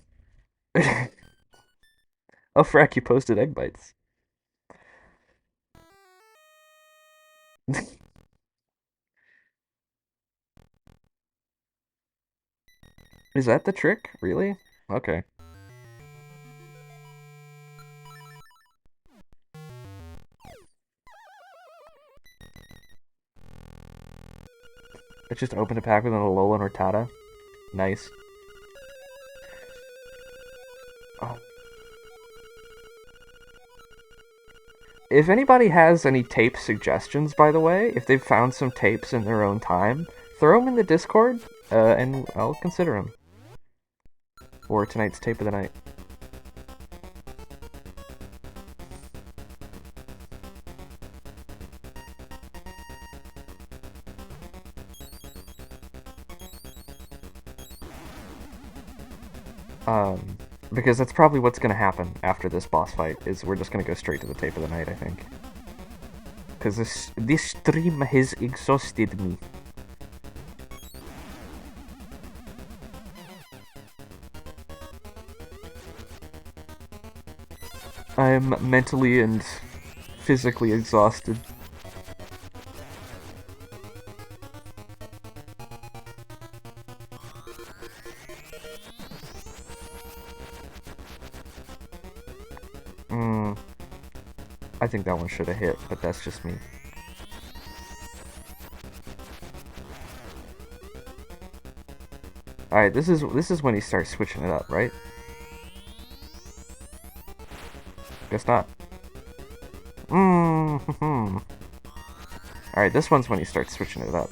Oh, frack, you posted egg bites. Is that the trick? Really? Okay. I just opened a pack with an Alolan Rattata. Nice. Oh. If anybody has any tape suggestions, by the way, if they've found some tapes in their own time, throw them in the Discord, and I'll consider them. For tonight's tape of the night. Because that's probably what's gonna happen after this boss fight, is we're just gonna go straight to the tape of the night, I think. Because this stream has exhausted me. I am mentally and physically exhausted. I think that one should have hit, but that's just me. Alright, this is when he starts switching it up, right? Guess not. Alright, this one's when he starts switching it up.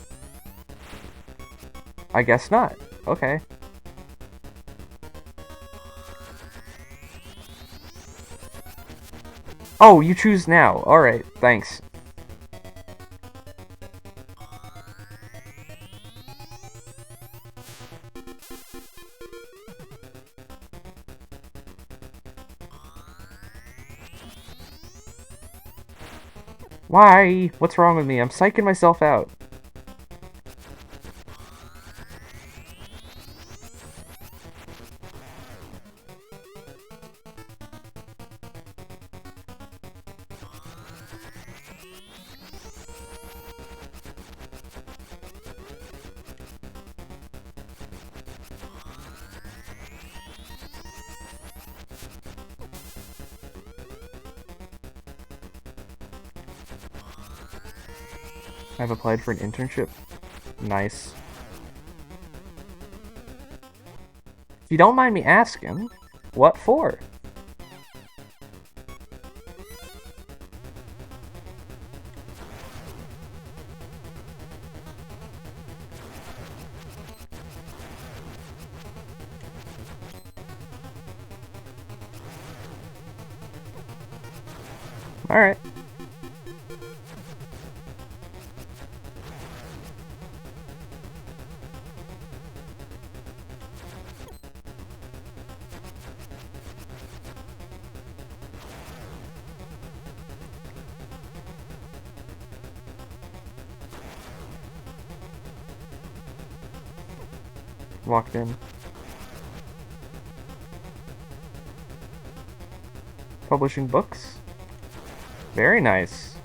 I guess not. Okay. Oh, you choose now. Alright, thanks. Why? What's wrong with me? I'm psyching myself out. I've applied for an internship. Nice. If you don't mind me asking, what for? Alright. Walked in. Publishing books. Very nice.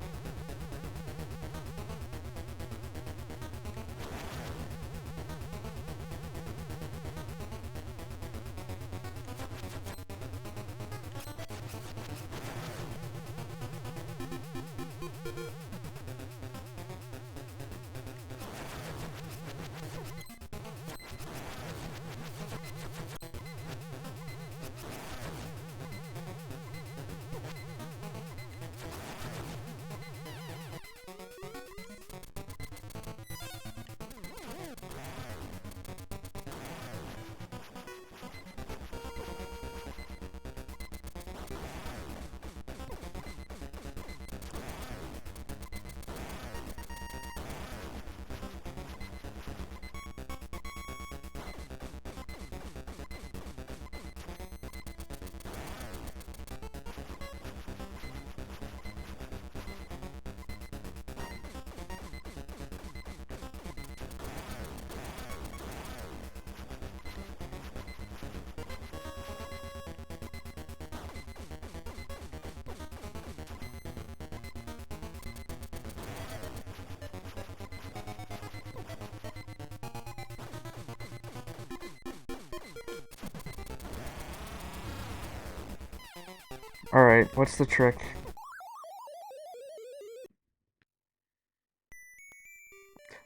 Alright, what's the trick?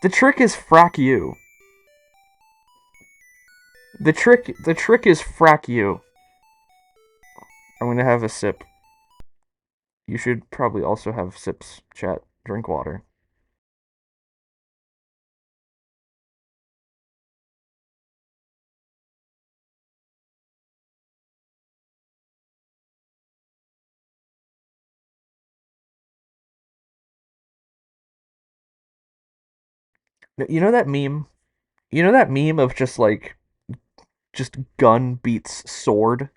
The trick is frack you. The trick is frack you. I'm gonna have a sip. You should probably also have sips, chat. Drink water. You know that meme? You know that meme of just like, just gun beats sword?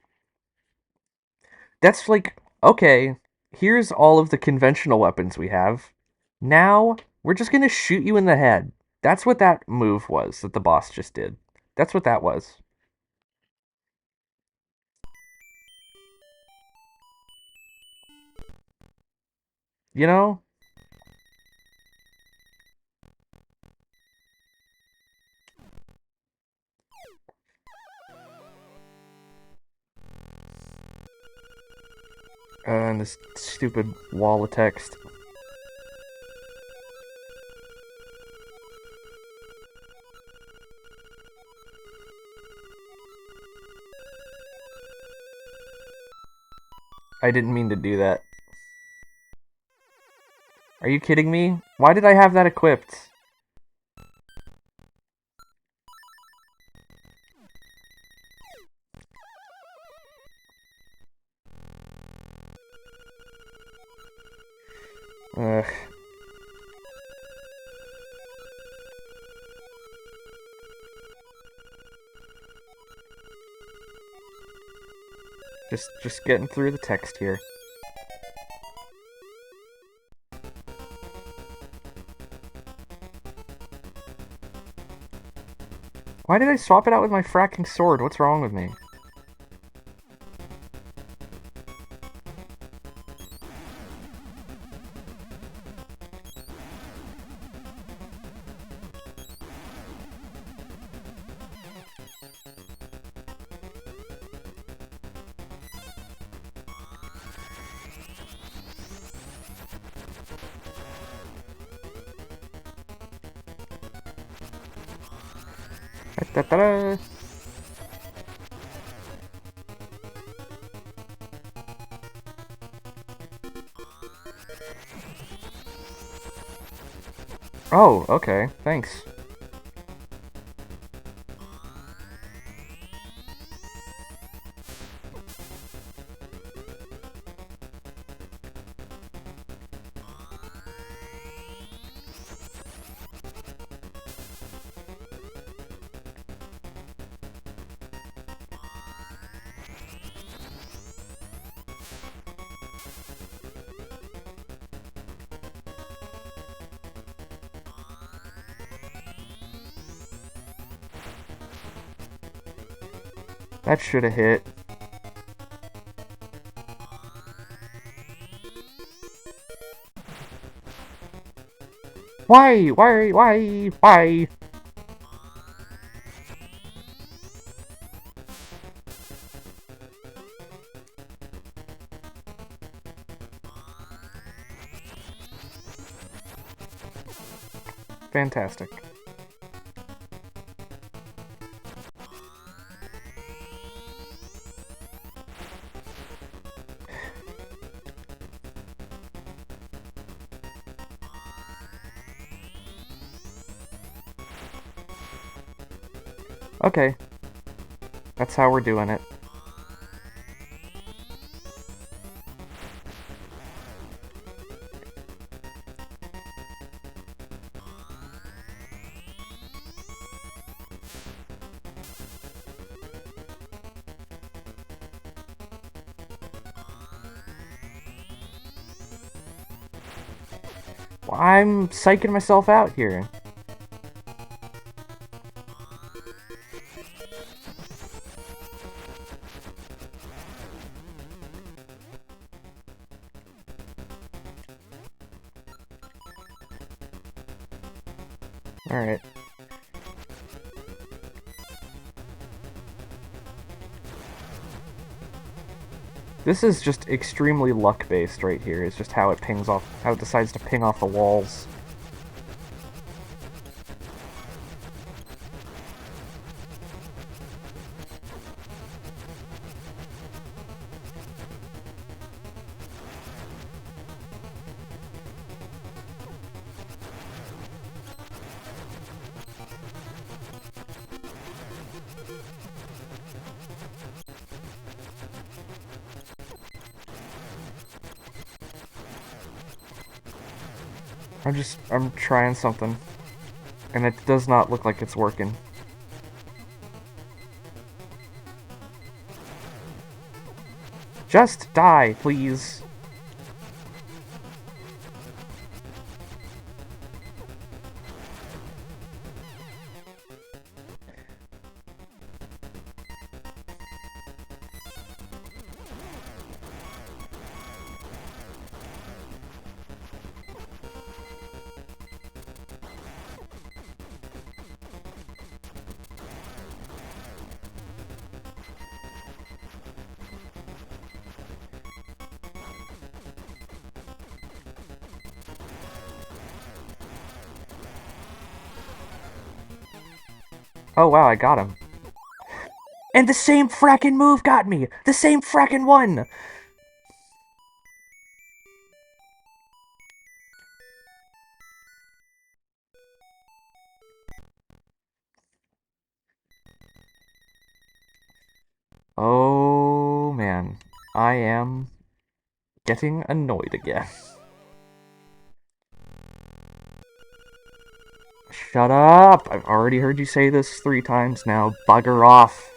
That's like, okay, here's all of the conventional weapons we have. Now, we're just gonna shoot you in the head. That's what that move was that the boss just did. That's what that was. You know? And this stupid wall of text. I didn't mean to do that. Are you kidding me? Why did I have that equipped? Ugh. Just getting through the text here. Why did I swap it out with my fracking sword? What's wrong with me? Da-da-da. Oh, okay. Thanks. That should have hit. Why? Why? Why? Why? Fantastic. Okay. That's how we're doing it. I'm psyching myself out here. Alright. This is just extremely luck-based right here. It's just how it pings off, how it decides to ping off the walls. I'm trying something. And it does not look like it's working. Just die, please. Oh wow, I got him. And the same fracking move got me! The same fracking one! Oh man, I am getting annoyed again. Shut up! I've already heard you say this 3 times now. Bugger off.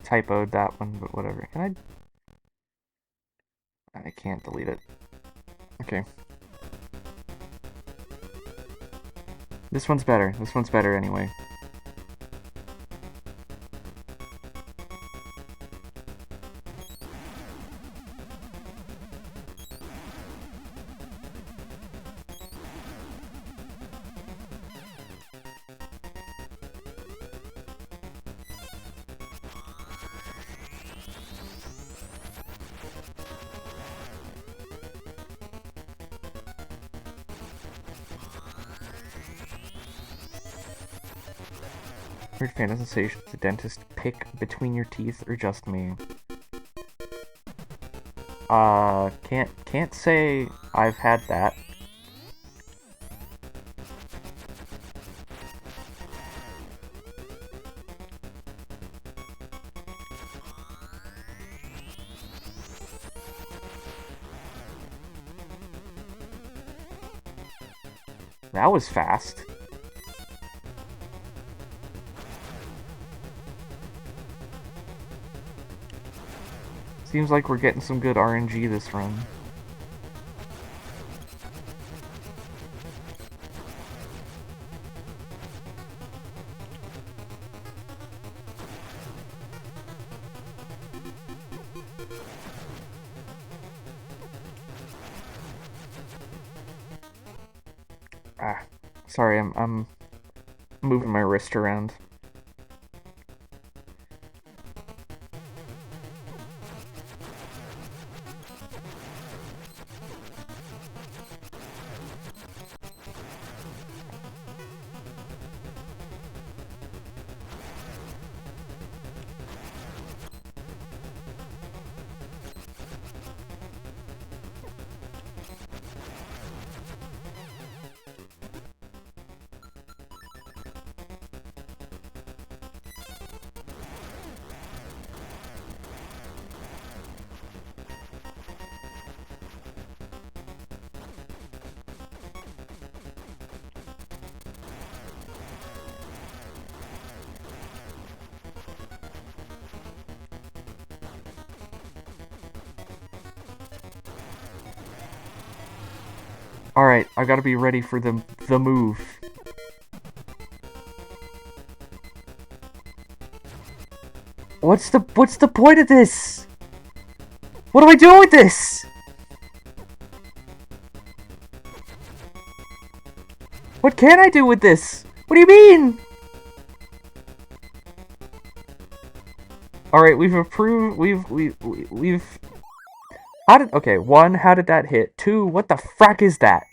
Typoed that one, but whatever. Can I can't delete it. Okay. This one's better. This one's better anyway. Weird fan doesn't say should the dentist pick between your teeth or just me. Can't say I've had that. That was fast. Seems like we're getting some good RNG this run. Ah, sorry, I'm moving my wrist around. Alright, I gotta be ready for the move. What's the point of this? What do I do with this? What can I do with this? What do you mean? Alright, we've approved, we've... Okay, 1, how did that hit? 2, what the frack is that?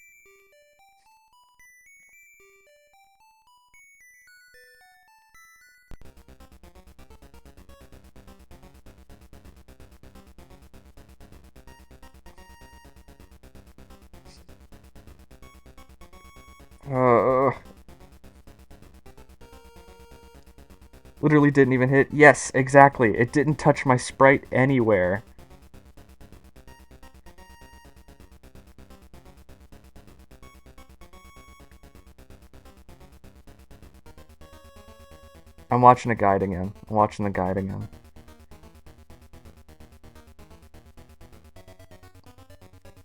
Literally didn't even hit. Yes, exactly. It didn't touch my sprite anywhere. I'm watching the guide again. I'm watching the guide again.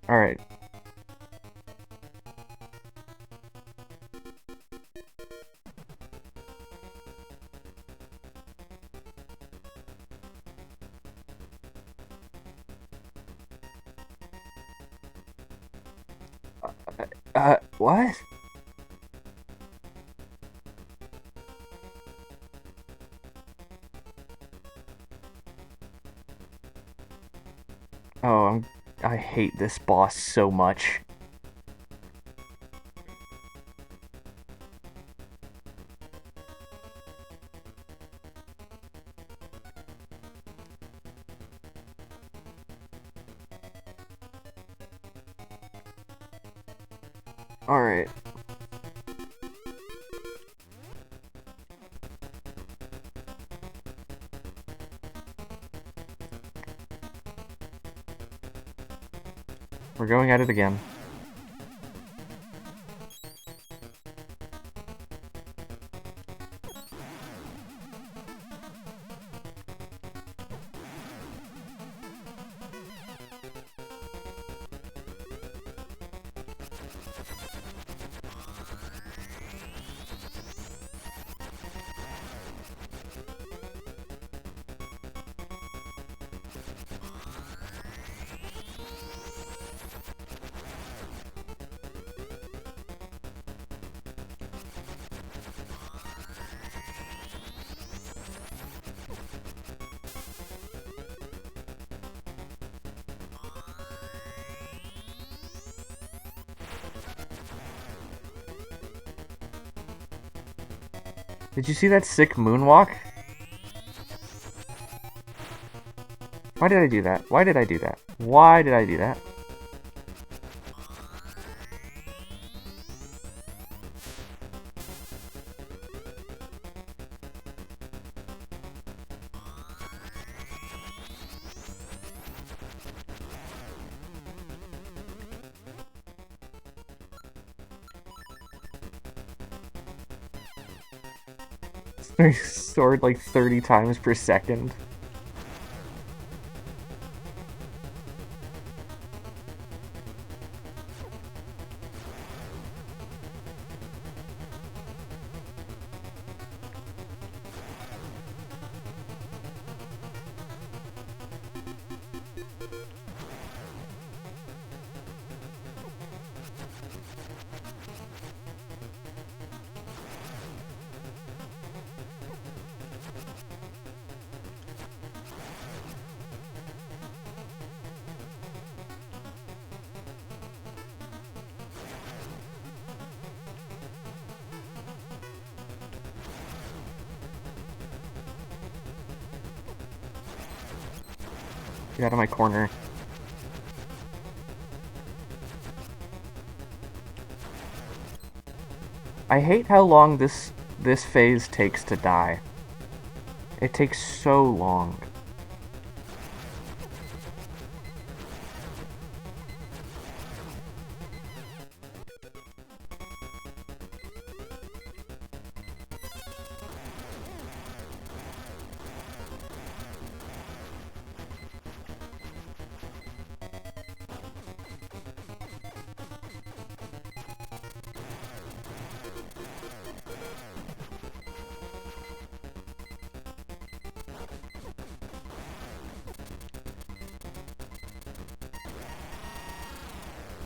Alright. What? Oh, I hate this boss so much. Alright. We're going at it again. Did you see that sick moonwalk? Why did I do that? Why did I do that? Why did I do that? Stored like 30 times per second. Get out of my corner. I hate how long this phase takes to die. It takes so long.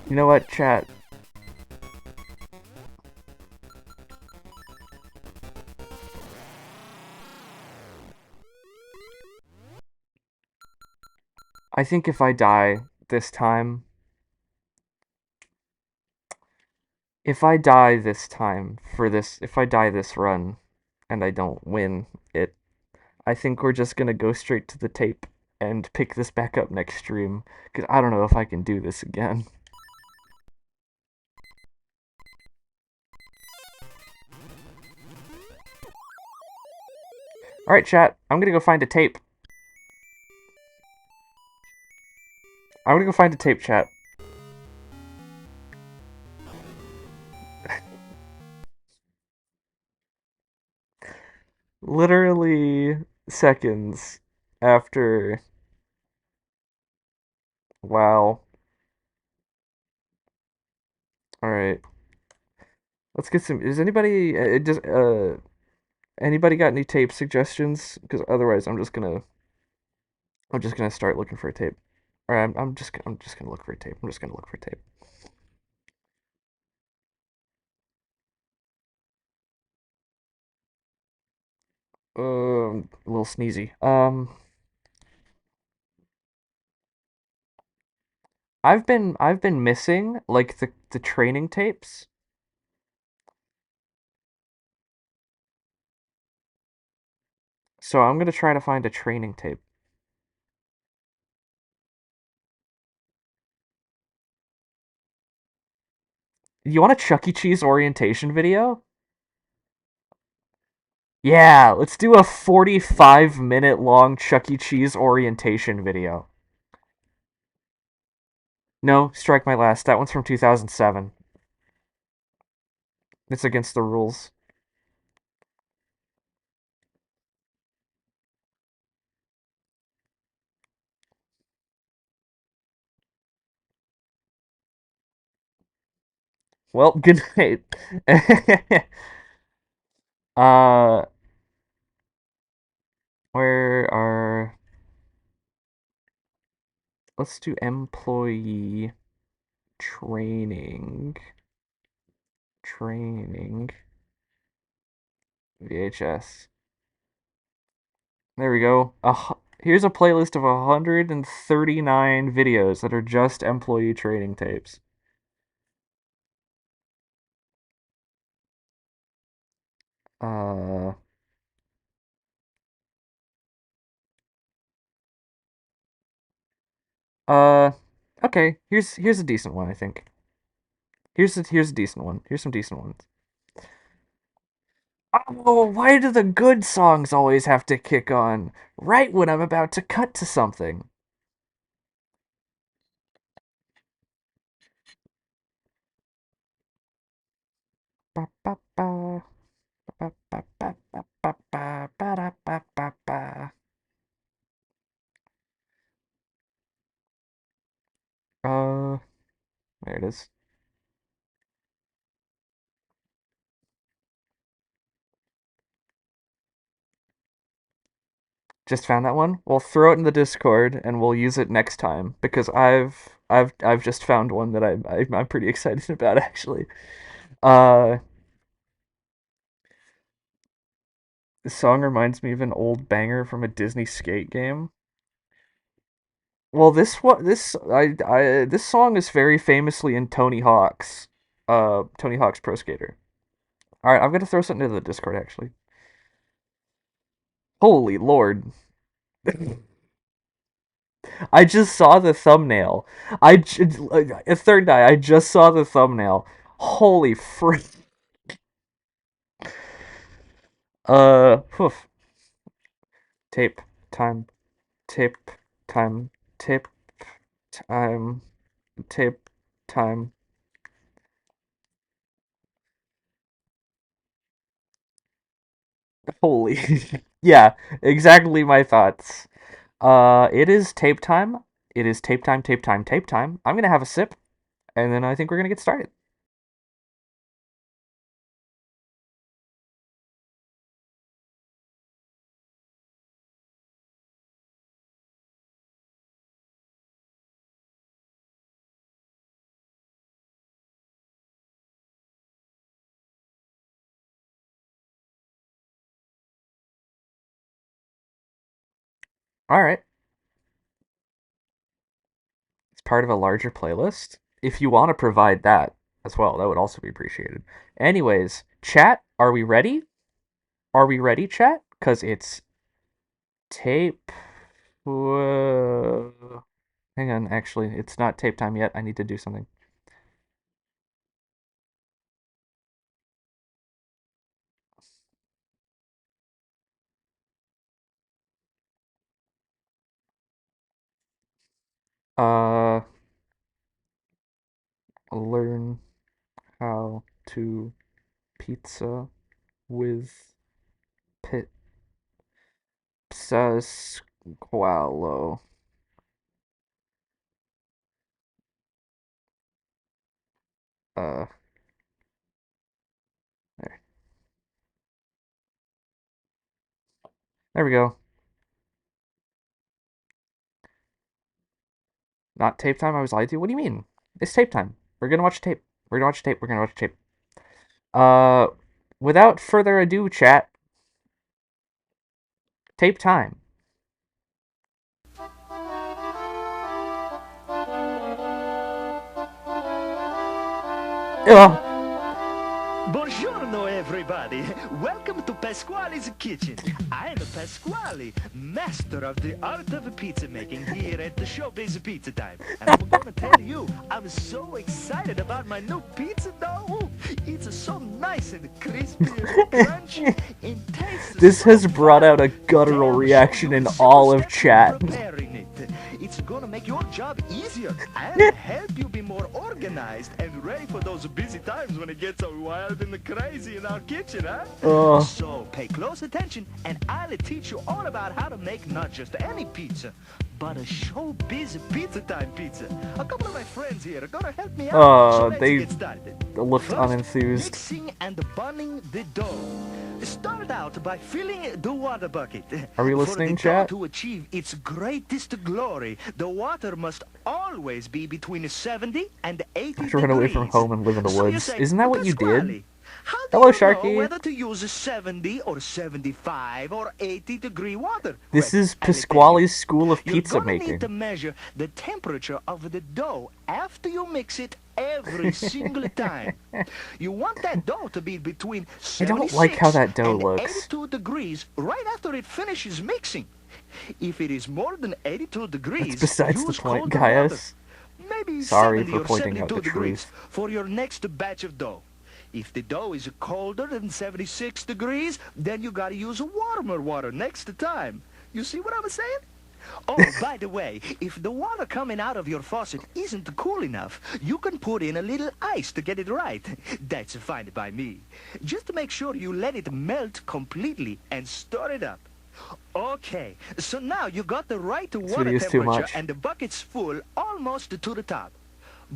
You know what, chat? I think this time, if I die this time if I die this run and I don't win it, I think we're just gonna go straight to the tape and pick this back up next stream, because I don't know if I can do this again. Alright, chat, I'm gonna go find a tape. I'm gonna go find a tape, chat. Literally seconds after. Wow. Alright. Let's get some. Is anybody. Just. Anybody got any tape suggestions? Because otherwise, I'm just gonna. I'm just gonna start looking for a tape. Or I'm just gonna look for a tape. I'm just gonna look for a tape. A little sneezy. I've been missing like the training tapes. So I'm gonna try to find a training tape. You want a Chuck E. Cheese orientation video? Yeah, let's do a 45-minute long Chuck E. Cheese orientation video. No, strike my last. That one's from 2007. It's against the rules. Well, good night. uh, where are... Let's do employee training. Training. VHS. There we go. Here's a playlist of 139 videos that are just employee training tapes. Uh, uh, okay. Here's a decent one, I think. Here's a decent one. Here's some decent ones. Oh, why do the good songs always have to kick on right when I'm about to cut to something? Ba, ba, ba, ba, ba, ba, ba, ba, Ba-da-ba-ba-ba. Uh, there it is. Just found that one. We'll throw it in the Discord and we'll use it next time because I've just found one that I'm pretty excited about actually. Uh, this song reminds me of an old banger from a Disney skate game. Well, this song is very famously in Tony Hawk's Pro Skater. All right, I'm gonna throw something into the Discord actually. Holy Lord. I just saw the thumbnail. A third eye. I just saw the thumbnail. Holy frick. Poof. Tape time. Tape time. Tape time. Tape time. Holy. Yeah, exactly my thoughts. It is tape time. It is tape time, tape time, tape time. I'm gonna have a sip, and then I think we're gonna get started. All right. It's part of a larger playlist. If you want to provide that as well, that would also be appreciated. Anyways, chat, are we ready? Are we ready, chat? Because it's tape. Hang on, actually, it's not tape time yet. I need to do something. Uh, learn how to pizza with pizza squalo. Uh, there. There we go. Not tape time. I was lied to. What do you mean? It's tape time. We're gonna watch tape. We're gonna watch tape. We're gonna watch tape. Uh, without further ado, chat. Tape time. Ugh. Buongiorno, everybody. Welcome to Pasquale's Kitchen. I'm Pasquale, master of the art of pizza making here at the Showbiz Pizza Time. And I'm gonna tell you, I'm so excited about my new pizza dough. It's so nice and crispy and crunchy and tastes This so has brought out a fine. guttural I'll reaction show you in the simple all of steps in chat. preparing it. It's gonna make your job easier and help you be more organized and ready for those busy times when it gets so wild and crazy in our kitchen, huh? So pay close attention and I'll teach you all about how to make not just any pizza, but a showbiz pizza time pizza. A couple of my friends here are gonna help me out, so let's They get started. looked First, unenthused. mixing and bunning the dough. Start out by filling the water bucket. Are we For listening, the dough chat? to achieve its greatest glory, the water must always be between 70 and 80 I have to run away from degrees. home and live in the So you woods. say, Isn't that what you did? Pasquale, how do Hello, you Sharky. know whether to use 70 or 75 or 80-degree water? This Well, is I'll tell you. Pasquale's school of You're pizza gonna making. need to measure the temperature of the dough after you mix it every single time. You want that dough to be between I don't like how 76 that dough and looks. 82 degrees right after it finishes mixing. If it is more than 82 degrees, That's besides the use point, colder water. Gaius. Maybe Sorry 70 for or pointing out 72 the degrees truth. for your next batch of dough. If the dough is colder than 76 degrees, then you gotta use warmer water next time. You see what I'm saying? Oh, by the way, if the water coming out of your faucet isn't cool enough, you can put in a little ice to get it right. That's fine by me. Just make sure you let it melt completely and stir it up. Okay, so now you got the right This water video is too temperature much. and the bucket's full almost to the top.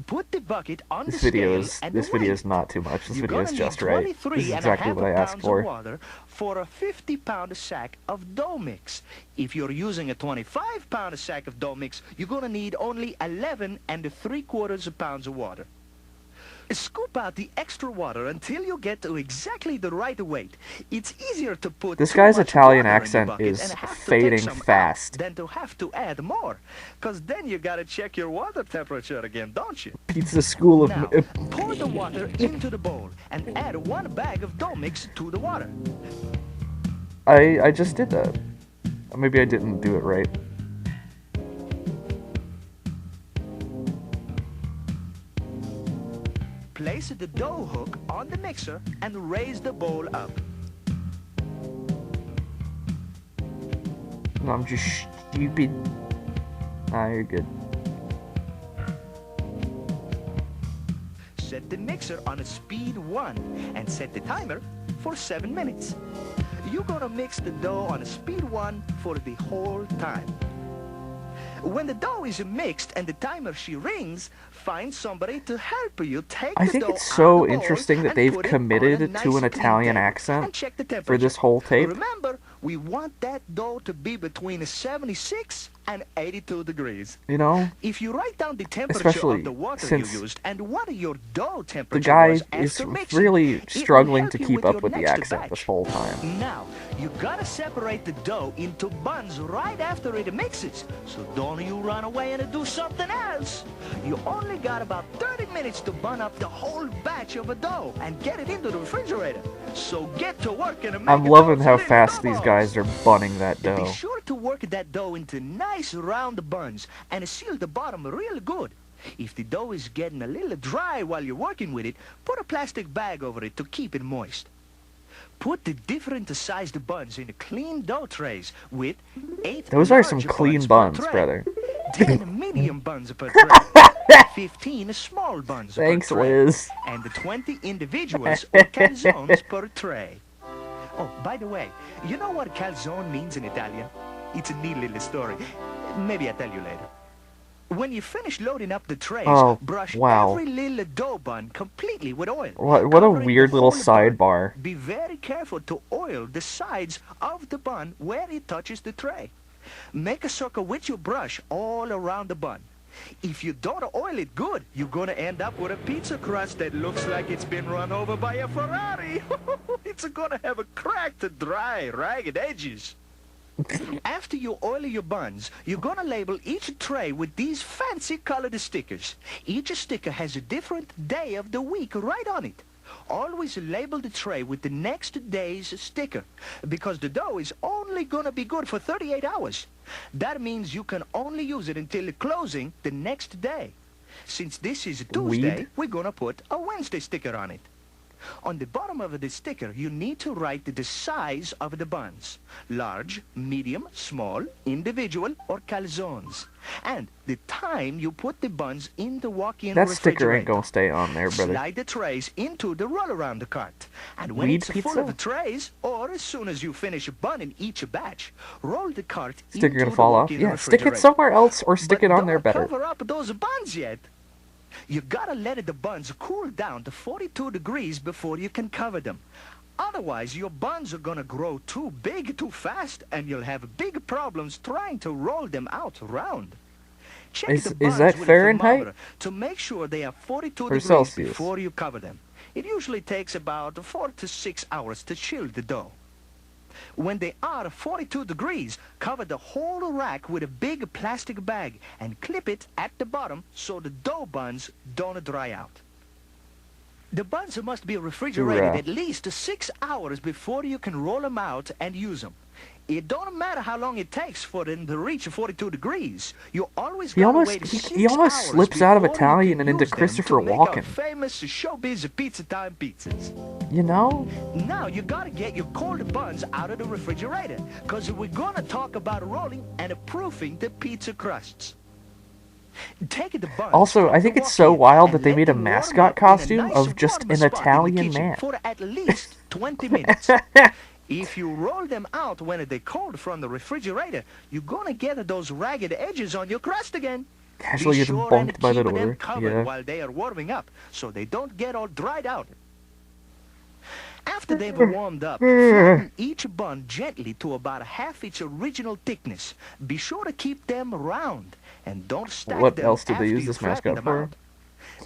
Put the bucket on This the video scale and this video weigh is it. not too much. This You're video is gonna just need right. 23 This is and exactly a half what I asked pounds for. of water for a 50-pound sack of dough mix. If you're using a 25-pound sack of dough mix, you're gonna need only 11 and 3/4 pounds of water. Scoop out the extra water until you get to exactly the right weight. It's easier to put This too guy's much Italian water in the accent bucket is and have to fading take some out fast. than to have to add more. Because then you gotta check your water temperature again, don't you? Pizza School of Now, pour the water into the bowl and add 1 bag of dough mix to the water. I just did that. Maybe I didn't do it right. Place the dough hook on the mixer and raise the bowl up. No, I'm just stupid. Ah, you're good. Set the mixer on a speed 1 and set the timer for 7 minutes. You're gonna mix the dough on a speed 1 for the whole time. When the dough is mixed and the timer she rings, find somebody to help you take I the think dough it's out so of the bowl interesting that and they've put it on a committed nice to an clean Italian table accent and check the for temperature. this whole tape. Remember, we want that dough to be between 76 and 82 degrees. You know, If you write down the temperature especially of the water you since used and what your dough the temperature guy was is after mixing, really it will struggling help to you keep your up with the next accent batch. this whole time. Now, you gotta separate the dough into buns right after it mixes. So don't you run away and do something else. You only got about 30 minutes to bun up the whole batch of a dough and get it into the refrigerator. So get to work and make I'm loving those how little fast these doughballs. guys are bunning that Be dough. sure to work that dough into nice round buns and seal the bottom real good. If the dough is getting a little dry while you're working with it, put a plastic bag over it to keep it moist. Put the different sized buns in clean dough trays with 8 Those are some large clean buns, buns, per tray, brother. 10 medium buns per tray, 15 small buns Thanks, per tray, Liz. and 20 individuals or calzones per tray. Oh, by the way, you know what calzone means in Italian? It's a neat little story. Maybe I'll tell you later. When you finish loading up the trays, Oh, brush wow. every little dough bun completely with oil. What a covering the weird little whole bun. sidebar. Be very careful to oil the sides of the bun where it touches the tray. Make a circle with your brush all around the bun. If you don't oil it good, you're going to end up with a pizza crust that looks like it's been run over by a Ferrari. It's going to have a cracked, dry, ragged edges. After you oil your buns, you're going to label each tray with these fancy colored stickers. Each sticker has a different day of the week right on it. Always label the tray with the next day's sticker, because the dough is only going to be good for 38 hours. That means you can only use it until closing the next day. Since this is Tuesday, Weed? we're going to put a Wednesday sticker on it. On the bottom of the sticker, you need to write the size of the buns. Large, medium, small, individual, or calzones. And the time you put the buns in the walk-in That refrigerator. sticker ain't gonna stay on there, brother. Slide the trays into the roll-around cart. And when Weed it's pizza? full of trays, or as soon as you finish bunning each batch, roll the cart Sticker into gonna the fall off? walk-in Yeah, stick it refrigerator. somewhere else or stick But it on there don't better. cover up those buns yet. You gotta let the buns cool down to 42 degrees before you can cover them. Otherwise, your buns are gonna grow too big too fast, and you'll have big problems trying to roll them out round. Check Is the buns that with Fahrenheit? a thermometer to make sure they are 42 Or degrees Celsius? before you cover them. It usually takes about 4 to 6 hours to chill the dough. When they are 42 degrees, cover the whole rack with a big plastic bag and clip it at the bottom so the dough buns don't dry out. The buns must be refrigerated Hoorah. at least 6 hours before you can roll them out and use them. It don't matter how long it takes for them to reach 42 degrees. You always He gotta almost wait he 6 almost hours slips out of before you Italian can and into use them Christopher to make our Walken. famous showbiz pizza time pizzas. You know? Now you gotta get your cold buns out of the refrigerator, cause we're gonna talk about rolling and proofing the pizza crusts. Take the buns Also, from I the think it's so walk-in wild that and they let made a them warm mascot up in a costume nice of just warm an spot in the Italian kitchen man. for at least 20 minutes. If you roll them out when they're cold from the refrigerator, you're gonna get those ragged edges on your crust again. Casually Be gets sure bonked and by the keep them door. covered Yeah. while they are warming up, so they don't get all dried out. After they've warmed up, flatten each bun gently to about half its original thickness. Be sure to keep them round, and don't stack What them else did after they use you this flatten mascot them for? out.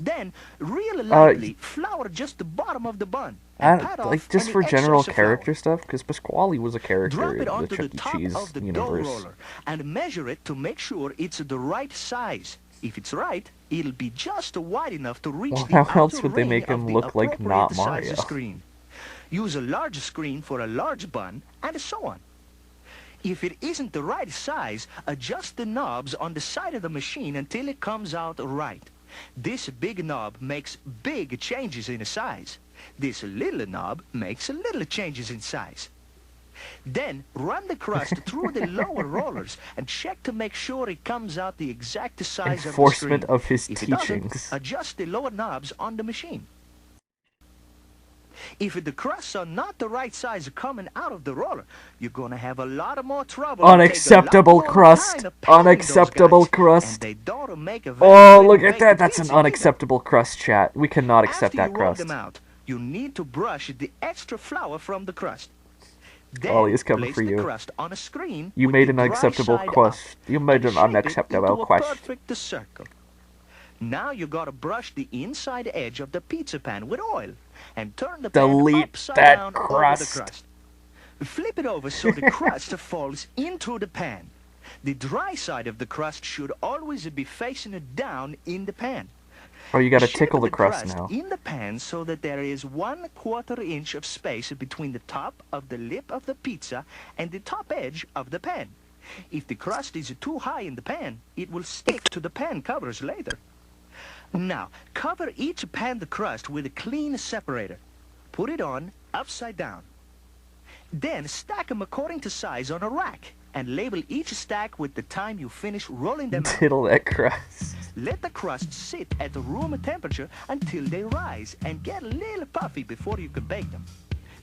Then, real lightly, flour just the bottom of the bun, and pat Like, off just any for general excess flour. character stuff, because Pasquale was a character Drop it in the onto the Chuck E. top Cheese of the dough universe. roller and measure it to make sure it's the right size. If it's right, it'll be just wide enough to reach Well, the how else outer would they ring make of him the look like appropriate not size Mario? screen. Use a large screen for a large bun, and so on. If it isn't the right size, adjust the knobs on the side of the machine until it comes out right. This big knob makes big changes in size. This little knob makes little changes in size. Then run the crust through the lower rollers and check to make sure it comes out the exact size of the Enforcement screen. of his If it doesn't, teachings. adjust the lower knobs on the machine. If the crusts are not the right size coming out of the roller, you're going to have a lot more trouble. Unacceptable crust. Unacceptable crust. And they don't make a Oh, look at that. That's an unacceptable crust, chat. We cannot accept that After you roll crust. them out, you need to brush the extra flour from the crust. Then Ollie is coming place for the you. crust on a screen. You with made the an dry unacceptable side crust. up You made and an shape it unacceptable into a crust. perfect circle. Now you gotta brush the inside edge of the pizza pan with oil and turn the pan Delete upside that down over the crust. crust. Flip it over so the crust falls into the pan. The dry side of the crust should always be facing down in the pan. Oh, you gotta Shape tickle the crust now. in the pan so that there is 1/4 inch of space between the top of the lip of the pizza and the top edge of the pan. If the crust is too high in the pan, it will stick to the pan covers later. Now, cover each pan crust with a clean separator. Put it on upside down. Then stack them according to size on a rack and label each stack with the time you finish rolling them out. Tickle that crust. Let the crust sit at room temperature until they rise and get a little puffy before you can bake them.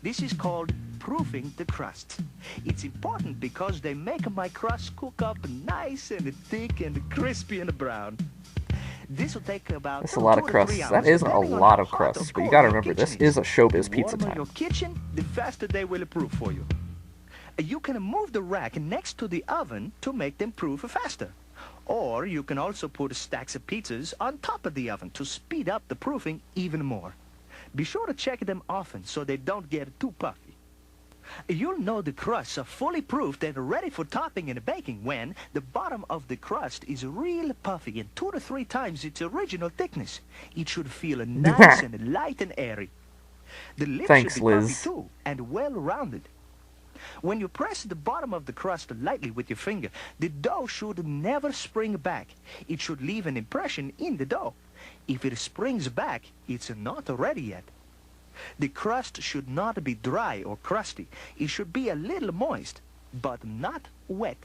This is called proofing the crust. It's important because they make my crust cook up nice and thick and crispy and brown. This will take about That's a lot of 2 to 3 crusts. hours, That is a depending on lot how of hot or crusts, but you cold gotta your remember, this kitchen is a showbiz The pizza warmer time. your kitchen, the faster they will proof for you. You can move the rack next to the oven to make them proof faster. Or you can also put stacks of pizzas on top of the oven to speed up the proofing even more. Be sure to check them often so they don't get too puffy. You'll know the crusts are fully proofed and ready for topping and baking when the bottom of the crust is real puffy and 2 to 3 times its original thickness. It should feel nice and light and airy. The lip Thanks, should be puffy Liz. too and well rounded. When you press the bottom of the crust lightly with your finger, the dough should never spring back. It should leave an impression in the dough. If it springs back, it's not ready yet. The crust should not be dry or crusty. It should be a little moist, but not wet.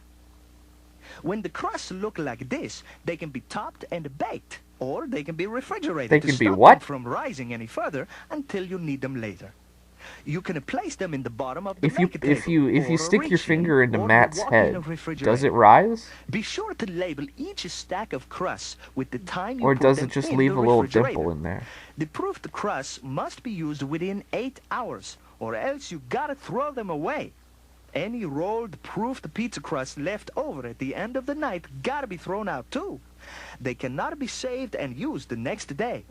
When the crusts look like this, they can be topped and baked, or they can be refrigerated They to can be stop what? them from rising any further until you need them later. You can place them in the bottom of the If you table, or stick your reach in, finger into or Matt's walk in head, a refrigerator. does it rise? Be sure to label each stack of crusts with the time you Or put does them it just in leave the a little refrigerator. dimple in there? The proofed crusts must be used within 8 hours, or else you gotta throw them away. Any rolled, proofed pizza crust left over at the end of the night gotta be thrown out too. They cannot be saved and used the next day.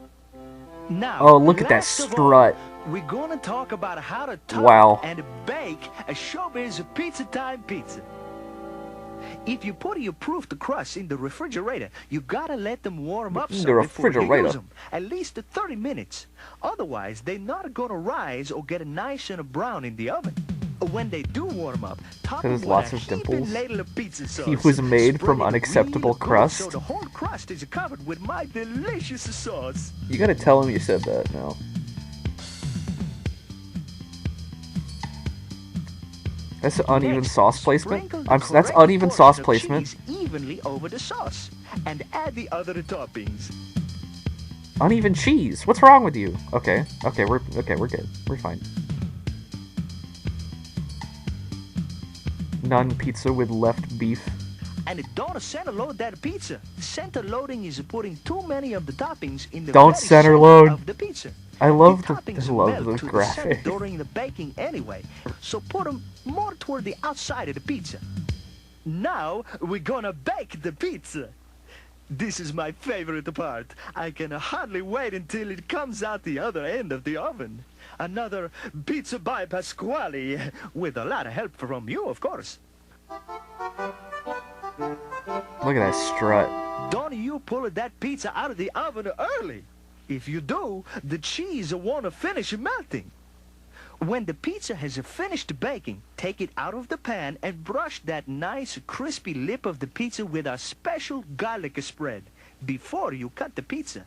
Now, Oh, look at that last of all, strut. we're gonna talk about how to top Wow. and bake a showbiz pizza time pizza. If you put your proofed crust in the refrigerator, you gotta let them warm up In the some before you refrigerator. use them, at least 30 minutes. Otherwise, they're not gonna rise or get nice and brown in the oven. When they do warm up, top Has them with lots a of heaping dimples. ladle of pizza He sauce. was made from Spread it real unacceptable good so crust. the whole crust is covered with my delicious sauce. You gotta tell him you said that now. That's uneven Next, sauce placement. sprinkle the That's correct uneven portion sauce of placement. cheese evenly over the sauce, and add the other toppings. Uneven cheese. What's wrong with you? Okay, we're good. We're fine. None pizza with left beef. And don't center load that pizza. Center loading is putting too many of the toppings in the Don't very center center load. of the pizza. I The love toppings melt the to the center graphic. during the baking anyway, so put them more toward the outside of the pizza. Now we're gonna bake the pizza. This is my favorite part. I can hardly wait until it comes out the other end of the oven. Another pizza by Pasquale, with a lot of help from you, of course. Look at that strut. Don't you pull that pizza out of the oven early. If you do, the cheese won't finish melting. When the pizza has finished baking, take it out of the pan and brush that nice crispy lip of the pizza with a special garlic spread before you cut the pizza.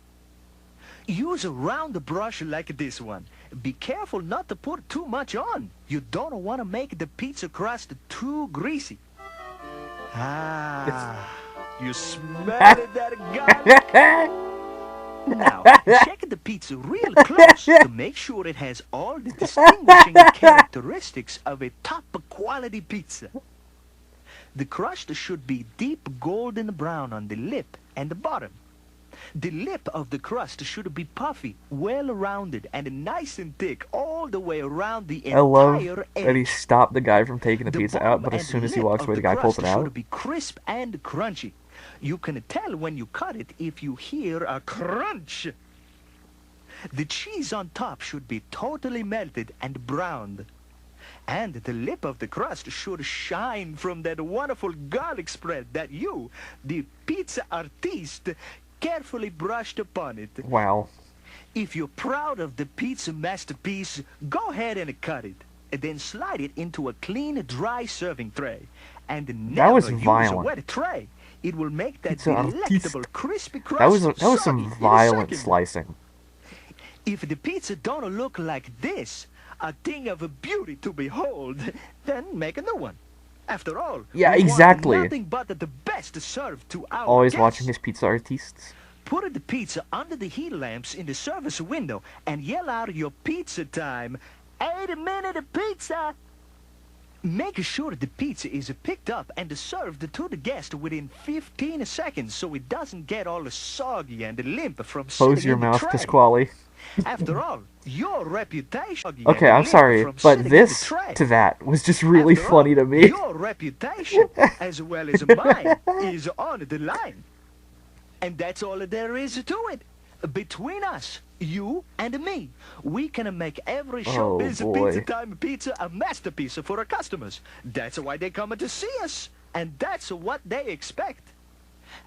Use a round brush like this one. Be careful not to put too much on. You don't want to make the pizza crust too greasy. You smell it, that garlic? Now, check the pizza real close to make sure it has all the distinguishing characteristics of a top quality pizza. The crust should be deep golden brown on the lip and the bottom. The lip of the crust should be puffy, well-rounded, and nice and thick all the way around the I love entire that he edge. stopped the guy from taking the The pizza out, bottom but as and soon as he lip walks of away, the guy pulls crust it out. should be crisp and crunchy. You can tell when you cut it if you hear a crunch. The cheese on top should be totally melted and browned. And the lip of the crust should shine from that wonderful garlic spread that you, the pizza artiste, carefully brushed upon it. Wow. If you're proud of the pizza masterpiece, go ahead and cut it. And then slide it into a clean, dry serving tray. And never was use a violent. wet tray. It will make that Pizza delectable, artiste. crispy crust That was soggy some in a violent second. slicing. If the pizza don't look like this, a thing of beauty to behold, then make a new one. After all, Yeah, we exactly. want nothing but the best served to our Always guests. watching his pizza artistes. Put the pizza under the heat lamps in the service window and yell out your pizza time. 8-minute pizza! Make sure the pizza is picked up and served to the guest within 15 seconds so it doesn't get all soggy and limp from Close sitting your in the mouth, tray. Pasquale. After all, your reputation... Okay, I'm sorry, but this to that was just really After funny all, to me. Your reputation, as well as mine, is on the line. And that's all there is to it. Between us, you and me, we can make every Oh, showbiz boy. pizza time pizza a masterpiece for our customers. That's why they come to see us, and that's what they expect.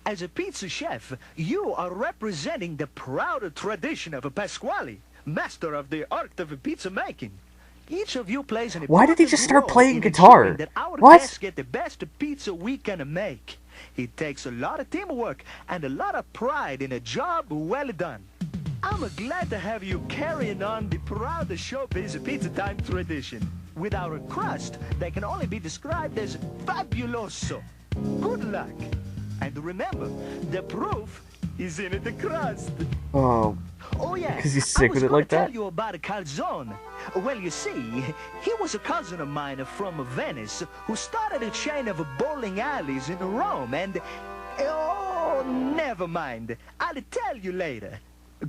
As a pizza chef, you are representing the proud tradition of Pasquale, master of the art of pizza making. Each of you plays an Why did he important just start role playing in guitar? ensuring that our What? guests get the best pizza we can make. It takes a lot of teamwork and a lot of pride in a job well done. I'm glad to have you carrying on the proud showbiz pizza time tradition. With our crust, that can only be described as fabuloso. Good luck. And remember, the proof is in the crust. Oh, Oh yeah, 'Cause he's sick with it like I was that? tell you about a calzone. Well, you see, he was a cousin of mine from Venice who started a chain of bowling alleys in Rome and... Oh, never mind. I'll tell you later.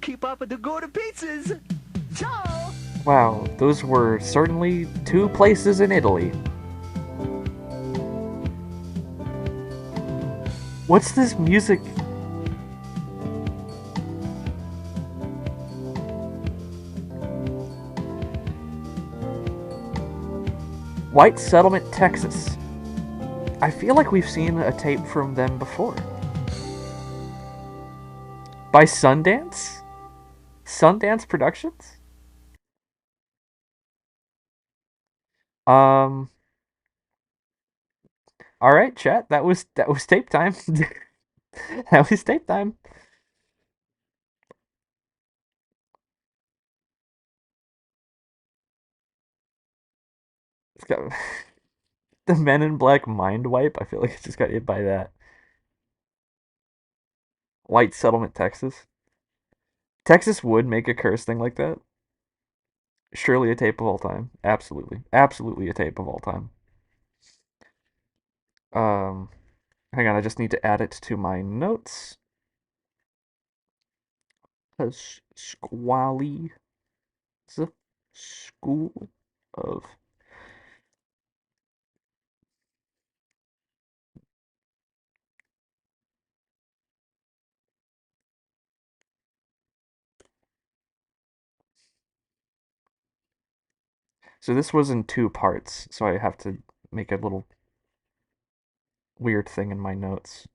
Keep up with the good pizzas. Ciao! wow, those were certainly two places in Italy. What's this music? White Settlement, Texas. I feel like we've seen a tape from them before. By Sundance? Sundance Productions? Um. All right, chat. That was tape time. That was tape time. It's got the Men in Black mind wipe. I feel like it just got hit by that. White Settlement, Texas. Texas would make a curse thing like that. Surely a tape of all time. Absolutely, absolutely a tape of all time. Um. Hang on. I just need to add it to my notes. Squally School of. So this was in two parts, so I have to make a little weird thing in my notes.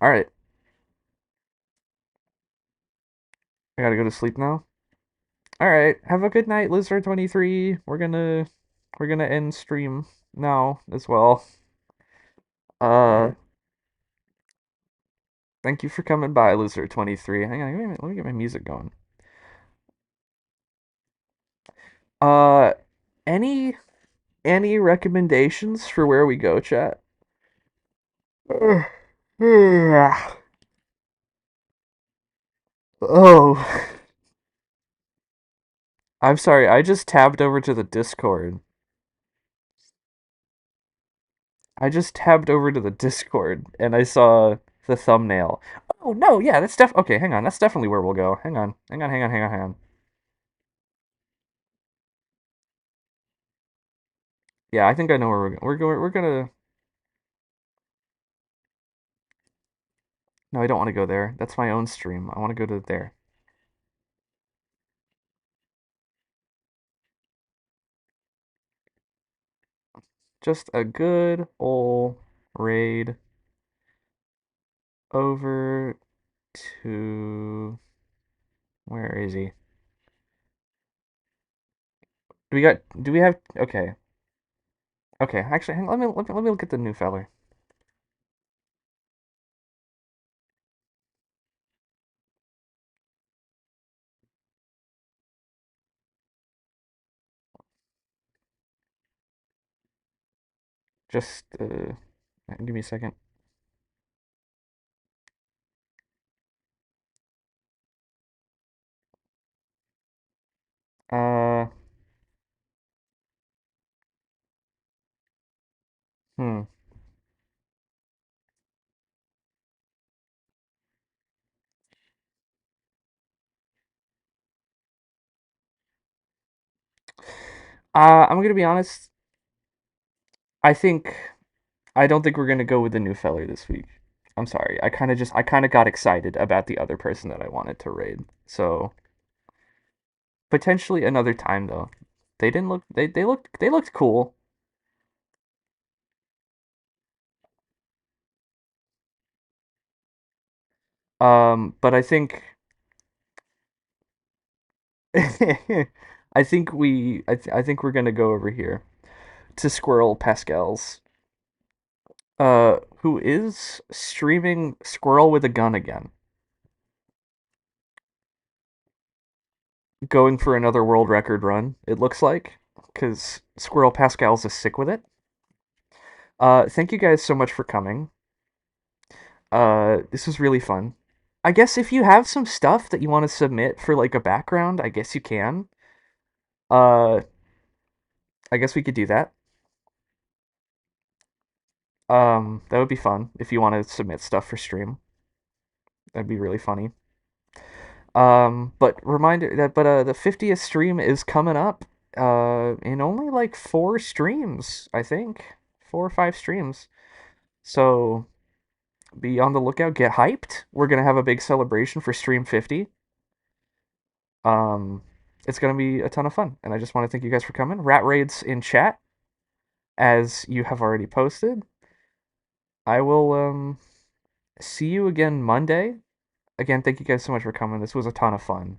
All right, I gotta go to sleep now. All right, have a good night, Lizard23. We're gonna end stream now as well. Uh, thank you for coming by, Lizard23. Hang on, let me get my music going. Uh, any any recommendations for where we go, chat? Oh, I'm sorry. I just tabbed over to the Discord. I just tabbed over to the Discord and I saw the thumbnail. Oh no, yeah, that's okay. Hang on, that's definitely where we'll go. Hang on. Yeah, I think I know where we're going. We're gonna. No, I don't want to go there. That's my own stream. I want to go to there. Just a good old raid over to. Where is he? Do we have? Okay. Okay. Actually, let me look at the new feller. Just give me a second. Uh, hmm. I'm gonna be honest. I think I don't think we're gonna go with the new feller this week. I'm sorry. I kind of got excited about the other person that I wanted to raid. So potentially another time though. They didn't look. They looked cool. But I think I think we're gonna go over here to Squirrel Pascal's. Who is streaming Squirrel with a Gun again? Going for another world record run, it looks like, because Squirrel Pascal's is sick with it. Thank you guys so much for coming. This was really fun. I guess if you have some stuff that you want to submit for like a background, I guess you can. Uh, I guess we could do that. That would be fun if you want to submit stuff for stream. That'd be really funny. But reminder that the 50th stream is coming up. In only like 4 streams, I think, 4 or 5 streams. So be on the lookout. Get hyped. We're gonna have a big celebration for stream 50. Um, it's gonna be a ton of fun, and I just want to thank you guys for coming. Rat raids in chat, as you have already posted. I will see you again Monday. Again, thank you guys so much for coming. This was a ton of fun.